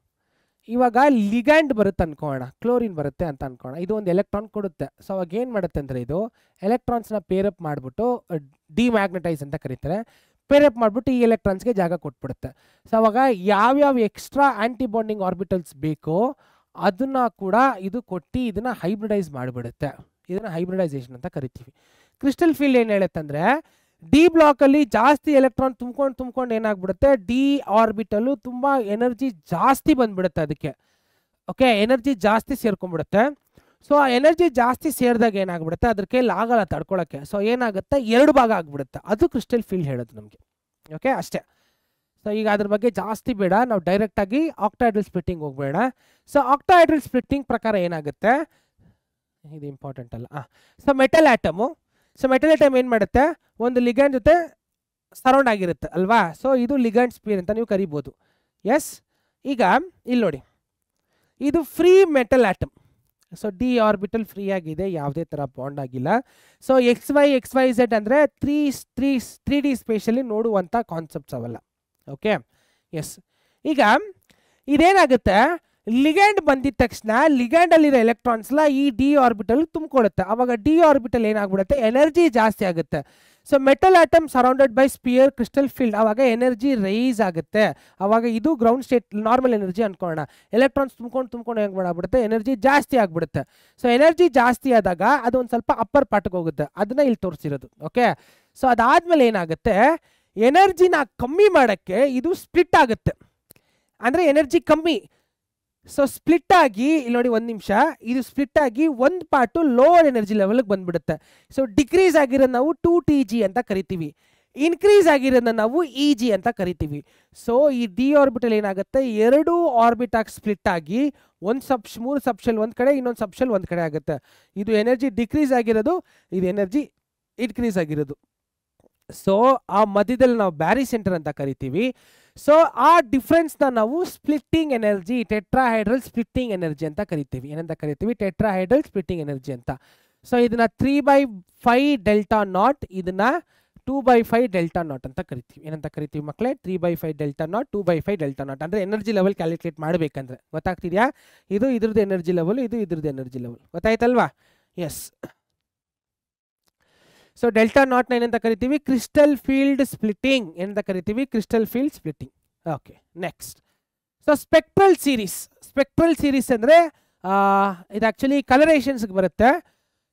ಇವಾಗ ಲಿಗ್ಯಾಂಡ್ ಬರುತ್ತೆ ಅನ್ಕೋಣ, ಕ್ಲೋರಿನ್ ಬರುತ್ತೆ ಅಂತ ಅನ್ಕೋಣ. ಇದು ಒಂದು ಎಲೆಕ್ಟ್ರಾನ್ ಕೊಡುತ್ತೆ. ಸೊ ಅವಾಗ ಏನು ಮಾಡುತ್ತೆ ಅಂದರೆ ಇದು ಎಲೆಕ್ಟ್ರಾನ್ಸ್ನ ಪೇರಪ್ ಮಾಡಿಬಿಟ್ಟು ಡಿಮ್ಯಾಗ್ನೆಟೈಸ್ ಅಂತ ಕರೀತಾರೆ. ಪೇರಪ್ ಮಾಡಿಬಿಟ್ಟು ಈ ಎಲೆಕ್ಟ್ರಾನ್ಸ್ಗೆ ಜಾಗ ಕೊಟ್ಬಿಡುತ್ತೆ. ಸೊ ಅವಾಗ ಯಾವ್ಯಾವ ಎಕ್ಸ್ಟ್ರಾ ಆ್ಯಂಟಿ ಬಾಂಡಿಂಗ್ ಆರ್ಬಿಟಲ್ಸ್ ಬೇಕೋ ಅದನ್ನ ಕೂಡ ಇದು ಕೊಟ್ಟು ಇದನ್ನ ಹೈಬ್ರಿಡೈಸ್ ಮಾಡಿಬಿಡುತ್ತೆ. ಇದನ್ನ ಹೈಬ್ರಿಡೈಸೇಷನ್ ಅಂತ ಕರಿತೀವಿ. ಕ್ರಿಸ್ಟಲ್ ಫೀಲ್ಡ್ ಏನು ಹೇಳುತ್ತಂದ್ರೆ ಡಿ ಬ್ಲಾಕಲ್ಲಿ ಜಾಸ್ತಿ ಎಲೆಕ್ಟ್ರಾನ್ ತುಂಬ್ಕೊಂಡು ಏನಾಗ್ಬಿಡುತ್ತೆ, ಡಿ ಆರ್ಬಿಟಲ್ಲು ತುಂಬ ಎನರ್ಜಿ ಜಾಸ್ತಿ ಬಂದ್ಬಿಡುತ್ತೆ ಅದಕ್ಕೆ. ಓಕೆ, ಎನರ್ಜಿ ಜಾಸ್ತಿ ಸೇರ್ಕೊಂಡ್ಬಿಡುತ್ತೆ. ಸೊ ಆ ಎನರ್ಜಿ ಜಾಸ್ತಿ ಸೇರಿದಾಗ ಏನಾಗ್ಬಿಡುತ್ತೆ, ಅದ್ರ ಕೈಯಲ್ಲಿ ಆಗಲ್ಲ ತಡ್ಕೊಳಕ್ಕೆ. ಸೊ ಏನಾಗುತ್ತೆ, 2 ಭಾಗ ಆಗ್ಬಿಡುತ್ತೆ. ಅದು ಕ್ರಿಸ್ಟಲ್ ಫೀಲ್ಡ್ ಹೇಳೋದು ನಮಗೆ. ಓಕೆ, ಅಷ್ಟೇ. ಸೊ ಈಗ ಅದ್ರ ಬಗ್ಗೆ ಜಾಸ್ತಿ ಬೇಡ, ನಾವು ಡೈರೆಕ್ಟಾಗಿ ಆಕ್ಟಾಹೆಡ್ರಲ್ ಸ್ಪ್ಲಿಟ್ಟಿಂಗ್ ಹೋಗ್ಬೇಡ. ಸೊ ಆಕ್ಟಾಹೆಡ್ರಲ್ ಸ್ಪ್ಲಿಟ್ಟಿಂಗ್ ಪ್ರಕಾರ ಏನಾಗುತ್ತೆ, ಇದು ಇಂಪಾರ್ಟೆಂಟ್ ಅಲ್ಲ. So metal atom, so metal atom ಏನು ಮಾಡುತ್ತೆ, ಒಂದು ಲಿಗ್ಯಾಂಡ್ ಜೊತೆ ಸರೌಂಡ್ ಆಗಿರುತ್ತೆ ಅಲ್ವಾ. ಸೊ ಇದು ಲಿಗ್ಯಾಂಡ್ ಸ್ಪಿಯರ್ ಅಂತ ನೀವು ಕರಿಬೋದು. ಎಸ್, ಈಗ ಇಲ್ಲಿ ನೋಡಿ, ಇದು free metal atom. So d orbital free ಆಗಿದೆ, ಯಾವುದೇ ಥರ ಬಾಂಡ್ ಆಗಿಲ್ಲ. ಸೊ XY ಅಂದರೆ ತ್ರೀ ಡಿ ಸ್ಪೇಷಲ್ಲಿ ನೋಡುವಂಥ ಕಾನ್ಸೆಪ್ಟ್ಸ್ ಅವೆಲ್ಲ. Okay, yes. ಈಗ ಇದೇನಾಗುತ್ತೆ, ಲಿಗ್ಯಾಂಡ್ ಬಂದಿದ ತಕ್ಷಣ ಲಿಗ್ಯಾಂಡಲ್ಲಿರೋ ಎಲೆಕ್ಟ್ರಾನ್ಸ್ಲ ಈ ಡಿ ಆರ್ಬಿಟಲ್ ತುಂಬಿಕೊಳ್ಳುತ್ತೆ. ಅವಾಗ ಡಿ ಆರ್ಬಿಟಲ್ ಏನಾಗ್ಬಿಡುತ್ತೆ, ಎನರ್ಜಿ ಜಾಸ್ತಿ ಆಗುತ್ತೆ. So metal atom surrounded by sphere crystal field, ಅವಾಗ ಎನರ್ಜಿ ರೈಸ್ ಆಗುತ್ತೆ. ಅವಾಗ ಇದು ಗ್ರೌಂಡ್ ಸ್ಟೇಟ್ ನಾರ್ಮಲ್ ಎನರ್ಜಿ ಅನ್ಕೊಳ್ಳೋಣ. ಎಲೆಕ್ಟ್ರಾನ್ಸ್ ತುಂಬ್ಕೊಂಡು ಹೆಂಗೆ ಮಾಡ್ಬಿಡುತ್ತೆ, ಎನರ್ಜಿ ಜಾಸ್ತಿ ಆಗ್ಬಿಡುತ್ತೆ. ಸೊ ಎನರ್ಜಿ ಜಾಸ್ತಿ ಆದಾಗ ಅದು ಒಂದು ಸ್ವಲ್ಪ ಅಪ್ಪರ್ ಪಾರ್ಟ್ಗೆ ಹೋಗುತ್ತೆ, ಅದನ್ನ ಇಲ್ಲಿ ತೋರಿಸಿರೋದು. ಓಕೆ, ಸೊ ಅದಾದ್ಮೇಲೆ ಏನಾಗುತ್ತೆ, ಎನರ್ಜಿನ ಕಮ್ಮಿ ಮಾಡೋಕ್ಕೆ ಇದು ಸ್ಪ್ಲಿಟ್ ಆಗುತ್ತೆ. ಅಂದರೆ ಎನರ್ಜಿ ಕಮ್ಮಿ. ಸೊ ಸ್ಪ್ಲಿಟ್ ಆಗಿ ಇಲ್ಲಿ ನೋಡಿ, ಒಂದು ನಿಮಿಷ, ಇದು ಸ್ಪ್ಲಿಟ್ ಆಗಿ ಒಂದು ಪಾರ್ಟು ಲೋವರ್ ಎನರ್ಜಿ ಲೆವೆಲ್ಗೆ ಬಂದ್ಬಿಡುತ್ತೆ. ಸೊ ಡಿಕ್ರೀಸ್ ಆಗಿರೋದು ನಾವು 2Tg ಅಂತ ಕರಿತೀವಿ, ಇನ್ಕ್ರೀಸ್ ಆಗಿರೋದನ್ನ ನಾವು Eg ಅಂತ ಕರಿತೀವಿ. ಸೊ ಈ ಡಿ ಆರ್ಬಿಟಲ್ ಏನಾಗುತ್ತೆ, 2 ಆರ್ಬಿಟ್ ಆಗಿ ಸ್ಪ್ಲಿಟ್ ಆಗಿ 3 ಸಬ್ಶೆಲ್ ಒಂದು ಕಡೆ, ಇನ್ನೊಂದು ಸಬ್ಶೆಲ್ ಒಂದು ಕಡೆ ಆಗುತ್ತೆ. ಇದು ಎನರ್ಜಿ ಡಿಕ್ರೀಸ್ ಆಗಿರೋದು, ಇದು ಎನರ್ಜಿ ಇನ್ಕ್ರೀಸ್ ಆಗಿರೋದು. ಸೊ ಆ ಮಧ್ಯದಲ್ಲಿ ನಾವು ಬ್ಯಾರಿ ಸೆಂಟರ್ ಅಂತ ಕರಿತೀವಿ. ಸೊ ಆ ಡಿಫ್ರೆನ್ಸ್ನ ನಾವು splitting energy, tetrahedral splitting energy ಅಂತ ಕರಿತೀವಿ. ಏನಂತ ಕರಿತೀವಿ, ಟೆಟ್ರಾಹೈಡ್ರಲ್ ಸ್ಪ್ಲಿಟ್ಟಿಂಗ್ ಎನರ್ಜಿ ಅಂತ. ಸೊ ಇದನ್ನ 3/5 ಡೆಲ್ಟಾ ನಾಟ್, ಇದನ್ನ 2/5 ಡೆಲ್ಟಾ ನಾಟ್ ಅಂತ ಕರಿತೀವಿ. ಏನಂತ ಕರಿತೀವಿ ಮಕ್ಕಳೇ, 3/5 ಡೆಲ್ಟಾ ನಾಟ್, 2/5 ಡೆಲ್ಟಾ ನಾಟ್. ಅಂದರೆ ಎನರ್ಜಿ ಲೆವೆಲ್ ಕ್ಯಾಲ್ಕುಲೇಟ್ ಮಾಡಬೇಕಂದ್ರೆ, ಗೊತ್ತಾಗ್ತಿದೆಯಾ? ಇದು ಇದ್ರದ್ದು ಎನರ್ಜಿ ಲೆವೆಲ್, ಇದು ಇದ್ರದ್ದು ಎನರ್ಜಿ ಲೆವೆಲ್, ಗೊತ್ತಾಯ್ತಲ್ವಾ? ಎಸ್. ಸೊ ಡೆಲ್ಟಾ ನಾಟ್ನ ಏನಂತ ಕರಿತೀವಿ, ಕ್ರಿಸ್ಟಲ್ ಫೀಲ್ಡ್ ಸ್ಪ್ಲಿಟ್ಟಿಂಗ್ ಏನಂತ ಕರಿತೀವಿ, crystal field splitting. Okay, next. So spectral series ಅಂದರೆ ಇದು ಆ್ಯಕ್ಚುಲಿ ಕಲರೇಷನ್ಸ್ಗೆ ಬರುತ್ತೆ.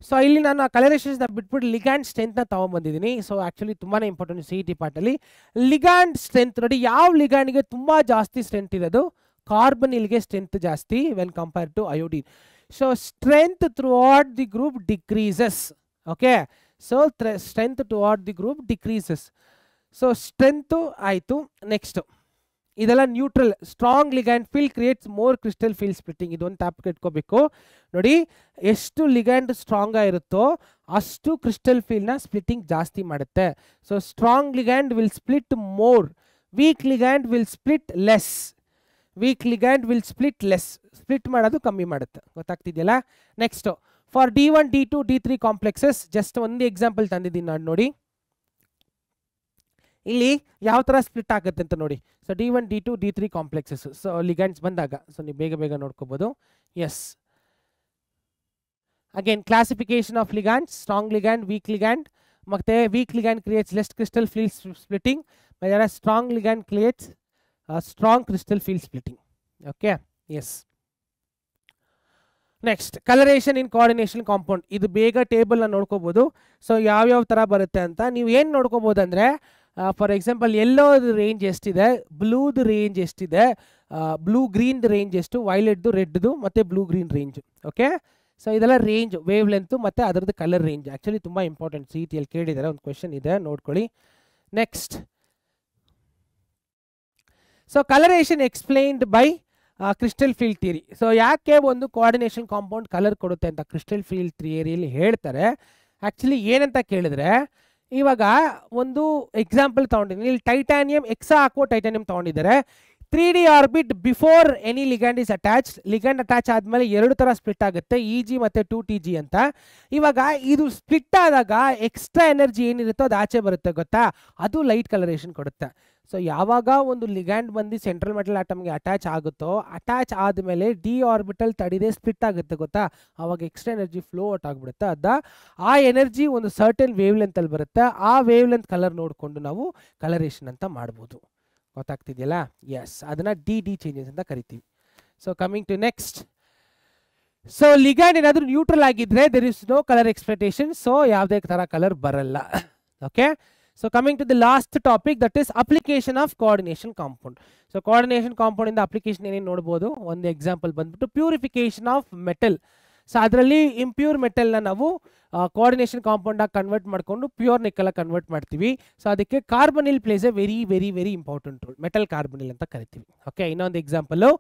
ಸೊ ಇಲ್ಲಿ ನಾನು ಆ ಕಲರೇಷನ್ಸ್ನ ಬಿಟ್ಬಿಟ್ಟು ಲಿಗ್ಯಾಂಡ್ ಸ್ಟ್ರೆಂತ್ನ ತೊಗೊಂಬಂದಿದ್ದೀನಿ. ಸೊ ಆ್ಯಕ್ಚುಲಿ ತುಂಬಾ ಇಂಪಾರ್ಟೆಂಟ್ CET ಪಾರ್ಟಲ್ಲಿ. ಲಿಗ್ಯಾಂಡ್ ಸ್ಟ್ರೆಂತ್ ನೋಡಿ, ಯಾವ ಲಿಗ್ಯಾಂಡ್ಗೆ ತುಂಬ ಜಾಸ್ತಿ ಸ್ಟ್ರೆಂತ್ ಇರೋದು, ಕಾರ್ಬನಿಲ್ಗೆ ಸ್ಟ್ರೆಂತ್ ಜಾಸ್ತಿ when compared to iodine. So strength throughout the group decreases. Okay, so strength toward the group decreases. So strength ಆಯಿತು. ನೆಕ್ಸ್ಟು ಇದೆಲ್ಲ neutral. Strong ligand field creates more crystal field splitting. ಇದೊಂದು ಟಾಪಿಕ್ ಇಟ್ಕೋಬೇಕು ನೋಡಿ. ಎಷ್ಟು ಲಿಗ್ಯಾಂಡ್ ಸ್ಟ್ರಾಂಗ್ ಆಗಿರುತ್ತೋ ಅಷ್ಟು ಕ್ರಿಸ್ಟಲ್ ಫೀಲ್ಡ್ನ ಸ್ಪ್ಲಿಟ್ಟಿಂಗ್ ಜಾಸ್ತಿ ಮಾಡುತ್ತೆ. So strong ligand will split more, weak ligand will split less. Split ಮಾಡೋದು ಕಮ್ಮಿ ಮಾಡುತ್ತೆ, ಗೊತ್ತಾಗ್ತಿದೆಯಲ್ಲ? Next for D1, D2, D3 complexes just ಒಂದು ಎಕ್ಸಾಂಪಲ್ ತಂದಿದ್ದೀನಿ ನಾನು ನೋಡಿ. ಇಲ್ಲಿ ಯಾವ ಥರ ಸ್ಪ್ಲಿಟ್ ಆಗುತ್ತೆ ಅಂತ ನೋಡಿ. So D1, D2, D3 complexes. So ligands ಬಂದಾಗ ಸೊ ನೀವು ಬೇಗ ನೋಡ್ಕೋಬೋದು. Yes, again classification of ligands, strong ligand, weak ligand. ಮತ್ತೆ weak ligand creates less crystal field splitting, strong ligand creates strong crystal field splitting. Okay, yes. Next coloration in coordination compound. ಇದು ಬೇಗ ಟೇಬಲ್ನ ನೋಡ್ಕೋಬೋದು. ಸೊ ಯಾವ್ಯಾವ ಥರ ಬರುತ್ತೆ ಅಂತ ನೀವು ಏನು ನೋಡ್ಕೋಬೋದು ಅಂದರೆ, ಫಾರ್ ಎಕ್ಸಾಂಪಲ್ ಎಲ್ಲೋದು ರೇಂಜ್ ಎಷ್ಟಿದೆ, ಬ್ಲೂದು ರೇಂಜ್ ಎಷ್ಟಿದೆ, ಬ್ಲೂ ಗ್ರೀನ್ದು ರೇಂಜ್ ಎಷ್ಟು, ವೈಲೆಟ್ದು, ರೆಡ್ದು ಮತ್ತು blue green range. Okay, so ಇದೆಲ್ಲ ರೇಂಜ್, ವೇವ್ ಲೆಂತು ಮತ್ತು ಅದರದ್ದು ಕಲರ್ ರೇಂಜ್. ಆ್ಯಕ್ಚುಲಿ ತುಂಬ ಇಂಪಾರ್ಟೆಂಟ್, CETಯಲ್ಲಿ ಕೇಳಿದ್ದಾರೆ, ಒಂದು ಕ್ವೆಶನ್ ಇದೆ, ನೋಡ್ಕೊಳ್ಳಿ. Next, so colouration explained by crystal field theory. So ಯಾಕೆ ಒಂದು ಕೋಆರ್ಡಿನೇಷನ್ ಕಾಂಪೌಂಡ್ ಕಲರ್ ಕೊಡುತ್ತೆ ಅಂತ ಕ್ರಿಸ್ಟಲ್ ಫೀಲ್ಡ್ ಥಿಯರಿಯಲ್ಲಿ ಹೇಳ್ತಾರೆ. ಆ್ಯಕ್ಚುಲಿ ಏನಂತ ಕೇಳಿದ್ರೆ, ಇವಾಗ ಒಂದು ಎಕ್ಸಾಂಪಲ್ ತೊಗೊಂಡಿದ್ದೀನಿ. ಇಲ್ಲಿ ಟೈಟಾನಿಯಂ ಎಕ್ಸಾ ಟೈಟಾನಿಯಂ ತೊಗೊಂಡಿದ್ದಾರೆ. 3D orbit before any ligand is attach. Ligand attach ಆದಮೇಲೆ 2 ಥರ ಸ್ಪ್ಲಿಟ್ ಆಗುತ್ತೆ, EG ಮತ್ತು 2TG ಅಂತ. ಇವಾಗ ಇದು ಸ್ಪ್ಲಿಟ್ ಆದಾಗ ಎಕ್ಸ್ಟ್ರಾ ಎನರ್ಜಿ ಏನಿರುತ್ತೋ ಅದು ಆಚೆ ಬರುತ್ತೆ, ಗೊತ್ತಾ? ಅದು ಲೈಟ್ ಕಲರೇಷನ್ ಕೊಡುತ್ತೆ. ಸೊ ಯಾವಾಗ ಒಂದು ಲಿಗ್ಯಾಂಡ್ ಬಂದು ಸೆಂಟ್ರಲ್ ಮೆಟಲ್ ಆಟಮ್ಗೆ ಅಟ್ಯಾಚ್ ಆಗುತ್ತೋ, ಅಟ್ಯಾಚ್ ಆದಮೇಲೆ ಡಿ ಆರ್ಬಿಟಲ್ ತಡಿದೆ ಸ್ಪ್ಲಿಟ್ ಆಗುತ್ತೆ, ಗೊತ್ತಾ? ಆವಾಗ ಎಕ್ಸ್ಟ್ರಾ ಎನರ್ಜಿ ಫ್ಲೋ ಔಟ್ ಆಗಿಬಿಡುತ್ತೆ. ಆ ಎನರ್ಜಿ ಒಂದು ಸರ್ಟನ್ ವೇವ್ ಲೆಂತಲ್ಲಿ ಬರುತ್ತೆ. ಆ ವೇವ್ ಲೆಂತ್ ಕಲರ್ ನೋಡಿಕೊಂಡು ನಾವು ಕಲರೇಷನ್ ಅಂತ ಮಾಡ್ಬೋದು, ಗೊತ್ತಾಗ್ತಿದೆಯಲ್ಲ? ಎಸ್, ಅದನ್ನು ಡಿ ಚೇಂಜಸ್ ಅಂತ ಕರಿತೀವಿ. So coming to next, so ligand ಏನಾದರೂ ನ್ಯೂಟ್ರಲ್ ಆಗಿದ್ರೆ there is no colour expectation, so ಯಾವುದೇ ಥರ ಕಲರ್ ಬರಲ್ಲ. Okay, so coming to the last topic, that is application of coordination compound. So coordination compound ಇಂದ ಅಪ್ಲಿಕೇಶನ್ ಏನೇನು ನೋಡ್ಬೋದು, ಒಂದು ಎಕ್ಸಾಂಪಲ್ ಬಂದ್ಬಿಟ್ಟು ಪ್ಯೂರಿಫಿಕೇಶನ್ ಆಫ್ ಮೆಟಲ್. ಸೊ ಅದರಲ್ಲಿ ಇಂಪ್ಯೂರ್ ಮೆಟಲ್ನ ನಾವು ಕೋಆರ್ಡಿನೇಷನ್ ಕಾಂಪೌಂಡಾಗಿ ಕನ್ವರ್ಟ್ ಮಾಡಿಕೊಂಡು ಪ್ಯೂರ್ ನಿಕ್ಕಲ್ ಕನ್ವರ್ಟ್ ಮಾಡ್ತೀವಿ. ಸೊ ಅದಕ್ಕೆ ಕಾರ್ಬನಿಲ್ place A very very very important role, metal ಕಾರ್ಬನಿಲ್ ಅಂತ ಕರಿತೀವಿ. ಓಕೆ, ಇನ್ನೊಂದು example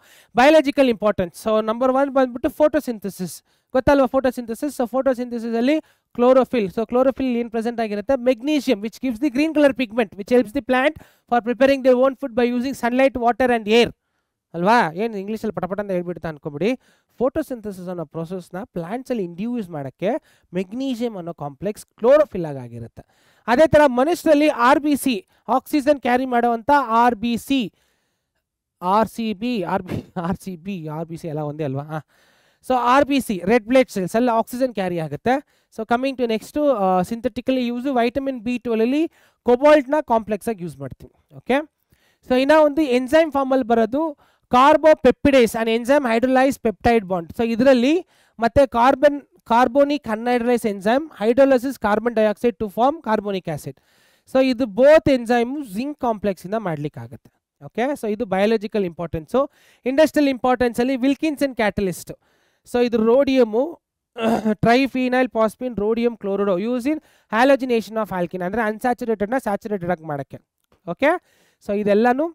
biological importance. So number 1 ಬಂದ್ಬಿಟ್ಟು ಫೋಟೋಸಿಂಥಸಿಸ್, ಗೊತ್ತಲ್ವಾ ಫೋಟೋಸಿಂಥಸಿಸ್. ಸೊ ಫೋಟೋಸಿಂಥಸಿಸ್ ಅಲ್ಲಿ ಕ್ಲೋರೋಫಿಲ್. ಸೊ ಕ್ಲೋರೋಫಿಲ್ ಏನು ಪ್ರೆಸೆಂಟ್ ಆಗಿರುತ್ತೆ, magnesium which gives the green colour pigment which helps the plant for preparing their own food by using sunlight, water and air. ಅಲ್ವಾ, ಏನು ಇಂಗ್ಲೀಷಲ್ಲಿ ಪಟಪಟ ಅಂತ ಹೇಳ್ಬಿಡ್ತಾ ಅನ್ಕೊಬಿಡಿ. ಫೋಟೋಸಿಂಥಸಿಸ್ ಅನ್ನೋ ಪ್ರೊಸೆಸ್ನ ಪ್ಲಾಂಟ್ಸಲ್ಲಿ ಇಂಡ್ಯೂಸ್ ಮಾಡೋಕ್ಕೆ ಮೆಗ್ನೀಷಿಯಂ ಅನ್ನೋ ಕಾಂಪ್ಲೆಕ್ಸ್ ಕ್ಲೋರೋಫಿಲ್ ಆಗಿರುತ್ತೆ. ಅದೇ ಥರ ಮನುಷ್ಯರಲ್ಲಿ RBC, ಆಕ್ಸಿಜನ್ ಕ್ಯಾರಿ ಮಾಡುವಂಥ RBC, RBC ಎಲ್ಲ ಒಂದೇ ಅಲ್ವಾ. So RBC red blood cells ಅಲ್ಲಿ ಆಕ್ಸಿಜನ್ ಕ್ಯಾರಿ ಆಗುತ್ತೆ. So coming to next synthetically use vitamin B12 ಅಲ್ಲಿ ಕೊಬಾಲ್ಟ್ನ ಕಾಂಪ್ಲೆಕ್ಸ್ ಆಗಿ ಯೂಸ್ ಮಾಡ್ತೀವಿ. ಓಕೆ, ಸೊ ಇನ್ನ ಒಂದು ಎಂಜೈಮ್ ಫಾರ್ಮಲ್ಲಿ ಬರೋದು carboxypeptidase and enzyme hydrolyse peptide bond. So ಇದರಲ್ಲಿ ಮತ್ತೆ carbonic anhydrase enzyme hydrolysis carbon dioxide to form carbonic acid. So ಇದು ಬೋತ್ ಎಂಜೈಮು ಜಿಂಕ್ ಕಾಂಪ್ಲೆಕ್ಸ್ ಇಂದ ಮಾಡ್ಲಿಕ್ಕಾಗುತ್ತೆ. ಓಕೆ, ಸೊ ಇದು ಬಯಾಲಜಿಕಲ್ ಇಂಪಾರ್ಟೆನ್ಸು. ಇಂಡಸ್ಟ್ರಿಯಲ್ ಇಂಪಾರ್ಟೆನ್ಸ್ ಅಲ್ಲಿ ವಿಲ್ಕಿನ್ಸನ್ ಕ್ಯಾಟಲಿಸ್ಟ್. ಸೊ ಇದು rhodium triphenyl phosphine rhodium chloride use in halogenation of alkene, ಅಂದರೆ ಅನ್ಸ್ಯಾಚುರೇಟೆಡ್ನ ಸ್ಯಾಚುರೇಟೆಡ್ ಆಗಿ ಮಾಡೋಕ್ಕೆ. ಓಕೆ, ಸೊ ಇದೆಲ್ಲನೂ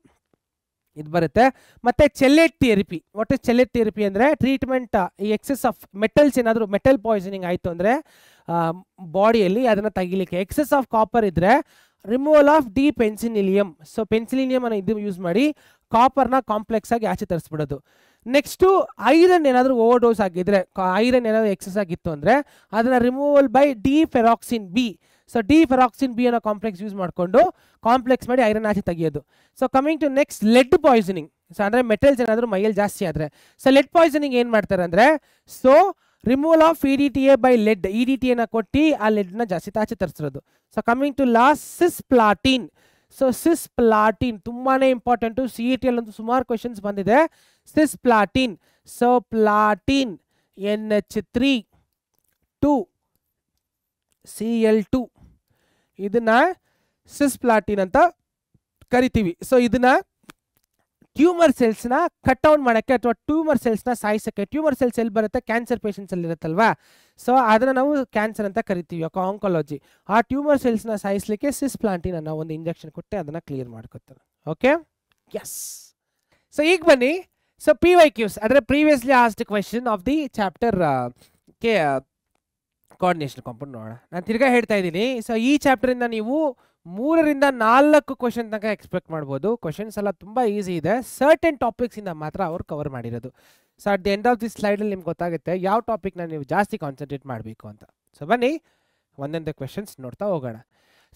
ಇದು ಬರುತ್ತೆ. ಮತ್ತು chelate therapy. What is chelate therapy ಅಂದರೆ ಟ್ರೀಟ್ಮೆಂಟ್ ಈ ಎಕ್ಸೆಸ್ ಆಫ್ ಮೆಟಲ್ಸ್, ಏನಾದರೂ ಮೆಟಲ್ ಪಾಯ್ಸನಿಂಗ್ ಆಯಿತು ಅಂದರೆ ಬಾಡಿಯಲ್ಲಿ ಅದನ್ನು ತೆಗಿಲಿಕ್ಕೆ. ಎಕ್ಸೆಸ್ ಆಫ್ ಕಾಪರ್ ಇದ್ದರೆ removal of D penicillamine. So penicillamine ಅನ್ನೋ ಇದು ಯೂಸ್ ಮಾಡಿ ಕಾಪರ್ನ ಕಾಂಪ್ಲೆಕ್ಸ್ ಆಗಿ ಆಚೆ ತರಿಸ್ಬಿಡೋದು. ನೆಕ್ಸ್ಟು ಐರನ್ ಏನಾದರೂ ಓವರ್ ಡೋಸ್ ಆಗಿದ್ರೆ, ಐರನ್ ಏನಾದರೂ ಎಕ್ಸೆಸ್ ಆಗಿತ್ತು ಅಂದರೆ ಅದನ್ನು removal by deferoxamine B. So deferoxamine B ಅನ್ನೋ ಕಾಂಪ್ಲೆಕ್ಸ್ ಯೂಸ್ ಮಾಡಿಕೊಂಡು ಕಾಂಪ್ಲೆಕ್ಸ್ ಮಾಡಿ ಐರನ್ ಆಚೆ ತೆಗಿಯೋದು. So coming to next lead poisoning. So ಅಂದರೆ ಮೆಟಲ್ಸ್ ಏನಾದರೂ ಮೈಯಲ್ಲಿ ಜಾಸ್ತಿ ಆದರೆ, ಸೊ ಲೆಡ್ ಪಾಯ್ಸನಿಂಗ್ ಏನು ಮಾಡ್ತಾರೆ ಅಂದರೆ, so removal of EDTA by lead, EDTA ಕೊಟ್ಟು ಆ ಲೆಡ್ನ ಜಾಸ್ತಿ ಆಚೆ ತರಿಸಿರೋದು. So coming to last cisplatin. So cisplatin ತುಂಬಾ ಇಂಪಾರ್ಟೆಂಟು, CET ಅಲ್ಲಂತೂ ಸುಮಾರು ಕ್ವೆಶನ್ಸ್ ಬಂದಿದೆ. ಸಿಸ್ಪ್ಲಾಟಿನ್, ಸೊ ಪ್ಲಾಟಿನ್ NH3 2Cl2, ಇದನ್ನ ಸಿಸ್ಪ್ಲಾಟಿನ್ ಅಂತ ಕರಿತೀವಿ. ಸೊ ಇದನ್ನ ಟ್ಯೂಮರ್ ಸೆಲ್ಸ್ನ ಕಟ್ ಡೌನ್ ಮಾಡೋಕ್ಕೆ ಅಥವಾ ಟ್ಯೂಮರ್ ಸೆಲ್ಸ್ನ ಸಾಯಿಸೋಕ್ಕೆ. ಟ್ಯೂಮರ್ ಸೆಲ್ಸ್ ಎಲ್ಲಿ ಬರುತ್ತೆ, ಕ್ಯಾನ್ಸರ್ ಪೇಷಂಟ್ಸಲ್ಲಿ ಇರುತ್ತಲ್ವಾ. ಸೊ ಅದನ್ನು ನಾವು ಕ್ಯಾನ್ಸರ್ ಅಂತ ಕರಿತೀವಿ, ಆಂಕಾಲಜಿ. ಆ ಟ್ಯೂಮರ್ ಸೆಲ್ಸ್ನ ಸಾಯಿಸಲಿಕ್ಕೆ ಸಿಸ್ಪ್ಲಾಟಿನ್ ಅನ್ನೋ ಒಂದು ಇಂಜೆಕ್ಷನ್ ಕೊಟ್ಟು ಅದನ್ನು ಕ್ಲಿಯರ್ ಮಾಡ್ಕೊತಾರೆ. Okay, yes. ಸೊ ಈಗ ಬನ್ನಿ, ಸೊ PYQs ಅಂದರೆ previously asked question of the chapter coordination compound ನೋಡೋಣ. ನಾನು ತಿರ್ಗಾ ಹೇಳ್ತಾ ಇದ್ದೀನಿ. ಸೊ ಈ ಚಾಪ್ಟರಿಂದ ನೀವು 3 ರಿಂದ 4 ಕ್ವೆಶನ್ ತನಕ ಎಕ್ಸ್ಪೆಕ್ಟ್ ಮಾಡ್ಬೋದು. ಕ್ವೆಶನ್ಸ್ ಎಲ್ಲ ತುಂಬ ಈಸಿ ಇದೆ, ಸರ್ಟನ್ ಟಾಪಿಕ್ಸಿಂದ ಮಾತ್ರ ಅವ್ರು ಕವರ್ ಮಾಡಿರೋದು. So at the end of the ಸ್ಲೈಡಲ್ಲಿ ನಿಮ್ಗೆ ಗೊತ್ತಾಗುತ್ತೆ ಯಾವ ಟಾಪಿಕ್ನ ನೀವು ಜಾಸ್ತಿ ಕಾನ್ಸಂಟ್ರೇಟ್ ಮಾಡಬೇಕು ಅಂತ. ಸೊ ಬನ್ನಿ ಒಂದೊಂದೇ ಕ್ವೆಶನ್ಸ್ ನೋಡ್ತಾ ಹೋಗೋಣ.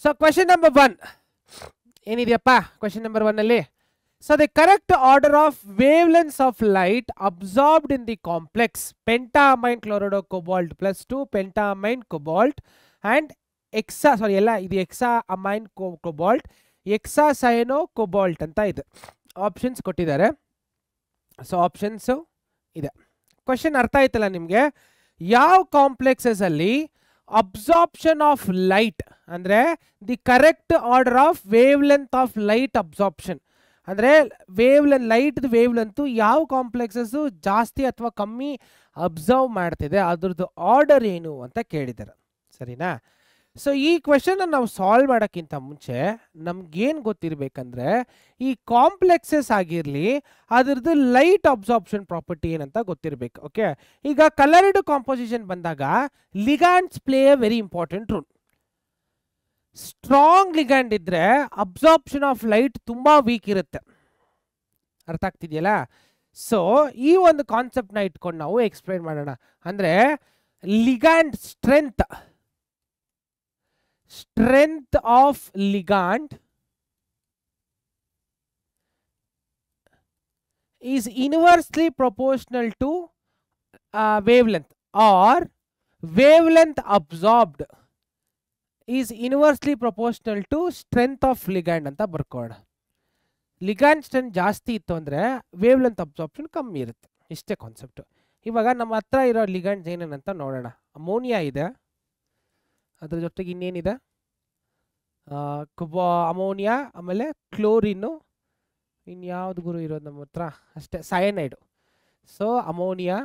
ಸೊ ಕ್ವೆಶನ್ ನಂಬರ್ 1 ಏನಿದೆಯಪ್ಪ, ಕ್ವೆಶನ್ ನಂಬರ್ 1 ಅಲ್ಲಿ, so the correct order of wavelengths of light absorbed in the complex pentamine chloride plus 2 pentamine cobalt and hexaamine cobalt hexacyano cobalt ಅಂತ ಇದೆ. ಆಪ್ಷನ್ಸ್ ಕೊಟ್ಟಿದ್ದಾರೆ. ಸೊ ಆಪ್ಷನ್ಸ್ ಇದೆ. ಕ್ವೆಶನ್ ಅರ್ಥ ಆಯ್ತಲ್ಲ ನಿಮಗೆ. ಯಾವ ಕಾಂಪ್ಲೆಕ್ಸಸ್ ಅಲ್ಲಿ ಅಬ್ಸಾರ್ಪ್ಷನ್ ಆಫ್ ಲೈಟ್ ಅಂದರೆ the correct order of wave length of light absorption ಅಂದರೆ ಲೈಟ್ ವೇವ್ ಲೆಂತು ಯಾವ ಕಾಂಪ್ಲೆಕ್ಸಸ್ಸು ಜಾಸ್ತಿ ಅಥವಾ ಕಮ್ಮಿ ಅಬ್ಸರ್ವ್ ಮಾಡ್ತಿದೆ ಅದ್ರದ್ದು ಆರ್ಡರ್ ಏನು ಅಂತ ಕೇಳಿದ್ದಾರೆ. ಸರಿನಾ? ಸೊ ಈ ಕ್ವೆಶನ್ ನಾವು ಸಾಲ್ವ್ ಮಾಡೋಕ್ಕಿಂತ ಮುಂಚೆ ನಮ್ಗೇನು ಗೊತ್ತಿರಬೇಕಂದ್ರೆ ಈ ಕಾಂಪ್ಲೆಕ್ಸಸ್ ಆಗಿರಲಿ ಅದ್ರದ್ದು ಲೈಟ್ ಅಬ್ಸಾರ್ಪ್ಷನ್ ಪ್ರಾಪರ್ಟಿ ಏನಂತ ಗೊತ್ತಿರಬೇಕು. ಓಕೆ, ಈಗ ಕಲರ್ಡ್ ಕಾಂಪೋಸಿಷನ್ ಬಂದಾಗ ligands play A very important role. Strong ligand ಇದ್ರೆ ಅಬ್ಸಾರ್ಪ್ಷನ್ ಆಫ್ ಲೈಟ್ ತುಂಬಾ ವೀಕ್ ಇರುತ್ತೆ. ಅರ್ಥ ಆಗ್ತಿದೆಯಲ್ಲ? ಸೊ ಈ ಒಂದು ಕಾನ್ಸೆಪ್ಟ್ನ ಇಟ್ಕೊಂಡು ನಾವು ಎಕ್ಸ್ಪ್ಲೈನ್ ಮಾಡೋಣ. ಅಂದ್ರೆ ligand strength of ligand is inversely proportional to wavelength, or wavelength absorbed is inversely proportional to strength of ligand ಅಂತ ಬರ್ಕೋಣ. ಲಿಗ್ಯಾಂಡ್ ಸ್ಟ್ರೆಂತ್ ಜಾಸ್ತಿ ಇತ್ತು ಅಂದರೆ ವೇವ್ ಲೆಂತ್ ಅಬ್ಸಾರ್ಪ್ಷನ್ ಕಮ್ಮಿ ಇರುತ್ತೆ. ಇಷ್ಟೇ ಕಾನ್ಸೆಪ್ಟ್. ಇವಾಗ ನಮ್ಮ ಹತ್ರ ಇರೋ ಲಿಗಂಡ್ಸ್ ಏನೇನಂತ ನೋಡೋಣ. ಅಮೋನಿಯಾ ಇದೆ, ಅದ್ರ ಜೊತೆಗೆ ಇನ್ನೇನಿದೆ, ಅಮೋನಿಯಾ, ಆಮೇಲೆ ಕ್ಲೋರಿನ್ನು, ಇನ್ಯಾವುದು ಗುರು ಇರೋದು ನಮ್ಮ ಹತ್ರ, ಅಷ್ಟೇ ಸಯನೈಡು. ಸೊ ಅಮೋನಿಯಾ,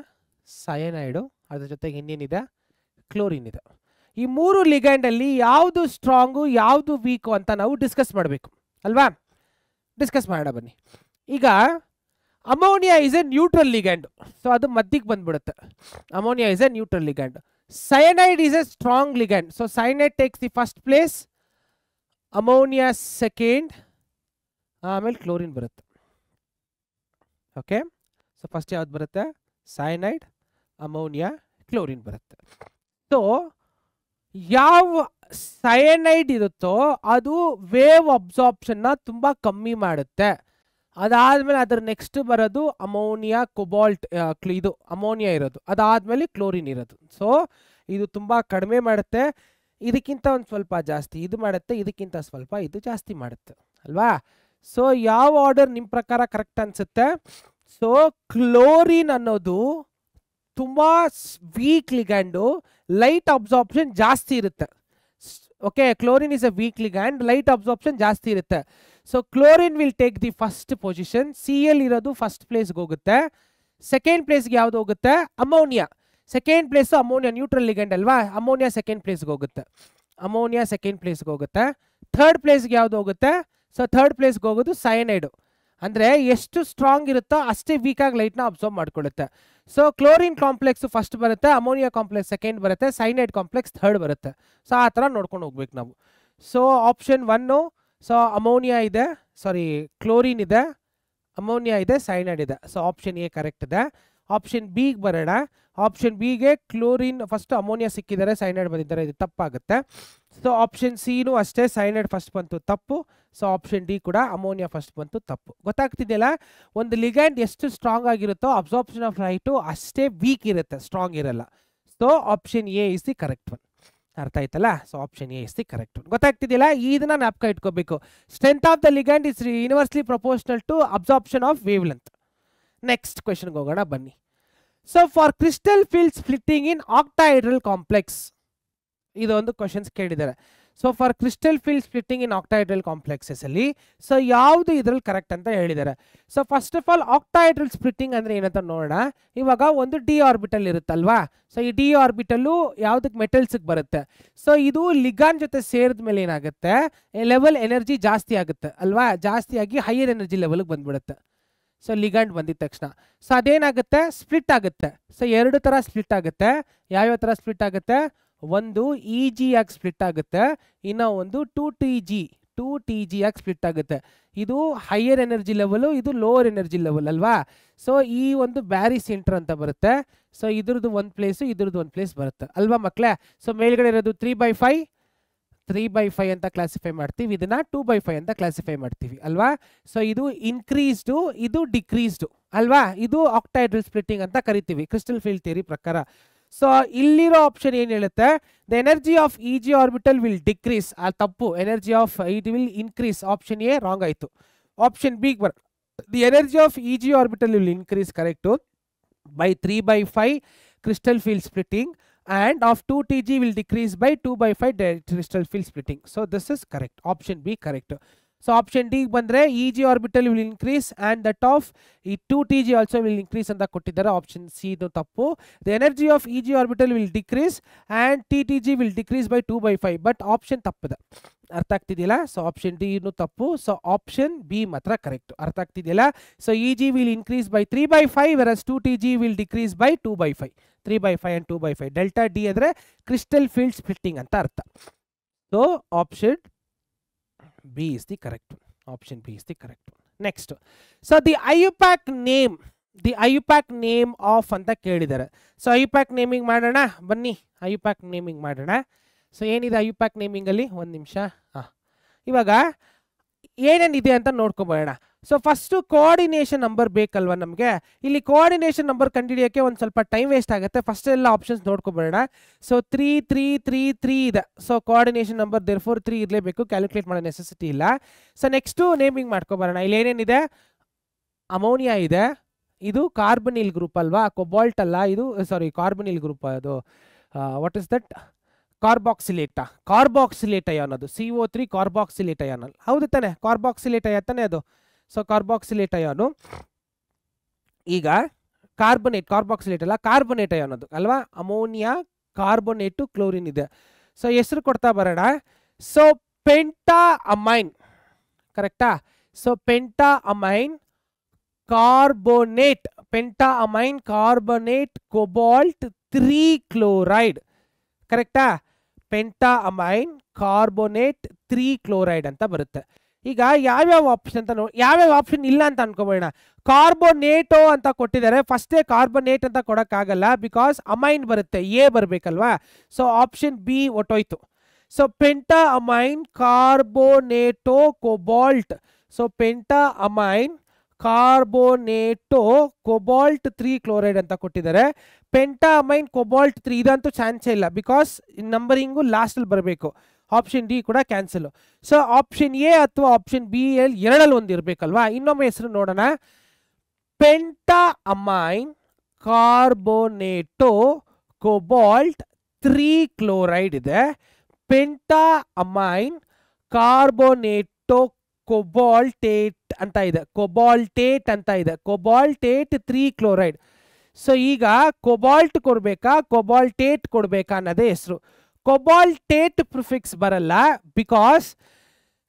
ಸಯನೈಡು, ಅದ್ರ ಜೊತೆಗೆ ಇನ್ನೇನಿದೆ, ಕ್ಲೋರಿನ್ ಇದೆ. ಈ 3 ಲಿಗ್ಯಾಂಡಲ್ಲಿ ಯಾವುದು ಸ್ಟ್ರಾಂಗು ಯಾವುದು ವೀಕು ಅಂತ ನಾವು ಡಿಸ್ಕಸ್ ಮಾಡಬೇಕು ಅಲ್ವಾ. ಡಿಸ್ಕಸ್ ಮಾಡೋಣ ಬನ್ನಿ. ಈಗ ammonia is a neutral ligand, so ಅದು ಮಧ್ಯಕ್ಕೆ ಬಂದ್ಬಿಡುತ್ತೆ. Ammonia is a neutral ligand. Cyanide is a strong ligand, so cyanide takes the first place, ammonia second, ಆಮೇಲೆ ಕ್ಲೋರಿನ್ ಬರುತ್ತೆ. ಓಕೆ, ಸೊ ಫಸ್ಟ್ ಯಾವ್ದು ಬರುತ್ತೆ, ಸಯನೈಡ್, ಅಮೋನಿಯಾ, ಕ್ಲೋರಿನ್ ಬರುತ್ತೆ. ಸೊ ಯಾವ ಸಯನೈಡ್ ಇರುತ್ತೋ ಅದು ವೇವ್ ಅಬ್ಸಾರ್ಪ್ಷನ್ನ ತುಂಬ ಕಮ್ಮಿ ಮಾಡುತ್ತೆ. ಅದಾದಮೇಲೆ ಅದರ ನೆಕ್ಸ್ಟ್ ಬರೋದು ಅಮೋನಿಯಾ, ಕೊಬಾಲ್ಟ್, ಇದು ಅಮೋನಿಯಾ ಇರೋದು, ಅದಾದಮೇಲೆ ಕ್ಲೋರಿನ್ ಇರೋದು. ಸೊ ಇದು ತುಂಬ ಕಡಿಮೆ ಮಾಡುತ್ತೆ, ಇದಕ್ಕಿಂತ ಒಂದು ಸ್ವಲ್ಪ ಜಾಸ್ತಿ ಇದು ಮಾಡುತ್ತೆ, ಇದಕ್ಕಿಂತ ಸ್ವಲ್ಪ ಇದು ಜಾಸ್ತಿ ಮಾಡುತ್ತೆ ಅಲ್ವಾ. ಸೊ ಯಾವ ಆರ್ಡರ್ ನಿಮ್ಮ ಪ್ರಕಾರ ಕರೆಕ್ಟ್ ಅನಿಸುತ್ತೆ? ಸೊ ಕ್ಲೋರಿನ್ ಅನ್ನೋದು ತುಂಬ ವೀಕ್ ಲಿಗ್ಯಾಂಡು, ಲೈಟ್ ಅಬ್ಸಾರ್ಪ್ಷನ್ ಜಾಸ್ತಿ ಇರುತ್ತೆ. Okay, chlorine is a weak ligand, light absorption ಜಾಸ್ತಿ ಇರುತ್ತೆ. So chlorine will take the first position, C L ಇರೋದು ಫಸ್ಟ್ ಪ್ಲೇಸ್ಗೆ ಹೋಗುತ್ತೆ. ಸೆಕೆಂಡ್ ಪ್ಲೇಸ್ಗೆ ಯಾವುದು ಹೋಗುತ್ತೆ, ammonia. Second place ammonia, neutral ligand ಅಲ್ವಾ, ಅಮೋನಿಯಾ ಸೆಕೆಂಡ್ ಪ್ಲೇಸ್ಗೆ ಹೋಗುತ್ತೆ. ಅಮೋನಿಯಾ ಸೆಕೆಂಡ್ ಪ್ಲೇಸ್ಗೆ ಹೋಗುತ್ತೆ. ಥರ್ಡ್ ಪ್ಲೇಸ್ಗೆ ಯಾವುದು ಹೋಗುತ್ತೆ, ಸೊ ಥರ್ಡ್ ಪ್ಲೇಸ್ಗೆ ಹೋಗೋದು ಸಯನೈಡು. ಅಂದರೆ ಎಷ್ಟು ಸ್ಟ್ರಾಂಗ್ ಇರುತ್ತೋ ಅಷ್ಟೇ ವೀಕಾಗಿ ಲೈಟ್ನ ಅಬ್ಸರ್ವ್ ಮಾಡ್ಕೊಳ್ಳುತ್ತೆ. ಸೊ ಕ್ಲೋರಿನ್ ಕಾಂಪ್ಲೆಕ್ಸ್ ಫಸ್ಟ್ ಬರುತ್ತೆ, ಅಮೋನಿಯಾ ಕಾಂಪ್ಲೆಕ್ಸ್ ಸೆಕೆಂಡ್ ಬರುತ್ತೆ, ಸೈನೈಡ್ ಕಾಂಪ್ಲೆಕ್ಸ್ ಥರ್ಡ್ ಬರುತ್ತೆ. ಸೊ ಆ ಥರ ನೋಡ್ಕೊಂಡು ಹೋಗ್ಬೇಕು ನಾವು. ಸೊ ಆಪ್ಷನ್ 1, ಸೊ ಅಮೋನಿಯಾ ಇದೆ, ಸಾರಿ ಕ್ಲೋರಿನ್ ಇದೆ, ಅಮೋನಿಯಾ ಇದೆ, ಸೈನೈಡ್ ಇದೆ. ಸೊ ಆಪ್ಷನ್ ಎ ಕರೆಕ್ಟ್ ಇದೆ. ಆಪ್ಷನ್ ಬಿಗೆ ಬರೋಣ. ಆಪ್ಷನ್ ಬಿಗೆ ಕ್ಲೋರಿನ್ ಫಸ್ಟ್, ಅಮೋನಿಯಾ ಸಿಕ್ಕಿದ್ದಾರೆ, ಸೈನೈಡ್ ಬಂದಿದ್ದಾರೆ, ಇದು ತಪ್ಪಾಗುತ್ತೆ. ಸೊ ಆಪ್ಷನ್ ಸಿನೂ ಅಷ್ಟೇ, ಸೈನೈಡ್ ಫಸ್ಟ್ ಬಂತು, ತಪ್ಪು. ಸೊ ಆಪ್ಷನ್ ಡಿ ಕೂಡ ಅಮೋನಿಯಾ ಫಸ್ಟ್ ಬಂತು, ತಪ್ಪು. ಗೊತ್ತಾಗ್ತಿದೆಯಲ್ಲ, ಒಂದು ಲಿಗ್ಯಾಂಡ್ ಎಷ್ಟು ಸ್ಟ್ರಾಂಗ್ ಆಗಿರುತ್ತೋ ಅಬ್ಸಾರ್ಪ್ಷನ್ ಆಫ್ ಲೈಟು ಅಷ್ಟೇ ವೀಕ್ ಇರುತ್ತೆ, ಸ್ಟ್ರಾಂಗ್ ಇರಲ್ಲ. So option A is the correct one. ಅರ್ಥ ಆಯ್ತಲ್ಲ. So option A is the correct one. ಗೊತ್ತಾಗ್ತಿದೆಯಲ್ಲ, ಇದನ್ನ ಜ್ಞಾಪಕ ಇಟ್ಕೋಬೇಕು. Strength of the ligand is universally proportional to absorption of wave length. Next ಕ್ವೆಶನ್ಗೆ ಹೋಗೋಣ ಬನ್ನಿ. So for crystal field splitting in octahedral complex, ಇದೊಂದು ಕ್ವಶನ್ಸ್ ಕೇಳಿದ್ದಾರೆ. So for crystal field splitting in octahedral complexes ಅಲ್ಲಿ ಸೊ ಯಾವುದು ಇದ್ರಲ್ಲಿ ಕರೆಕ್ಟ್ ಅಂತ ಹೇಳಿದ್ದಾರೆ. So first of all octahedral splitting ಅಂದ್ರೆ ಏನಂತ ನೋಡೋಣ. ಇವಾಗ ಒಂದು ಡಿ ಆರ್ಬಿಟಲ್ ಇರುತ್ತಲ್ವಾ, ಸೊ ಈ ಡಿ ಆರ್ಬಿಟಲ್ಲು ಯಾವುದಕ್ಕೆ ಮೆಟಲ್ಸ್ಗೆ ಬರುತ್ತೆ. ಸೊ ಇದು ಲಿಗಾನ್ ಜೊತೆ ಸೇರಿದ ಮೇಲೆ ಏನಾಗುತ್ತೆ, ಲೆವೆಲ್ ಎನರ್ಜಿ ಜಾಸ್ತಿ ಆಗುತ್ತೆ ಅಲ್ವಾ, ಜಾಸ್ತಿಯಾಗಿ ಹೈಯರ್ ಎನರ್ಜಿ ಲೆವೆಲ್ಗೆ ಬಂದ್ಬಿಡುತ್ತೆ. ಸೊ ಲಿಗಂಡ್ ಬಂದಿದ ತಕ್ಷಣ ಸೊ ಅದೇನಾಗುತ್ತೆ, ಸ್ಪ್ಲಿಟ್ ಆಗುತ್ತೆ. ಸೊ 2 ಥರ ಸ್ಪ್ಲಿಟ್ ಆಗುತ್ತೆ. ಯಾವ್ಯಾವ ಥರ ಸ್ಪ್ಲಿಟ್ ಆಗುತ್ತೆ, ಒಂದು ಇ ಜಿ ಆಗಿ ಸ್ಪ್ಲಿಟ್ ಆಗುತ್ತೆ, ಇನ್ನು ಒಂದು 2 ಟಿ ಜಿ ಆಗಿ ಸ್ಪ್ಲಿಟ್ ಆಗುತ್ತೆ. ಇದು ಹೈಯರ್ ಎನರ್ಜಿ ಲೆವೆಲು, ಇದು ಲೋವರ್ ಎನರ್ಜಿ ಲೆವೆಲ್ ಅಲ್ವಾ. ಸೊ ಈ ಒಂದು ಬ್ಯಾರಿ ಸೆಂಟರ್ ಅಂತ ಬರುತ್ತೆ. ಸೊ ಇದ್ರದ್ದು ಒಂದು ಪ್ಲೇಸು, ಇದ್ರದ್ದು ಒಂದು ಪ್ಲೇಸ್ ಬರುತ್ತೆ ಅಲ್ವಾ ಮಕ್ಕಳೇ. ಸೊ ಮೇಲ್ಗಡೆ ಇರೋದು 3/5 ಅಂತ ಕ್ಲಾಸಿಫೈ ಮಾಡ್ತೀವಿ, ಇದನ್ನ 2/5 ಅಂತ ಕ್ಲಾಸಿಫೈ ಮಾಡ್ತೀವಿ ಅಲ್ವಾ. ಸೊ ಇದು ಇನ್ಕ್ರೀಸ್ಡು, ಇದು ಡಿಕ್ರೀಸ್ಡು ಅಲ್ವಾ. ಇದು ಆಕ್ಟಾಹೆಡ್ರಲ್ ಸ್ಪ್ಲಿಟ್ಟಿಂಗ್ ಅಂತ ಕರಿತೀವಿ ಕ್ರಿಸ್ಟಲ್ ಫೀಲ್ಡ್ ಥಿಯರಿ ಪ್ರಕಾರ. ಸೊ ಇಲ್ಲಿರೋ ಆಪ್ಷನ್ ಏನು ಹೇಳುತ್ತೆ, the energy of E G orbital will decrease, ಆ ತಪ್ಪು, energy of it will increase. Option A wrong ಆಯಿತು. ಆಪ್ಷನ್ ಬಿಗೆ ಬರ್, the energy of E G orbital will increase, correct, by 3/5 crystal field splitting, and of 2 Tg will decrease by 2/5 crystal field splitting. So this is correct. Option B correct. So option D bandre Eg orbital will increase and that of 2Tg also will increase ಅಂತ ಕೊಟ್ಟಿದ್ದಾರೆ. Option C ಇದು ತಪ್ಪು. The energy of Eg orbital will decrease and TTG will decrease by 2/5. But option ತಪ್ಪಿದೆ. ಅರ್ಥ ಆಗ್ತಿದೆಯಲ್ಲ. ಸೊ ಆಪ್ಷನ್ ಡಿ ಇನ್ನು ತಪ್ಪು. ಸೊ ಆಪ್ಷನ್ ಬಿ ಮಾತ್ರ ಕರೆಕ್ಟ್. ಅರ್ಥ ಆಗ್ತಿದೆಯಲ್ಲ. So Eg will increase by 3/5 whereas 2Tg will decrease by 2/5. 3/5 and 2/5. Delta D ಅಂದರೆ ಕ್ರಿಸ್ಟಲ್ ಫೀಲ್ಡ್ ಸ್ಪ್ಲಿಟ್ಟಿಂಗ್ ಅಂತ ಅರ್ಥ. So option B is the correct one. Option B is the correct one. Next. So the IUPAC name of ಅಂತ ಕೇಳಿದ್ದಾರೆ. ಸೊ IUPAC ನೇಮಿಂಗ್ ಮಾಡೋಣ ಬನ್ನಿ. IUPAC ನೇಮಿಂಗ್ ಮಾಡೋಣ. ಸೊ ಏನಿದೆ IUPAC ನೇಮಿಂಗ್ ಅಲ್ಲಿ ಒಂದು ನಿಮಿಷ. ಇವಾಗ ಏನೇನಿದೆ ಅಂತ ನೋಡ್ಕೊಬೋಣ. ಸೊ ಫಸ್ಟು ಕೋಆರ್ಡಿನೇಷನ್ ನಂಬರ್ ಬೇಕಲ್ವಾ ನಮಗೆ. ಇಲ್ಲಿ ಕೋಆರ್ಡಿನೇಷನ್ ನಂಬರ್ ಕಂಡುಹಿಡಿಯೋಕ್ಕೆ ಒಂದು ಸ್ವಲ್ಪ ಟೈಮ್ ವೇಸ್ಟ್ ಆಗುತ್ತೆ. ಫಸ್ಟ್ ಎಲ್ಲ ಆಪ್ಷನ್ಸ್ ನೋಡ್ಕೊಬೋಣ. ಸೊ 3 3 3 3 ಇದೆ. ಸೊ ಕೋಆರ್ಡಿನೇಷನ್ ನಂಬರ್ ದೇರ್ಫೋರ್ 3 ಇರಲೇಬೇಕು, ಕ್ಯಾಲ್ಕುಲೇಟ್ ಮಾಡೋ ನೆಸೆಸಿಟಿ ಇಲ್ಲ. ಸೊ ನೆಕ್ಸ್ಟು ನೇಮಿಂಗ್ ಮಾಡ್ಕೊಬರೋಣ. ಇಲ್ಲಿ ಏನೇನಿದೆ, ಅಮೋನಿಯಾ ಇದೆ, ಇದು ಕಾರ್ಬನಿಲ್ ಗ್ರೂಪ್ ಅಲ್ವಾ, ಕೊಬಾಲ್ಟ್ ಅಲ್ಲ ಇದು, ಸಾರಿ ಕಾರ್ಬನಿಲ್ ಗ್ರೂಪ್ ಅದು. What is that? Carboxylate ion ಅದು, CO3 ಕಾರ್ಬಾಕ್ಸಿಲೇಟ್ ಅಯಾನ್ ಅಲ್ಲ, ಹೌದು ತಾನೆ? ಕಾರ್ಬಾಕ್ಸಿಲೇಟ್ ಅಯಾನ್ ತಾನೆ ಅದು. ಸೊ ಕಾರ್ಬಾಕ್ಸಿಲೇಟ್ ಅಯಾನು ಈಗ ಕಾರ್ಬನೇಟ್, ಕಾರ್ಬಾಕ್ಸಿಲೇಟ್ ಅಲ್ಲ ಕಾರ್ಬನೇಟ್ ಅಯಾನ್ ಅದು ಅಲ್ವಾ. ಅಮೋನಿಯಾ, ಕಾರ್ಬೊನೇಟು, ಕ್ಲೋರಿನ್ ಇದೆ. ಸೊ ಹೆಸರು ಕೊಡ್ತಾ ಬರೋಣ. ಸೊ ಪೆಂಟಾ ಅಮೈನ್, ಕರೆಕ್ಟಾ? So penta amine carbonate, penta amine carbonate cobalt 3 chloride, ಕರೆಕ್ಟಾ? ಪೆಂಟಾ ಅಮೈನ್ ಕಾರ್ಬೋನೇಟ್ 3 ಕ್ಲೋರೈಡ್ ಅಂತ ಬರುತ್ತೆ. ಈಗ ಯಾವ್ಯಾವ ಆಪ್ಷನ್ ಅಂತ ನೋಡಿ, ಯಾವ್ಯಾವ ಆಪ್ಷನ್ ಇಲ್ಲ ಅಂತ ಅನ್ಕೋಬೇಡ. ಕಾರ್ಬೋನೇಟೋ ಅಂತ ಕೊಟ್ಟಿದ್ದಾರೆ, ಫಸ್ಟೇ ಕಾರ್ಬೋನೇಟ್ ಅಂತ ಕೊಡೋಕ್ಕಾಗಲ್ಲ, ಬಿಕಾಸ್ ಅಮೈನ್ ಬರುತ್ತೆ, ಎ ಬರಬೇಕಲ್ವಾ. ಸೊ ಆಪ್ಷನ್ ಬಿ ಒಟ್ಟೋಯ್ತು. So penta amine carbonato cobalt, so penta amine carbonato cobalt 3 chloride ಅಂತ ಕೊಟ್ಟಿದ್ದಾರೆ. ಪೆಂಟಾ ಅಮೈನ್ ಕೊಬಾಲ್ಟ್ 3 ಇದಂತೂ ಚಾನ್ಸೇ ಇಲ್ಲ, ಬಿಕಾಸ್ ನಂಬರಿಂಗು ಲಾಸ್ಟಲ್ಲಿ ಬರಬೇಕು. ಆಪ್ಷನ್ ಡಿ ಕೂಡ ಕ್ಯಾನ್ಸಲ್. ಸೊ ಆಪ್ಷನ್ ಎ ಅಥವಾ ಆಪ್ಷನ್ ಬಿ ಎಲ್ ಎರಡಲ್ಲಿ ಒಂದು ಇರಬೇಕಲ್ವಾ. ಇನ್ನೊಮ್ಮೆ ಹೆಸರು ನೋಡೋಣ. ಪೆಂಟಾ ಅಮೈನ್ ಕಾರ್ಬೋನೇಟೋ ಕೊಬಾಲ್ಟ್ 3 ಕ್ಲೋರೈಡ್ ಇದೆ. ಪೆಂಟಾ ಅಮೈನ್ ಕಾರ್ಬೋನೇಟೋ ಕೊಬಾಲ್ಟೇಟ್ ಅಂತ ಇದೆ, ಕೊಬಾಲ್ಟೇಟ್ ಅಂತ ಇದೆ, ಕೊಬಾಲ್ಟೇಟ್ 3 ಕ್ಲೋರೈಡ್. ಸೊ ಈಗ ಕೊಬಾಲ್ಟ್ ಕೊಡ್ಬೇಕಾ ಕೊಬಾಲ್ಟೇಟ್ ಕೊಡ್ಬೇಕಾ ಅನ್ನೋದೇ ಹೆಸರು. ಕೊಬಾಲ್ಟೇಟ್ ಪ್ರಿಫಿಕ್ಸ್ ಬರಲ್ಲ, ಬಿಕಾಸ್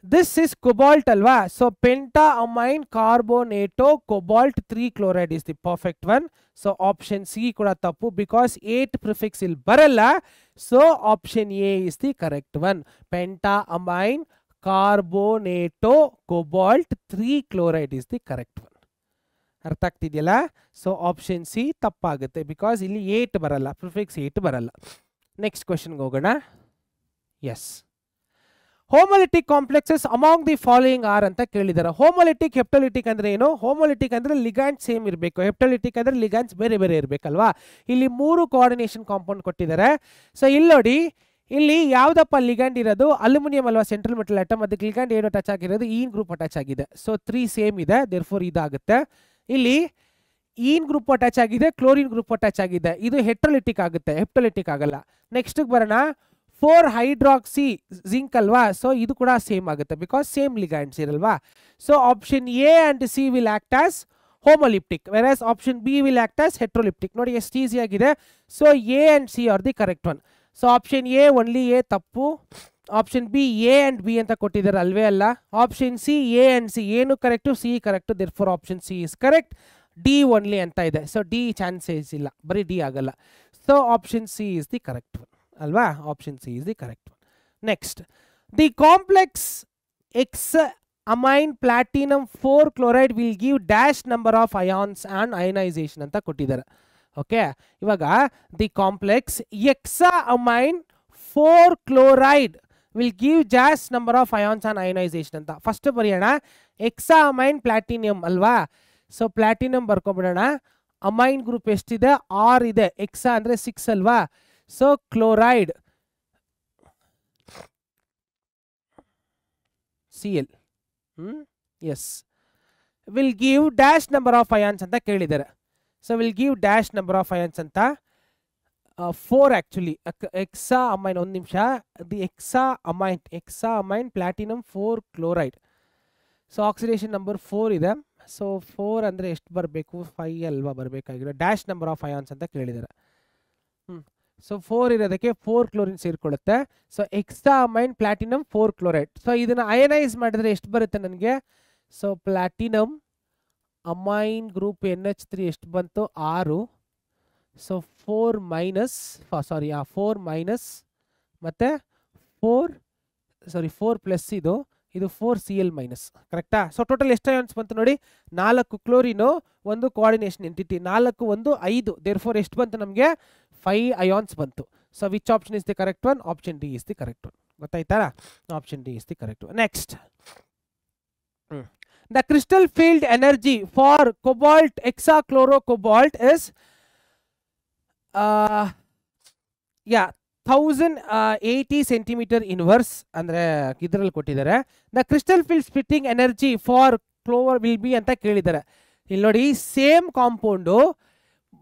ದಿಸ್ ಇಸ್ ಕೊಬಾಲ್ಟ್ ಅಲ್ವಾ. So penta amine carbonato cobalt 3 chloride is the perfect one. So option C ಕೂಡ ತಪ್ಪು, ಬಿಕಾಸ್ 8 ಪ್ರಿಫಿಕ್ಸ್ ಇಲ್ಲಿ ಬರಲ್ಲ. So option A is the correct one. Penta amine carbonato cobalt 3 chloride is the correct one. ಅರ್ಥ ಆಗ್ತಿದೆಯಲ್ಲ? ಸೊ ಆಪ್ಷನ್ ಸಿ ತಪ್ಪಾಗುತ್ತೆ, ಬಿಕಾಸ್ ಇಲ್ಲಿ 8 ಬರಲ್ಲ, ಪ್ರಿಫಿಕ್ಸ್ 8 ಬರಲ್ಲ. ನೆಕ್ಸ್ಟ್ ಕ್ವೆಶನ್ಗೆ ಹೋಗೋಣ. Yes, homoleptic complexes among the following are ಅಂತ ಕೇಳಿದ್ದಾರೆ. ಹೋಮೋಲಿಟಿಕ್, ಹೆಪ್ಟೋಲಿಟಿಕ್ ಅಂದ್ರೆ ಏನು? ಹೋಮೋಲಿಟಿಕ್ ಅಂದ್ರೆ ಲಿಗ್ಯಾಂಡ್ ಸೇಮ್ ಇರಬೇಕು, ಹೆಪ್ಟೋಲಿಟಿಕ್ ಅಂದ್ರೆ ಲಿಗ್ಯಾಂಡ್ಸ್ ಬೇರೆ ಬೇರೆ ಇರಬೇಕಲ್ವಾ. ಇಲ್ಲಿ 3 ಕೋಆರ್ಡಿನೇಷನ್ ಕಾಂಪೌಂಡ್ ಕೊಟ್ಟಿದ್ದಾರೆ. ಸೊ ಇಲ್ಲಿ ನೋಡಿ, ಇಲ್ಲಿ ಯಾವ್ದಪ್ಪ ಲಿಗ್ಯಾಂಡ್ ಇರೋದು? ಅಲ್ಯೂಮಿನಿಯಂ ಅಲ್ವಾ, ಸೆಂಟ್ರಲ್ ಮೆಟಲ್ ಆಟಮ್. ಅದಕ್ಕೆ ಲಿಗ್ಯಾಂಡ್ ಏನು ಅಟ್ಯಾಚ್ ಆಗಿರೋದು? ಈನ್ ಗ್ರೂಪ್ ಅಟ್ಯಾಚ್ ಆಗಿದೆ. ಸೊ 3 ಸೇಮ್ ಇದೆ, ದೇರ್ಫೋರ್ ಇದಾಗುತ್ತೆ. ಇಲ್ಲಿ ಈನ್ ಗ್ರೂಪ್ ಅಟ್ಯಾಚ್ ಆಗಿದೆ, ಕ್ಲೋರಿನ್ ಗ್ರೂಪ್ ಅಟ್ಯಾಚ್ ಆಗಿದೆ, ಇದು ಹೆಟ್ರೋಲಿಟಿಕ್ ಆಗುತ್ತೆ, ಹೆಪ್ಟೋಲಿಟಿಕ್ ಆಗಲ್ಲ. ನೆಕ್ಸ್ಟ್ ಬರೋಣ, 4 ಹೈಡ್ರಾಕ್ಸಿ ಜಿಂಕ್ ಅಲ್ವಾ. ಸೊ ಇದು ಕೂಡ ಸೇಮ್ ಆಗುತ್ತೆ, ಬಿಕಾಸ್ ಸೇಮ್ ಲಿಗ್ಯಾಂಡ್ಸ್ ಇರಲ್ವಾ. So option A and C will act as homoleptic, versus option B will act as heteroleptic. ನೋಡಿ ಎಷ್ಟು ಈಸಿ ಆಗಿದೆ. So A and C are the correct one. So option A only A ತಪ್ಪು. Option B A and B ಅಂತ ಕೊಟ್ಟಿದ್ದಾರೆ, ಅಲ್ವೇ ಅಲ್ಲ. Option C A and C, ಏನು correct, C correct, therefore option C is correct. D only ಅಂತ ಇದೆ. ಸೊ ಡಿ ಚಾನ್ಸಸ್ ಇಲ್ಲ, ಬರೀ ಡಿ ಆಗಲ್ಲ. So option C is the correct one ಅಲ್ವಾ. Option C is the correct one. Next, the complex hexa amine platinum 4 chloride will give dash number of ions and ionisation ಅಂತ ಕೊಟ್ಟಿದ್ದಾರೆ. ಓಕೆ, ಇವಾಗ the complex hexa amine 4 chloride will give dash number of ions and ionisation ಅಂತ. ಫಸ್ಟ್ ಬರೆಯೋಣ, ಎಕ್ಸಾ ಅಮೈನ್ ಪ್ಲಾಟಿನಿಯಂ ಅಲ್ವಾ. ಸೊ ಪ್ಲಾಟಿನಮ್ ಬರ್ಕೊಬಿಡೋಣ. ಅಮೈನ್ ಗ್ರೂಪ್ ಎಷ್ಟಿದೆ? 6 ಇದೆ. ಎಕ್ಸಾ ಅಂದ್ರೆ 6 ಅಲ್ವಾ. So chloride Cl s will give dash number of ions ಅಂತ ಕೇಳಿದ್ದಾರೆ. So will give dash number of ions ಅಂತ 4 ಆಕ್ಚುಲಿ. ಎಕ್ಸಾ ಅಮೈನ್, ಒಂದು ನಿಮಿಷ, the hexa amine platinum 4 chloride. So oxidation number 4 ಇದೆ. ಸೊ 4 ಅಂದರೆ ಎಷ್ಟು ಬರಬೇಕು? 5 ಅಲ್ವಾ ಬರಬೇಕಾಗಿರೋ. ಡ್ಯಾಶ್ ನಂಬರ್ ಆಫ್ ಅಯಾನ್ಸ್ ಅಂತ ಕೇಳಿದ್ದಾರೆ. ಸೊ 4 ಇರೋದಕ್ಕೆ 4 ಕ್ಲೋರಿನ್ ಸೇರಿಕೊಳ್ಳುತ್ತೆ. So hexa amine platinum 4 chloride. So ಇದನ್ನು ಅಯನೈಸ್ ಮಾಡಿದ್ರೆ ಎಷ್ಟು ಬರುತ್ತೆ ನನಗೆ? So platinum amine group NH3 ಎಷ್ಟು ಬಂತು? 6. ಸೊ 4 ಮೈನಸ್ ಮತ್ತು 4 ಪ್ಲಸ್ ಇದು 4 Cl ಮೈನಸ್, ಕರೆಕ್ಟಾ? ಸೊ ಟೋಟಲ್ ಎಷ್ಟು ಅಯಾನ್ಸ್ ಬಂತು ನೋಡಿ? 4 ಕ್ಲೋರಿನು, 1 ಕೋಆರ್ಡಿನೇಷನ್ ಎಂಟಿಟಿ, 4 1 5. ದೇರ್ಫೋರ್ ಎಷ್ಟು ಬಂತು ನಮಗೆ? 5 ಅಯಾನ್ಸ್ ಬಂತು. So which option is the correct one? Option D is the correct one. ಗೊತ್ತಾಯ್ತಾ? Option D is the correct one. Next, the crystal field energy for cobalt hexachlorocobalt is 1080 centimetre inverse ಅಂದರೆ ಇದರಲ್ಲಿ ಕೊಟ್ಟಿದ್ದಾರೆ. The crystal field splitting energy for clover will be ಅಂತ ಕೇಳಿದ್ದಾರೆ. ಇಲ್ಲಿ ನೋಡಿ ಸೇಮ್ ಕಾಂಪೌಂಡು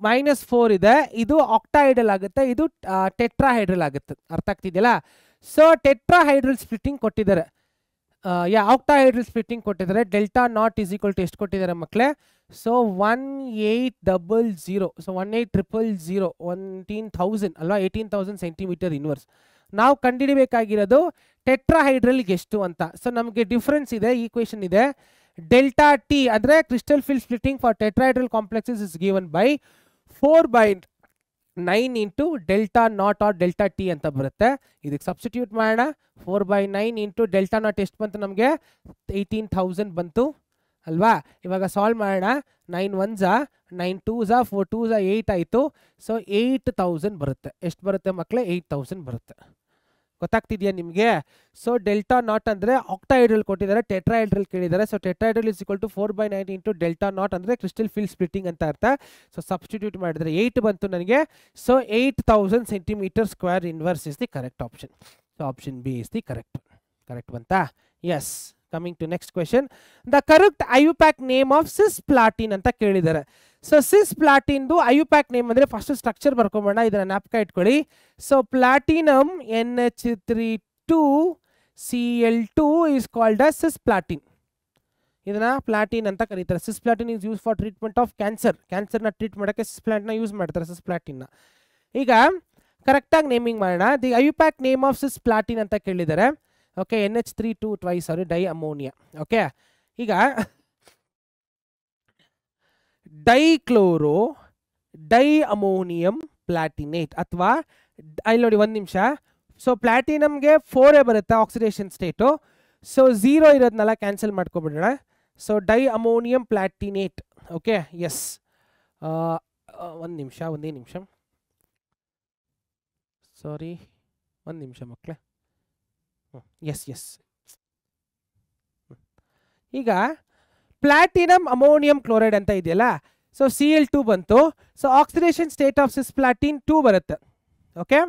-4 ಇದೆ, ಇದು ಆಕ್ಟಾಹೈಡ್ರಲ್ ಆಗುತ್ತೆ, ಇದು ಟೆಟ್ರಾಹೈಡ್ರಲ್ ಆಗುತ್ತೆ. ಅರ್ಥ ಆಗ್ತಿದೆಯಲ್ಲ? ಸೊ ಟೆಟ್ರಾಹೈಡ್ರಲ್ ಸ್ಪ್ಲಿಟ್ಟಿಂಗ್ ಕೊಟ್ಟಿದ್ದಾರೆ, ಆಕ್ಟಾಹೈಡ್ರಲ್ ಸ್ಪ್ಲಿಟ್ಟಿಂಗ್ ಕೊಟ್ಟಿದ್ದಾರೆ. Delta not is equal to ಎಷ್ಟು ಕೊಟ್ಟಿದ್ದಾರೆ ಮಕ್ಕಳೇ? ಸೊ 1800, ಸೊ 18,000 18,000 ಅಲ್ವಾ, 18,000 ಸೆಂಟಿಮೀಟರ್ ಇನ್ವರ್ಸ್. ನಾವು ಕಂಡುಹಿಡಬೇಕಾಗಿರೋದು ಟೆಟ್ರಾಹೈಡ್ರಲ್ಗೆ ಎಷ್ಟು ಅಂತ. ಸೊ ನಮಗೆ ಡಿಫ್ರೆನ್ಸ್ ಇದೆ, ಈಕ್ವೇಶನ್ ಇದೆ. ಡೆಲ್ಟಾ ಟಿ ಅಂದರೆ crystal field splitting for tetrahedral complexes is given by 4/9 into delta not or delta T ಅಂತ ಬರುತ್ತೆ. ಇದಕ್ಕೆ ಸಬ್ಸ್ಟಿಟ್ಯೂಟ್ ಮಾಡೋಣ. 4/9 ಇಂಟು ಡೆಲ್ಟಾ ನಾಟ್ ಎಷ್ಟು ಬಂತು ನಮಗೆ? 18,000 ಬಂತು ಅಲ್ವಾ? ಇವಾಗ ಸಾಲ್ವ್ ಮಾಡೋಣ. 9 1s 9 2s 4 2s 8 ಆಯಿತು. ಸೊ 8,000 ಬರುತ್ತೆ. ಎಷ್ಟು ಬರುತ್ತೆ ಮಕ್ಕಳೇ? 8,000 ಬರುತ್ತೆ. ಗೊತ್ತಾಗ್ತಿದೆಯಾ ನಿಮಗೆ? ಸೊ ಡೆಲ್ಟಾ ನಾಟ್ ಅಂದರೆ ಆಕ್ಟಾಹೈಡ್ರಲ್ ಕೊಟ್ಟಿದ್ದಾರೆ, ಟೆಟ್ರಾಹೈಡ್ರಲ್ ಕೇಳಿದ್ದಾರೆ. So tetrahedral is equal to 4/9 into delta not ಅಂದರೆ ಕ್ರಿಸ್ಟಲ್ ಫಿಲ್ ಸ್ಪ್ಲಿಟ್ಟಿಂಗ್ ಅಂತ ಅರ್ಥ. ಸೊ ಸಬ್ಸ್ಟಿಟ್ಯೂಟ್ ಮಾಡಿದ್ರೆ 8 ಬಂತು ನನಗೆ. So 8,000 centimetre square inverse is the correct option. So option B is the correct ಬಂತಾ? Yes. Coming to next question. The correct IUPAC name of cisplatin ಅಂತ ಕೇಳಿದ್ದಾರೆ. ಸೊ ಸಿಸ್ಪ್ಲಾಟಿನ್ದು ಐಯುಪ್ಯಾಕ್ ನೇಮ್ ಅಂದರೆ ಫಸ್ಟ್ ಸ್ಟ್ರಕ್ಚರ್ ಬರ್ಕೊಂಬೋಣ, ಇದನ್ನ ಜ್ಞಾಪಕ ಇಟ್ಕೊಳ್ಳಿ. So platinum NH32Cl2 is called as cisplatin. ಇದನ್ನ ಪ್ಲಾಟಿನ್ ಅಂತ ಕರೀತಾರೆ. Cisplatin is use for treatment of ಕ್ಯಾನ್ಸರ್ನ ಟ್ರೀಟ್ ಮಾಡೋಕ್ಕೆ ಸಿಸ್ಪ್ಲಾಟಿನ ಯೂಸ್ ಮಾಡ್ತಾರೆ, ಸಿಸ್ಪ್ಲಾಟಿನ್ನ. ಈಗ ಕರೆಕ್ಟಾಗಿ ನೇಮಿಂಗ್ ಮಾಡೋಣ. The IUPAC name of cisplatin ಅಂತ ಕೇಳಿದ್ದಾರೆ. Okay, NH32 twice sorry di ammonia. Okay, ಈಗ ಡೈಕ್ಲೋರೋ ಡೈ ಅಮೋನಿಯಂ ಪ್ಲಾಟಿನೇಟ್ ಅಥವಾ ಅಲ್ಲಿ ನೋಡಿ ಒಂದು ನಿಮಿಷ. ಸೊ ಪ್ಲಾಟಿನಮ್ಗೆ 4 ಬರುತ್ತೆ ಆಕ್ಸಿಡೇಷನ್ ಸ್ಟೇಟು. ಸೊ 0 ಇರೋದನ್ನೆಲ್ಲ ಕ್ಯಾನ್ಸಲ್ ಮಾಡ್ಕೊಬಿಡೋಣ. So di ammonium ಪ್ಲಾಟಿನೇಟ್. Okay, yes. ಒಂದೇ ನಿಮಿಷ ಸಾರಿ, ಒಂದು ನಿಮಿಷ ಮಕ್ಕಳೇ. ಎಸ್. ಈಗ ಪ್ಲಾಟಿನಮ್ ಅಮೋನಿಯಂ ಕ್ಲೋರೈಡ್ ಅಂತ ಇದೆಯಲ್ಲ, ಸೊ Cl2 ಬಂತು. ಸೊ ಆಕ್ಸಿಡೇಷನ್ ಸ್ಟೇಟ್ ಆಫ್ ಸಿಸ್ಪ್ಲಾಟಿನ್ 2 ಬರುತ್ತೆ. ಓಕೆ,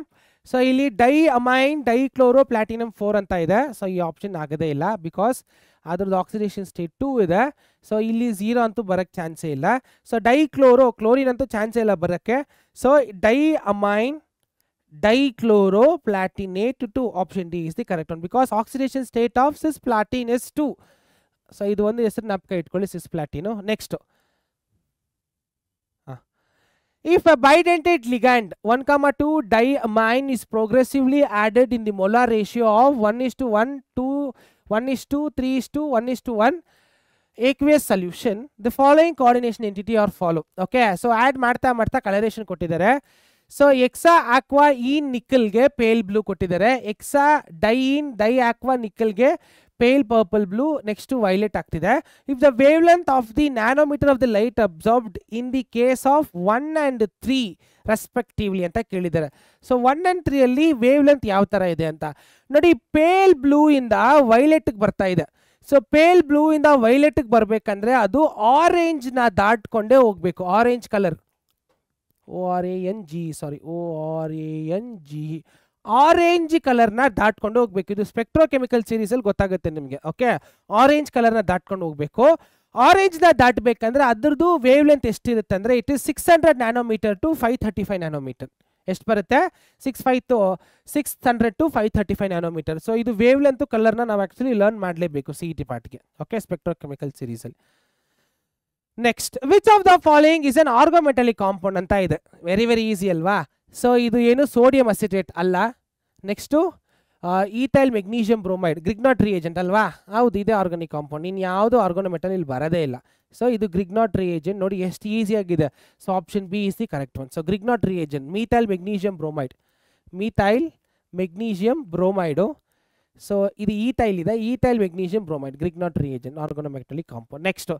ಸೊ ಇಲ್ಲಿ ಡೈ ಅಮೈನ್ ಡೈಕ್ಲೋರೋ ಪ್ಲಾಟಿನಮ್ 4 ಅಂತ ಇದೆ. ಸೊ ಈ ಆಪ್ಷನ್ ಆಗೋದೇ ಇಲ್ಲ, ಬಿಕಾಸ್ ಅದ್ರದ್ದು ಆಕ್ಸಿಡೇಷನ್ ಸ್ಟೇಟ್ 2 ಇದೆ. ಸೊ ಇಲ್ಲಿ 0 ಅಂತೂ ಬರೋಕ್ಕೆ ಚಾನ್ಸೇ ಇಲ್ಲ. ಸೊ ಡೈಕ್ಲೋರೋ ಕ್ಲೋರಿನ್ ಅಂತೂ ಚಾನ್ಸೇ ಇಲ್ಲ ಬರೋಕ್ಕೆ. So di amine dichloro platinate 2, option D is the correct one, because oxidation state of cisplatin is 2. So ಇದು ಒಂದು ಹೆಸರು ಜ್ಞಾಪಕ ಇಟ್ಕೊಳ್ಳಿ, cisplatin. Next, if a bidentate ligand 1,2 diamine is progressively added in the molar ratio of 1:1 to 1:3:1:1 aqueous solution, the following coordination entity are follow. Okay, so add ಮಾಡ್ತಾ coloration ಕೊಟ್ಟಿದ್ದಾರೆ. ಸೊ ಎಕ್ಸಾ ಆಕ್ವಾ ಇನ್ ನಿಕ್ಕಲ್ಗೆ ಪೇಲ್ ಬ್ಲೂ ಕೊಟ್ಟಿದ್ದಾರೆ. ಎಕ್ಸಾ ಡೈನ್ ಡೈ ಆಕ್ವಾ ನಿಕ್ಕಲ್ಗೆ pale purple blue, next to violet ಆಗ್ತಿದೆ. If the wavelength of the nanometer of the light absorbed in the case of 1 and 3 respectively ಅಂತ ಕೇಳಿದ್ದಾರೆ. ಸೊ 1 and 3 ಅಲ್ಲಿ ವೇವ್ಲೆಂತ್ ಯಾವ ಥರ ಇದೆ ಅಂತ ನೋಡಿ. ಪೇಲ್ ಬ್ಲೂ ಇಂದ ವೈಲೆಟ್ಗೆ ಬರ್ತಾ ಇದೆ. ಸೊ ಪೇಲ್ ಬ್ಲೂ ಇಂದ ವೈಲೆಟ್ಗೆ ಬರಬೇಕಂದ್ರೆ ಅದು ಆರೆಂಜ್ನ ದಾಟ್ಕೊಂಡೇ ಹೋಗ್ಬೇಕು. ಆರೆಂಜ್ ಕಲರ್, ಆರೆಂಜ್ ಕಲರ್ನ ದಾಟ್ಕೊಂಡು ಹೋಗ್ಬೇಕು. ಇದು ಸ್ಪೆಕ್ಟ್ರೋಕೆಮಿಕಲ್ ಸೀರೀಸಲ್ಲಿ ಗೊತ್ತಾಗುತ್ತೆ ನಿಮಗೆ. ಓಕೆ, ಆರೆಂಜ್ ಕಲರ್ನ ದಾಟ್ಕೊಂಡು ಹೋಗ್ಬೇಕು. ಆರೆಂಜ್ನ ದಾಟಬೇಕಂದ್ರೆ ಅದ್ರದ್ದು ವೇವ್ ಲೆಂತ್ ಎಷ್ಟಿರುತ್ತೆ ಅಂದರೆ it is 600 nanometre to 535 nanometre. ಎಷ್ಟು ಬರುತ್ತೆ? 600 ಟು 535 ನ್ಯಾನೋಮೀಟರ್. ಸೊ ಇದು ವೇವ್ ಲೆಂತ್ ಕಲರ್ನ ನಾವು ಆ್ಯಕ್ಚುಲಿ ಲರ್ನ್ ಮಾಡಲೇಬೇಕು CET ಪಾರ್ಟ್ಗೆ. ಓಕೆ, ಸ್ಪೆಕ್ಟ್ರೋಕೆಮಿಕಲ್ ಸೀರೀಸಲ್ಲಿ. Next, which of the following is an organometallic compound ಅಂತ ಇದೆ. ವೆರಿ ಈಸಿ ಅಲ್ವಾ? ಸೊ ಇದು ಏನು ಸೋಡಿಯಂ ಅಸಿಟೇಟ್ ಅಲ್ಲ. Next ethyl magnesium bromide, Grignard reagent ಅಲ್ವಾ? ಹೌದು, ಇದೇ ಆರ್ಗಾನಿಕ್ ಕಾಂಪೌಂಡ್. ಇನ್ನು ಯಾವುದು ಆರ್ಗೋಮೆಟಲ್ ಇಲ್ಲಿ ಬರೋದೇ ಇಲ್ಲ. ಸೊ ಇದು ಗ್ರಿಗ್ನಾಟ್ ರಿಯೇಜೆಂಟ್. ನೋಡಿ ಎಷ್ಟು ಈಸಿಯಾಗಿದೆ. So option B is the correct one. So Grignard reagent methyl magnesium bromide. So ಇದು ಈಥೈಲ್ ಇದೆ, ethyl magnesium bromide, Grignard reagent, organometallic compound. Next,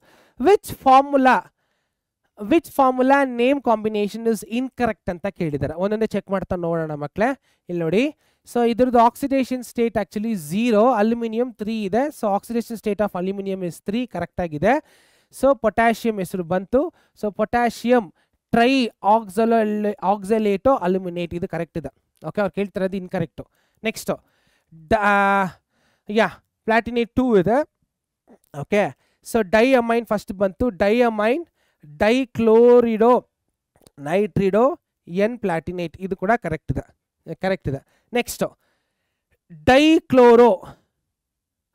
which formula name combination is incorrect ಅಂತ ಕೇಳಿದ್ದಾರೆ. ಒಂದೊಂದೇ ಚೆಕ್ ಮಾಡ್ತಾ ನೋಡೋಣ ಮಕ್ಕಳೇ. ಇಲ್ಲಿ ನೋಡಿ, ಸೊ ಇದ್ರದ್ದು ಆಕ್ಸಿಡೇಷನ್ ಸ್ಟೇಟ್ ಆಕ್ಚುಲಿ 0, ಅಲ್ಯೂಮಿನಿಯಂ 3 ಇದೆ. So oxidation state of aluminium is 3, correct ಆಗಿದೆ. ಸೊ ಪೊಟ್ಯಾಷಿಯಂ ಹೆಸರು ಬಂತು. ಸೊ ಪೊಟ್ಯಾಷಿಯಂ ಟ್ರೈ ಆಕ್ಸಲೇಟೋ ಅಲ್ಯೂಮಿನೇಟ್, ಇದು ಕರೆಕ್ಟ್ ಇದೆ. ಓಕೆ, ಅವ್ರು ಕೇಳ್ತಿರೋದು ಇನ್ಕರೆಕ್ಟು. ನೆಕ್ಸ್ಟು ಪ್ಲಾಟಿನೇಟ್ 2 ಇದೆ. ಓಕೆ, ಸೊ ಡೈಅಮೈನ್ ಫಸ್ಟ್ ಬಂತು, ಡೈಅಮೈನ್, ಡೈಕ್ಲೋರಿಡೋ ನೈಟ್ರಿಡೋ, ಎನ್ ಪ್ಲಾಟಿನೇಟ್, ಇದು ಕೂಡ ಕರೆಕ್ಟ್ ಇದೆ. ನೆಕ್ಸ್ಟ್ ಡೈಕ್ಲೋರೋ,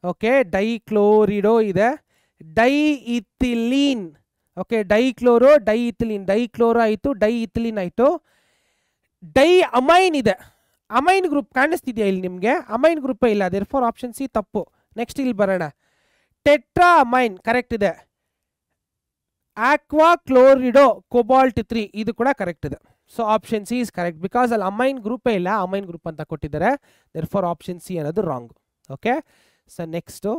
ಓಕೆ, ಡೈಕ್ಲೋರಿಡೋ ಇದೆ, ಡೈಇಥಿಲೀನ್, ಓಕೆ, ಡೈಕ್ಲೋರೋ ಡೈಇಥಿಲೀನ್, ಡೈಕ್ಲೋರೋ ಆಯಿತು, ಡೈಇಥಿಲೀನ್ ಆಯಿತು. ಡೈಅಮೈನ್ ಇದೆ, ಅಮೈನ್ ಗ್ರೂಪ್ ಕಾಣಿಸ್ತಿದೆಯಾ ಇಲ್ಲಿ ನಿಮಗೆ? ಅಮೈನ್ ಗ್ರೂಪೇ ಇಲ್ಲ, ದೇರ್ಫೋರ್ ಆಪ್ಷನ್ ಸಿ ತಪ್ಪು. ನೆಕ್ಸ್ಟ್ ಇಲ್ಲಿ ಬರೋಣ, ಟೆಟ್ರಾ ಅಮೈನ್ ಕರೆಕ್ಟ್ ಇದೆ, ಆಕ್ವಾ ಕ್ಲೋರಿಡೋ ಕೊಬಾಲ್ಟ್ 3 ಇದು ಕೂಡ ಕರೆಕ್ಟ್ ಇದೆ. So option C is correct because ಅಲ್ಲಿ ಅಮೈನ್ ಗ್ರೂಪೇ ಇಲ್ಲ, ಅಮೈನ್ ಗ್ರೂಪ್ ಅಂತ ಕೊಟ್ಟಿದ್ದಾರೆ, ದೇರ್ಫೋರ್ ಆಪ್ಷನ್ ಸಿ ಅನ್ನೋದು wrong. Okay, so next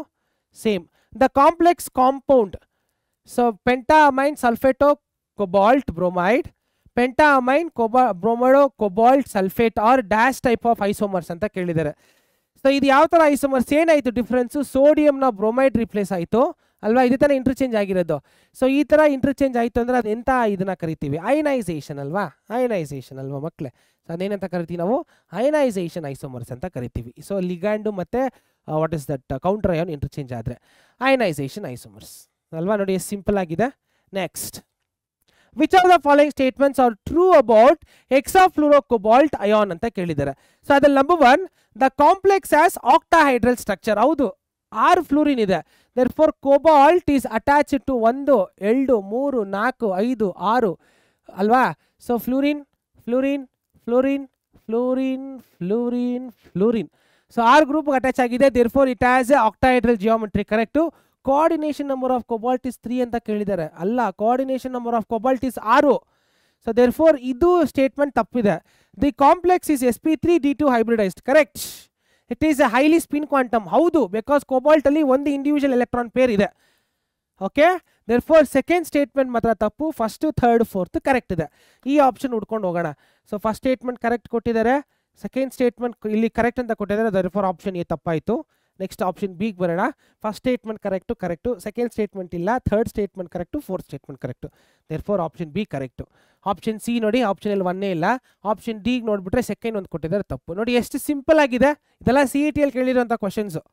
same the complex compound. So pentaamine sulphato cobalt bromide, pentaamine bromido cobalt sulphate are dash type of isomers ಅಂತ ಕೇಳಿದ್ದಾರೆ. ಸೊ ಇದು ಯಾವ ಥರ ಐಸೋಮರ್ಸ್, ಏನಾಯಿತು ಡಿಫ್ರೆನ್ಸು? ಸೋಡಿಯಂನ ಬ್ರೋಮೈಡ್ ರಿಪ್ಲೇಸ್ ಆಯಿತು ಅಲ್ವಾ, ಇದೇ ಥರ ಇಂಟರ್ಚೇಂಜ್ ಆಗಿರೋದು. ಸೊ ಈ ಥರ ಇಂಟರ್ಚೇಂಜ್ ಆಯಿತು ಅಂದರೆ ಅದು ಎಂಥ ಇದನ್ನ ಕರಿತೀವಿ? ಅಯನೈಸೇಷನ್ ಅಲ್ವಾ, ಅಯನೈಸೇಷನ್ ಅಲ್ವಾ ಮಕ್ಕಳೇ? ಸೊ ಅದೇನಂತ ಕರಿತೀವಿ ನಾವು? ಅಯನೈಸೇಷನ್ ಐಸೋಮರ್ಸ್ ಅಂತ ಕರಿತೀವಿ. ಸೊ ಲಿಗ್ಯಾಂಡು ಮತ್ತು what is that counter ion interchange ಆದರೆ ಅಯನೈಸೇಷನ್ ಐಸೋಮರ್ಸ್ ಅಲ್ವಾ. ನೋಡಿ ಎಷ್ಟು ಸಿಂಪಲ್ ಆಗಿದೆ. Next, which of the following statements are true about hexafluorocobalt ion ಅಂತ ಕೇಳಿದ್ದಾರೆ. ಸೊ ಅದ್ರಲ್ಲಿ number 1, the complex has octahedral structure. ಹೌದು, 6 ಫ್ಲೂರಿನ್ ಇದೆ, therefore cobalt is attached to 1 2 3 4 5 6 ಅಲ್ವಾ. So fluorine fluorine fluorine fluorine fluorine fluorine, so 6 group attach ಆಗಿದೆ, therefore it has A octahedral geometry. Correct. Coordination number of cobalt is 3 ಅಂತ ಕೇಳಿದ್ದಾರೆ, ಅಲ್ಲ, coordination number of cobalt is 6. So therefore ಇದು ಸ್ಟೇಟ್ಮೆಂಟ್ ತಪ್ಪಿದೆ. The complex is sp3d2 hybridised. Correct. It is A highly spin quantum. ಹೌದು, ಬಿಕಾಸ್ ಕೋಬಾಲ್ಟ್ ಅಲ್ಲಿ ಒಂದು ಇಂಡಿವಿಜುವಲ್ ಎಲೆಕ್ಟ್ರಾನ್ ಪೇರ್ ಇದೆ. ಓಕೆ, ದೇರ್ಫೋರ್ ಸೆಕೆಂಡ್ ಸ್ಟೇಟ್ಮೆಂಟ್ ಮಾತ್ರ ತಪ್ಪು, ಫಸ್ಟ್ ಥರ್ಡ್ ಫೋರ್ತ್ ಕರೆಕ್ಟ್ ಇದೆ. ಈ ಆಪ್ಷನ್ ಹುಡ್ಕೊಂಡು ಹೋಗೋಣ. ಸೊ ಫಸ್ಟ್ ಸ್ಟೇಟ್ಮೆಂಟ್ ಕರೆಕ್ಟ್ ಕೊಟ್ಟಿದ್ದಾರೆ, ಸೆಕೆಂಡ್ ಸ್ಟೇಟ್ಮೆಂಟ್ ಇಲ್ಲಿ ಕರೆಕ್ಟ್ ಅಂತ ಕೊಟ್ಟಿದ್ದಾರೆ, ದೇರ್ಫೋರ್ ಆಪ್ಷನ್ ಎ ತಪ್ಪಾಯಿತು. ನೆಕ್ಸ್ಟ್ ಆಪ್ಷನ್ ಬಿಗೆ ಬರೋಣ. First statement correct, second statement ಇಲ್ಲ, third statement correct, fourth statement correct, therefore option B correct. Option C ನೋಡಿ, ಆಪ್ಷನ್ ಎಲ್ 1 ಇಲ್ಲ, ಆಪ್ಷನ್ ಡಿ ನೋಡಿಬಿಟ್ರೆ ಸೆಕೆಂಡ್ ಒಂದು ಕೊಟ್ಟಿದ್ದಾರೆ ತಪ್ಪು. ನೋಡಿ ಎಷ್ಟು ಸಿಂಪಲ್ ಆಗಿದೆ, ಇದೆಲ್ಲ CET ಅಲ್ಲಿ ಕೇಳಿರೋಂಥ ಕ್ವಶನ್ಸು,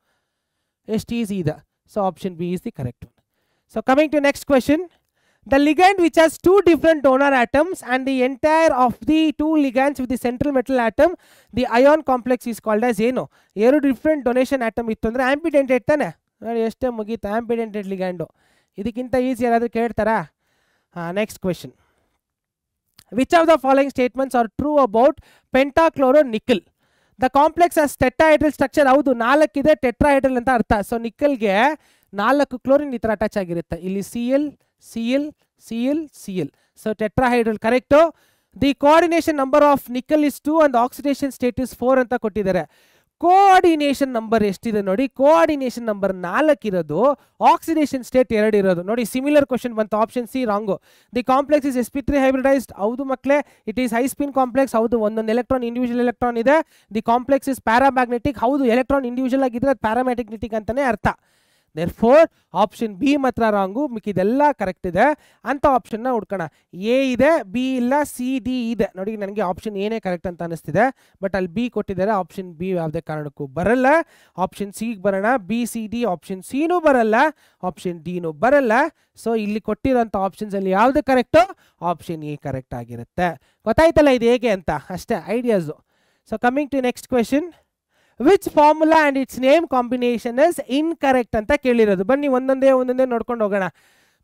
ಎಷ್ಟು ಈಸಿ ಇದೆ. So option B is the correct one. So coming to next question, the ligand which has 2 different donor atoms and the entire of the 2 ligands with the central metal atom, the ion complex is called as ಏನು? 2 ಡಿಫ್ರೆಂಟ್ ಡೊನೇಷನ್ ಆಟಮ್ ಇತ್ತು ಅಂದರೆ ಆಂಪಿಡೆಂಟೆಡ್ ತಾನೆ. ನೋಡಿ ಎಷ್ಟೇ ಮುಗೀತು, ಆಂಪಿಡೆಂಟೆಡ್ ಲಿಗ್ಯಾಂಡು. ಇದಕ್ಕಿಂತ ಈಸಿ ಯಾರಾದರೂ ಕೇಳ್ತಾರಾ? Next question, which of the following statements are true about pentachloro nickel? The complex has tetrahedral structure. ಹೌದು, 4 ಇದೆ, ಟೆಟ್ರಾಹೈಡ್ರಲ್ ಅಂತ ಅರ್ಥ. ಸೊ ನಿಕಲ್ಗೆ 4 ಕ್ಲೋರಿನ್ ಈ ಥರ ಅಟ್ಯಾಚ್ ಆಗಿರುತ್ತೆ, ಇಲ್ಲಿ Cl Cl Cl Cl. So tetrahedral correct. The coordination number of nickel is 2 and oxidation state is 4 ಅಂತ ಕೊಟ್ಟಿದ್ದಾರೆ. ಕೋಆರ್ಡಿನೇಷನ್ ನಂಬರ್ ಎಷ್ಟಿದೆ ನೋಡಿ, ಕೋಆರ್ಡಿನೇಷನ್ ನಂಬರ್ 4 ಇರೋದು, ಆಕ್ಸಿಡೇಷನ್ ಸ್ಟೇಟ್ 2 ಇರೋದು. ನೋಡಿ ಸಿಮಿಲರ್ ಕ್ವಶನ್ ಬಂತು, option C wrong. The complex is sp3 hybridised. ಹೌದು ಮಕ್ಕಳೇ, it is high spin complex. ಹೌದು, ಒಂದೊಂದು ಎಲೆಕ್ಟ್ರಾನ್ ಇಂಡಿವಿಜುವಲ್ ಎಲೆಕ್ಟ್ರಾನ್ ಇದೆ. The complex is paramagnetic. ಹೌದು, ಎಲೆಕ್ಟ್ರಾನ್ ಇಂಡಿವಿಜುವಲ್ ಆಗಿದ್ರೆ ಅದು ಪ್ಯಾರಾಮ್ಯಾಗ್ನೆಟಿಕ್ ಅಂತಾನೆ ಅರ್ಥ. ದೇರ್ಫೋರ್ ಆಪ್ಷನ್ ಬಿ ಮಾತ್ರ ರಾಂಗು, ಮಿಕ್ಕಿದೆಲ್ಲ ಕರೆಕ್ಟ್ ಇದೆ ಅಂತ ಆಪ್ಷನ್ನ ಹುಡ್ಕೋಣ. ಎ ಇದೆ, ಬಿ ಇಲ್ಲ, ಸಿ ಡಿ ಇದೆ. ನೋಡಿ ನನಗೆ ಆಪ್ಷನ್ ಏನೇ ಕರೆಕ್ಟ್ ಅಂತ ಅನಿಸ್ತಿದೆ, ಬಟ್ ಅಲ್ಲಿ ಬಿ ಕೊಟ್ಟಿದ್ದಾರೆ, ಆಪ್ಷನ್ ಬಿ ಯಾವುದೇ ಕಾರಣಕ್ಕೂ ಬರಲ್ಲ. ಆಪ್ಷನ್ ಸಿಗೆ ಬರೋಣ, ಬಿ ಸಿ ಡಿ, ಆಪ್ಷನ್ ಸಿನೂ ಬರಲ್ಲ, ಆಪ್ಷನ್ ಡಿನೂ ಬರಲ್ಲ. ಸೊ ಇಲ್ಲಿ ಕೊಟ್ಟಿರೋಂಥ ಆಪ್ಷನ್ಸಲ್ಲಿ ಯಾವುದು ಕರೆಕ್ಟು? ಆಪ್ಷನ್ ಎ ಕರೆಕ್ಟ್ ಆಗಿರುತ್ತೆ. ಗೊತ್ತಾಯ್ತಲ್ಲ ಇದು ಹೇಗೆ ಅಂತ, ಅಷ್ಟೇ ideas. So coming to next question, which formula and its name combination is incorrect ಅಂತ ಕೇಳಿರೋದು. ಬನ್ನಿ ಒಂದೊಂದೇ ನೋಡ್ಕೊಂಡು ಹೋಗೋಣ.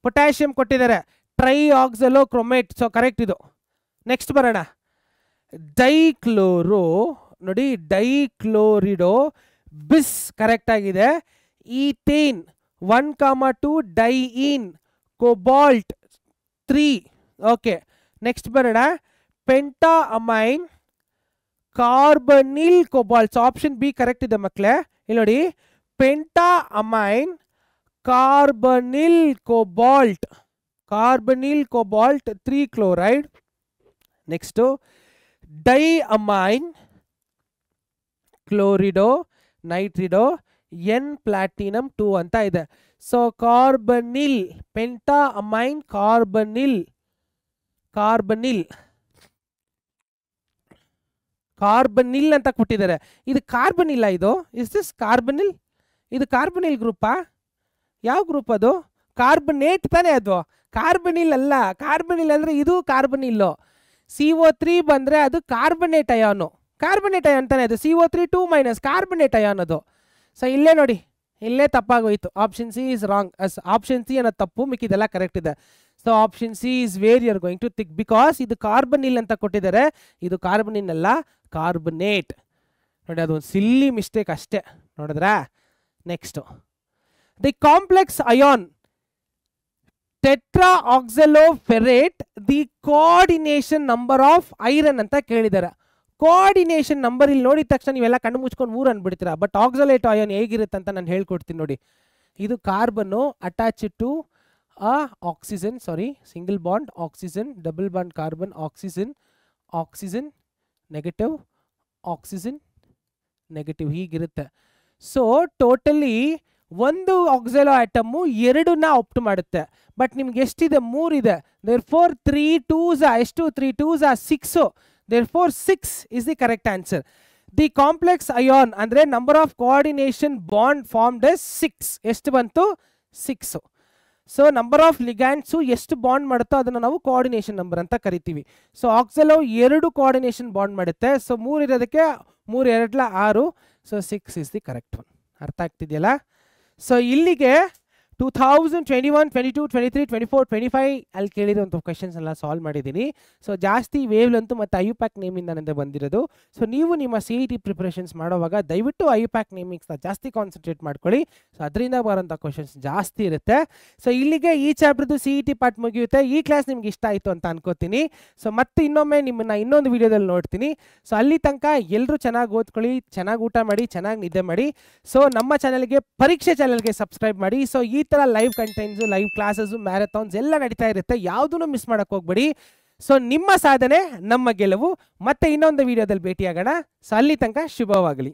ಪೊಟ್ಯಾಷಿಯಂ ಕೊಟ್ಟಿದ್ದಾರೆ, tri oxalo chromate, so correct ಇದು. ನೆಕ್ಸ್ಟ್ ಬರೋಣ, ಡೈಕ್ಲೋರೋ, ನೋಡಿ ಡೈಕ್ಲೋರಿಡೋ ಬಿಸ್ ಕರೆಕ್ಟ್ ಆಗಿದೆ. Ethane 1,2 diene cobalt 3. Okay, next ಬರೋಣ, pentaamine carbonyl cobalt. Option B correct ಇದೆ ಮಕ್ಕಳೇ. ಇಲ್ಲಿ ನೋಡಿ, pentaamine carbonyl cobalt 3 chloride. Next diamine chlorido nitrido N platinum 2 ಅಂತ ಇದೆ. ಸೊ ಕಾರ್ಬನಿಲ್, ಪೆಂಟಾಅಮೈನ್ ಕಾರ್ಬನಿಲ್ ಅಂತ ಕೊಟ್ಟಿದ್ದಾರೆ. ಇದು ಕಾರ್ಬನಿಲ್ಲ, ಇದು ಇಸ್ ದಿಸ್ ಕಾರ್ಬನಿಲ್? ಇದು ಕಾರ್ಬನಿಲ್ ಗ್ರೂಪಾ? ಯಾವ ಗ್ರೂಪ್ ಅದು? ಕಾರ್ಬನೇಟ್ ತಾನೇ ಅದು, ಕಾರ್ಬನಿಲ್ ಅಲ್ಲ. ಕಾರ್ಬನಿಲ್ ಅಂದರೆ ಇದು ಕಾರ್ಬನಿಲ್ಲು. CO3 ಬಂದರೆ ಅದು ಕಾರ್ಬನೇಟ್ ಅಯಾನು. ಕಾರ್ಬನೇಟ್ ಅಯಾನ್ ತಾನೇ ಅದು. CO3 2- ಕಾರ್ಬನೇಟ್ ಅಯಾನ್ ಅದು. ಸೊ ಇಲ್ಲೇ ನೋಡಿ, ಇಲ್ಲೇ ತಪ್ಪಾಗೋಯ್ತು. Option C is wrong. Option C ಅನ್ನೋದು ತಪ್ಪು, ಮಿಕ್ಕಿದೆಲ್ಲ ಕರೆಕ್ಟ್ ಇದೆ. So option C is where you are going to think, because ಇದು ಕಾರ್ಬನಿಲ್ ಅಂತ ಕೊಟ್ಟಿದ್ದಾರೆ, ಇದು ಕಾರ್ಬನಿಲ್ ಅಲ್ಲ, ಕಾರ್ಬನೇಟ್. ನೋಡಿ ಅದೊಂದು ಸಿಲ್ಲಿ ಮಿಸ್ಟೇಕ್ ಅಷ್ಟೇ. ನೋಡಿದ್ರಾ? Next, the complex ion tetra oxaloferrate the coordination number of iron ಅಂತ ಕೇಳಿದ್ದಾರೆ. ಕೋಆರ್ಡಿನೇಷನ್ ನಂಬರ್ ಇಲ್ಲಿ ನೋಡಿದ ತಕ್ಷಣ ನೀವೆಲ್ಲ ಕಣ್ಣು ಮುಚ್ಕೊಂಡು 3 ಅಂದ್ಬಿಡ್ತೀರಾ. ಬಟ್ ಆಕ್ಸಲೇಟ್ ಅಯಾನ್ ಹೇಗಿರುತ್ತೆ ಅಂತ ನಾನು ಹೇಳ್ಕೊಡ್ತೀನಿ ನೋಡಿ. ಇದು ಕಾರ್ಬನ್ನು attach to oxygen, single bond oxygen, double bond carbon, oxygen, oxygen negative, oxygen negative, ಹೀಗಿರುತ್ತೆ. ಸೊ ಟೋಟಲಿ ಒಂದು ಆಕ್ಸಲೋ ಆಟಮು 2ನ್ನ ಆಪ್ಟ್ ಮಾಡುತ್ತೆ. ಬಟ್ ನಿಮ್ಗೆ ಎಷ್ಟಿದೆ? 3 ಇದೆ. therefore 3 2s ಎಷ್ಟು? 3 2s 6. therefore 6 is the correct answer. The complex ion ಅಂದ್ರೆ number of coordination bond formed is 6. ಎಷ್ಟು ಬಂತು? 6. ಸೊ ನಂಬರ್ ಆಫ್ ಲಿಗ್ಯಾಂಡ್ಸು ಎಷ್ಟು ಬಾಂಡ್ ಮಾಡುತ್ತೋ ಅದನ್ನು ನಾವು ಕೋಆರ್ಡಿನೇಷನ್ ನಂಬರ್ ಅಂತ ಕರಿತೀವಿ. ಸೊ ಆಕ್ಸಲೋ 2 ಕೋಆರ್ಡಿನೇಷನ್ ಬಾಂಡ್ ಮಾಡುತ್ತೆ. ಸೊ 3 ಇರೋದಕ್ಕೆ 3 2 6. So 6 is the correct one. ಅರ್ಥ ಆಗ್ತಿದೆಯಲ್ಲ? ಸೊ ಇಲ್ಲಿಗೆ 2021, 22, 23, 24, 25 ಅಲ್ಲಿ ಕೇಳಿರೋಂಥ ಕ್ವೆಶನ್ಸ್ ಎಲ್ಲ ಸಾಲ್ವ್ ಮಾಡಿದ್ದೀನಿ. ಸೊ ಜಾಸ್ತಿ ವೇವ್ ಲೆಂತ್ ಮತ್ತು ಐಯುಪ್ಯಾಕ್ ನೇಮಿಂದ ಬಂದಿರೋದು. ಸೊ ನೀವು ನಿಮ್ಮ CET ಪ್ರಿಪ್ರೇಷನ್ಸ್ ಮಾಡೋವಾಗ ದಯವಿಟ್ಟು ಐಯುಪ್ಯಾಕ್ ನೇಮಿಂಗ್ಸ್ನ ಜಾಸ್ತಿ ಕಾನ್ಸಂಟ್ರೇಟ್ ಮಾಡ್ಕೊಳ್ಳಿ. ಸೊ ಅದರಿಂದ ಬರೋಂಥ ಕ್ವೆಶನ್ಸ್ ಜಾಸ್ತಿ ಇರುತ್ತೆ. ಸೊ ಇಲ್ಲಿಗೆ ಈ ಚಾಪ್ಟರ್ದು CET ಪಾರ್ಟ್ ಮುಗಿಯುತ್ತೆ. ಈ ಕ್ಲಾಸ್ ನಿಮ್ಗೆ ಇಷ್ಟ ಆಯಿತು ಅಂತ ಅನ್ಕೋತೀನಿ. ಸೊ ಮತ್ತೆ ಇನ್ನೊಮ್ಮೆ ನಿಮ್ಮನ್ನು ಇನ್ನೊಂದು ವಿಡಿಯೋದಲ್ಲಿ ನೋಡ್ತೀನಿ. ಸೊ ಅಲ್ಲಿ ತನಕ ಎಲ್ಲರೂ ಚೆನ್ನಾಗಿ ಓದ್ಕೊಳ್ಳಿ, ಚೆನ್ನಾಗಿ ಊಟ ಮಾಡಿ, ಚೆನ್ನಾಗಿ ನಿದ್ದೆ ಮಾಡಿ. ಸೊ ನಮ್ಮ ಚಾನಲ್ಗೆ, ಪರೀಕ್ಷೆ ಚಾನಲ್ಗೆ ಸಬ್ಸ್ಕ್ರೈಬ್ ಮಾಡಿ. ಸೊ ಈ ಥರ live contents, live classes, marathons ಎಲ್ಲ ನಡೀತಾ ಇರುತ್ತೆ. ಯಾವುದೂ ಮಿಸ್ ಮಾಡೋಕ್ಕೆ ಹೋಗ್ಬೇಡಿ. ಸೊ ನಿಮ್ಮ ಸಾಧನೆ ನಮ್ಮ ಗೆಲುವು. ಮತ್ತೆ ಇನ್ನೊಂದು ವಿಡಿಯೋದಲ್ಲಿ ಭೇಟಿಯಾಗೋಣ. ಸೊ ಅಲ್ಲಿ ತನಕ ಶುಭವಾಗಲಿ.